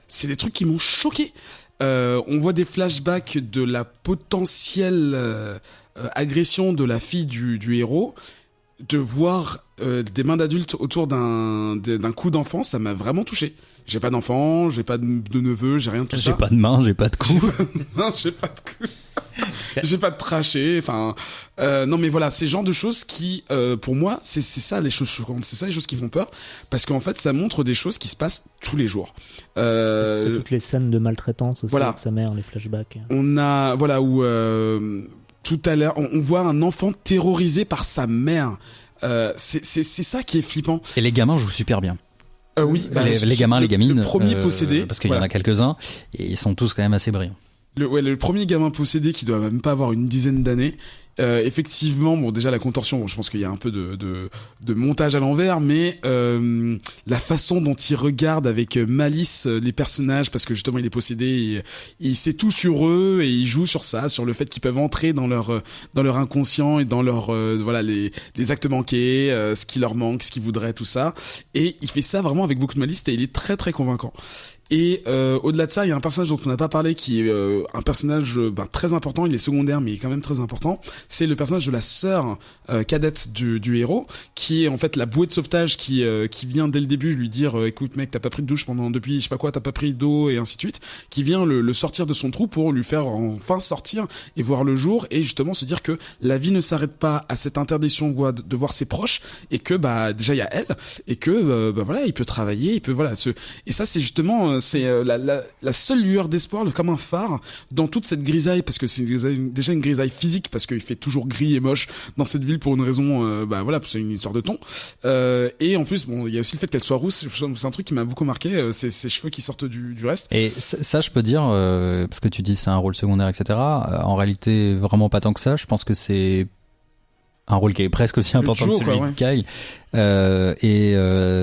C'est des trucs qui m'ont choqué. On voit des flashbacks de la potentielle agression de la fille du héros. De voir des mains d'adultes autour d'un coup d'enfant, ça m'a vraiment touché. J'ai pas d'enfant, j'ai pas de neveu, j'ai rien de tout ça. J'ai pas de main, j'ai pas de cou. Non, j'ai pas de cou. J'ai pas de trachée. Enfin, non, mais voilà, c'est le genre de choses qui, pour moi, c'est ça les choses choquantes, c'est ça les choses qui font peur, parce qu'en fait, ça montre des choses qui se passent tous les jours. Toutes les scènes de maltraitance aussi avec sa mère, les flashbacks. On a, où tout à l'heure, on voit un enfant terrorisé par sa mère. C'est ça qui est flippant. Et les gamins jouent super bien. Oui, les gamins, les gamines. Le premier possédé. Parce qu'il y en a quelques-uns, et ils sont tous quand même assez brillants. Le premier gamin possédé, qui doit même pas avoir une dizaine d'années, effectivement, déjà la contorsion, je pense qu'il y a un peu de montage à l'envers, mais la façon dont il regarde avec malice les personnages, parce que justement il est possédé, il sait tout sur eux, et il joue sur ça, sur le fait qu'ils peuvent entrer dans leur inconscient et dans leur les actes manqués, ce qui leur manque, ce qu'ils voudraient, tout ça, et il fait ça vraiment avec beaucoup de malice, et il est très très convaincant. Et au-delà de ça, il y a un personnage dont on n'a pas parlé, qui est un personnage très important. Il est secondaire, mais il est quand même très important. C'est le personnage de la sœur cadette du héros, qui est en fait la bouée de sauvetage, qui vient dès le début lui dire écoute mec, t'as pas pris de douche depuis je sais pas quoi, t'as pas pris d'eau, et ainsi de suite, qui vient le sortir de son trou pour lui faire enfin sortir et voir le jour, et justement se dire que la vie ne s'arrête pas à cette interdiction de voir ses proches, et que déjà il y a elle, et que il peut travailler, il peut et ça c'est justement c'est la seule lueur d'espoir, comme un phare dans toute cette grisaille, parce que c'est déjà une grisaille physique, parce qu'il fait toujours gris et moche dans cette ville pour une raison, c'est une histoire de ton. Et en plus, il y a aussi le fait qu'elle soit rousse. C'est un truc qui m'a beaucoup marqué. C'est ses cheveux qui sortent du reste. Et ça, je peux dire, parce que tu dis c'est un rôle secondaire, etc. En réalité, vraiment pas tant que ça. Je pense que c'est un rôle qui est presque aussi important que celui de Kyle.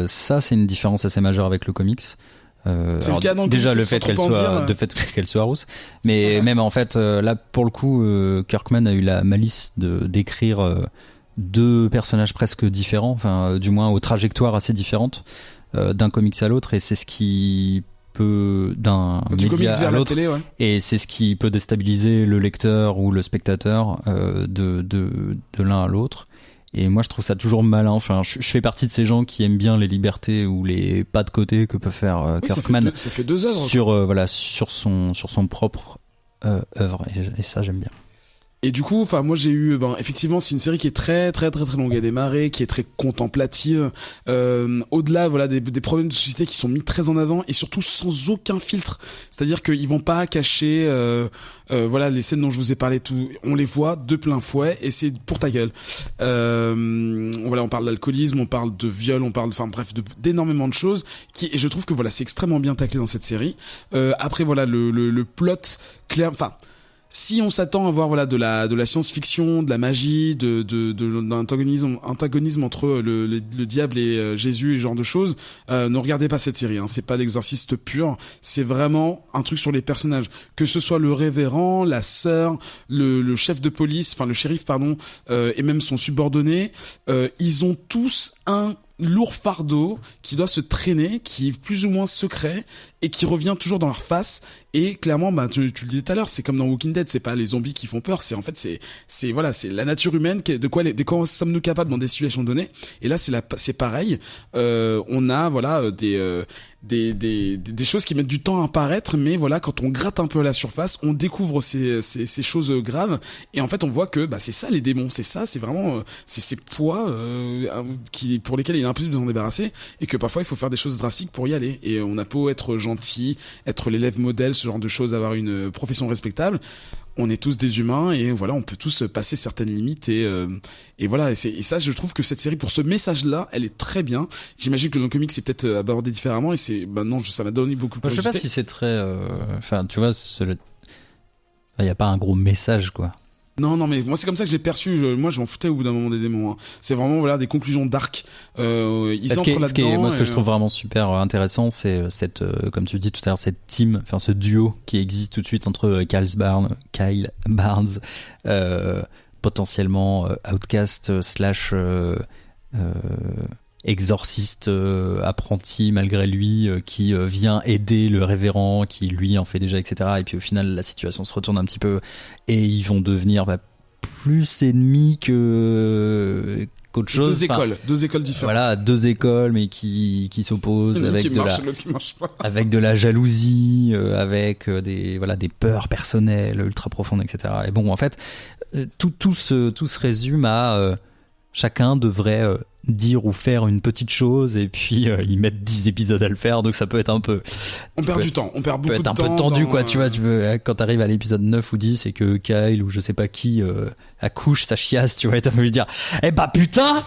Ça, c'est une différence assez majeure avec le comics. C'est le cas dans le déjà comics, le fait qu'elle soit rousse, mais même en fait là pour le coup Kirkman a eu la malice d'écrire deux personnages presque différents, enfin du moins aux trajectoires assez différentes d'un comics à l'autre, et c'est ce qui peut d'un média à l'autre, et c'est ce qui peut déstabiliser le lecteur ou le spectateur de l'un à l'autre. Et moi, je trouve ça toujours malin. Enfin, je fais partie de ces gens qui aiment bien les libertés ou les pas de côté que peut faire Kirkman. Ça fait deux œuvres. Sur son propre œuvre. Et ça, j'aime bien. Et du coup, moi j'ai eu, effectivement, c'est une série qui est très très très très longue à démarrer, qui est très contemplative, au-delà des problèmes de société qui sont mis très en avant, et surtout sans aucun filtre. C'est-à-dire qu'ils vont pas cacher, les scènes dont je vous ai parlé, tout, on les voit de plein fouet, et c'est pour ta gueule. On parle d'alcoolisme, on parle de viol, on parle, d'énormément de choses et je trouve que c'est extrêmement bien taclé dans cette série. Après le plot clair, si on s'attend à voir voilà de la science-fiction, de la magie, d'un antagonisme entre le diable et Jésus et ce genre de choses, ne regardez pas cette série. Hein. C'est pas l'exorciste pur. C'est vraiment un truc sur les personnages. Que ce soit le révérend, la sœur, le chef de police, enfin le shérif pardon, et même son subordonné, ils ont tous un lourd fardeau qui doit se traîner, qui est plus ou moins secret et qui revient toujours dans leur face. Et clairement, bah, tu le disais tout à l'heure, c'est comme dans Walking Dead, c'est pas les zombies qui font peur, c'est en fait c'est voilà, c'est la nature humaine, de quoi sommes-nous capables dans des situations données. Et là, c'est pareil. On a voilà des choses qui mettent du temps à apparaître, mais voilà, quand on gratte un peu à la surface, on découvre ces choses graves. Et en fait, on voit que bah c'est ça les démons, c'est vraiment c'est ces poids pour lesquels il est impossible de s'en débarrasser, et que parfois il faut faire des choses drastiques pour y aller. Et on a beau être gentil, être l'élève modèle, ce genre de choses, avoir une profession respectable, on est tous des humains et voilà, on peut tous passer certaines limites et voilà. Et ça, je trouve que cette série, pour ce message-là, elle est très bien. J'imagine que dans le comics, c'est peut-être abordé différemment et non, ça m'a donné beaucoup de Je sais pas si c'est très, enfin, tu vois, il y a pas un gros message, quoi. Non, mais moi c'est comme ça que j'ai perçu. Moi, je m'en foutais au bout d'un moment des démons. Hein. C'est vraiment voilà des conclusions dark. Ils entrent là-dedans. Moi, ce que je trouve vraiment super intéressant, c'est cette, comme tu dis tout à l'heure, cette team, enfin ce duo qui existe tout de suite entre Kyle Barnes, potentiellement outcast / exorciste apprenti malgré lui, qui vient aider le révérend qui lui en fait déjà, etc. Et puis au final la situation se retourne un petit peu et ils vont devenir plus ennemis qu'autre chose. Deux écoles différentes. Voilà, deux écoles mais qui s'opposent avec avec de la jalousie, avec des peurs personnelles ultra profondes, etc. Et bon, en fait, tout se résume à chacun devrait dire ou faire une petite chose et puis ils mettent 10 épisodes à le faire, donc ça peut être un peu on perd du temps, on perd beaucoup de temps, peut être un peu tendu quoi, tu vois, quand t'arrives à l'épisode 9 ou 10 et que Kyle ou je sais pas qui accouche sa chiasse, tu vois, et t'as envie de lui dire eh bah putain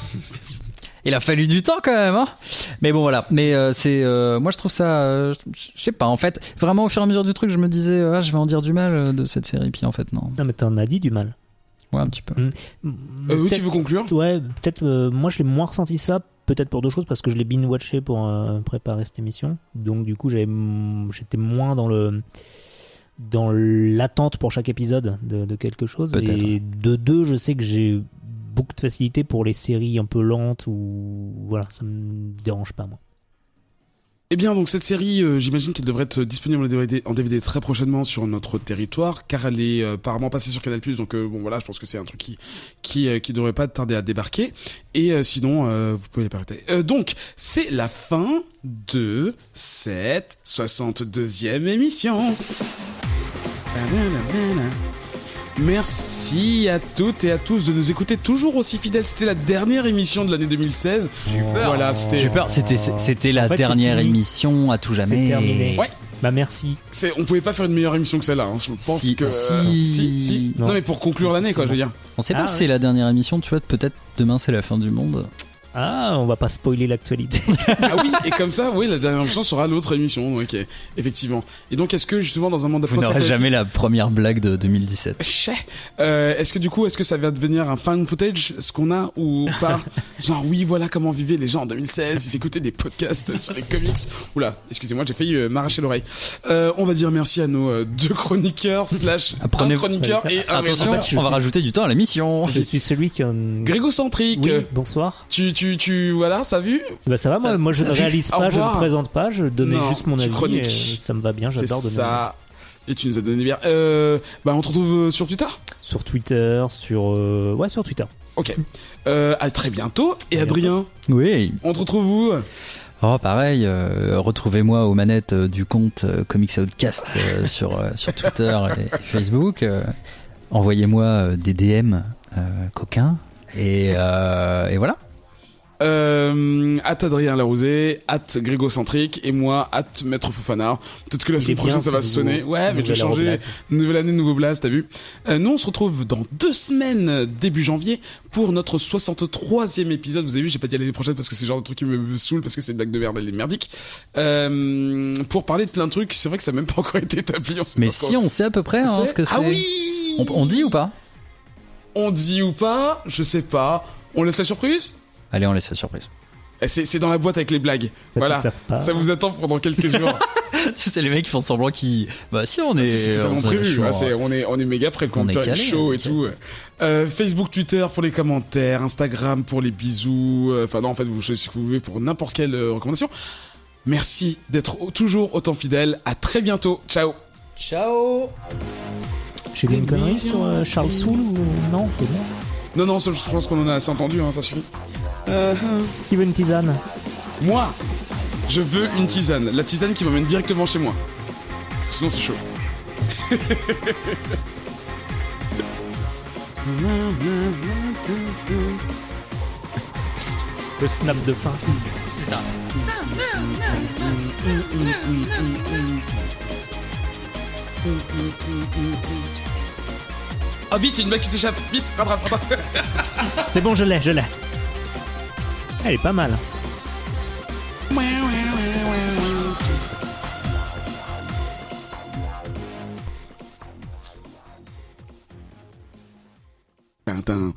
il a fallu du temps quand même, hein. Mais bon voilà, mais c'est moi je trouve ça je sais pas, en fait vraiment au fur et à mesure du truc je me disais je vais en dire du mal de cette série, puis en fait non mais t'en as dit du mal. Ouais, un petit peu. Oui, tu veux conclure ? Ouais, peut-être. Moi, je l'ai moins ressenti ça, peut-être pour deux choses, parce que je l'ai binge-watché pour préparer cette émission. Donc, du coup, j'étais moins dans l'attente pour chaque épisode de quelque chose. Peut-être, et de deux, je sais que j'ai beaucoup de facilité pour les séries un peu lentes ou voilà, ça me dérange pas moi. Eh bien, donc cette série, j'imagine qu'elle devrait être disponible en DVD très prochainement sur notre territoire, car elle est apparemment passée sur Canal+. Donc bon voilà, je pense que c'est un truc qui devrait pas tarder à débarquer. Et sinon, vous pouvez les pirater. Donc c'est la fin de cette 62e émission. Merci à toutes et à tous de nous écouter toujours aussi fidèles. C'était la dernière émission de l'année 2016. J'ai eu peur. Voilà, j'ai peur. C'était la dernière émission à tout jamais. C'est terminé. Ouais. Bah merci. On pouvait pas faire une meilleure émission que celle-là. Hein. Je pense que si. Non mais pour conclure l'année, quoi, je veux dire. On sait pas si c'est la dernière émission. Tu vois, peut-être demain c'est la fin du monde. Ah, on va pas spoiler l'actualité. Ah oui, et comme ça, oui, la dernière émission sera l'autre émission, ok, effectivement. Et donc, est-ce que justement dans un monde vous n'aurez jamais la première blague de 2017. Est-ce que ça va devenir un fan footage, ce qu'on a ou pas? Genre oui, voilà comment vivaient les gens en 2016, ils écoutaient des podcasts sur les comics. Oula, excusez-moi, j'ai failli m'arracher l'oreille. On va dire merci à nos deux chroniqueurs / un chroniqueur et un attention, on va rajouter du temps à l'émission. Je suis celui qui en... Grégocentrique. Oui, bonsoir. Tu voilà, ça a vu? Bah ça va, moi je ne réalise pas, je ne présente pas, je donnais juste mon avis. Chronique. Ça me va bien, j'adore donner. Ça. Et tu nous as donné bien. On te retrouve sur Twitter? Sur Twitter, sur Twitter. Ok. À très bientôt. Et Adrien? Oui. On te retrouve où? Oh pareil, retrouvez-moi aux manettes du compte Comics Outcast sur Twitter et Facebook. Envoyez-moi des DM coquins et voilà. Adrien Larousé, Grégocentrique, et moi, Maître Fofana. Peut-être que la semaine prochaine, ça va se sonner. Ouais, mais je vais changer. Nouvelle année, nouveau blaze, t'as vu. Nous, on se retrouve dans 2 semaines, début janvier, pour notre 63e épisode. Vous avez vu, j'ai pas dit l'année prochaine parce que c'est le genre de truc qui me saoule, parce que c'est une blague de merde, elle est merdique. Pour parler de plein de trucs, c'est vrai que ça n'a même pas encore été établi. Mais si, on sait à peu près, ce que c'est. Ah oui! On dit ou pas? On dit ou pas? Je sais pas. On laisse la surprise? Allez, on laisse la surprise. C'est dans la boîte avec les blagues. Voilà. Ça vous attend pendant quelques jours. C'est les mecs qui font semblant qui. Bah si, on est. C'est totalement prévu. On est méga prêt. Le compteur est chaud et tout. Facebook, Twitter pour les commentaires, Instagram pour les bisous. Enfin non, en fait, vous choisissez ce que vous voulez pour n'importe quelle recommandation. Merci d'être toujours autant fidèles. À très bientôt. Ciao. Ciao. J'ai dit une connerie sur Charles Soule ou non? C'est bon. Non, je pense qu'on en a assez entendu, ça suffit. Qui veut une tisane? Moi, je veux une tisane. La tisane qui m'emmène directement chez moi. Sinon, c'est chaud. Le snap de fin. C'est ça. Oh vite, il y a une blague qui s'échappe. Vite, rattrape. C'est bon, je l'ai. Elle est pas mal. Tintin.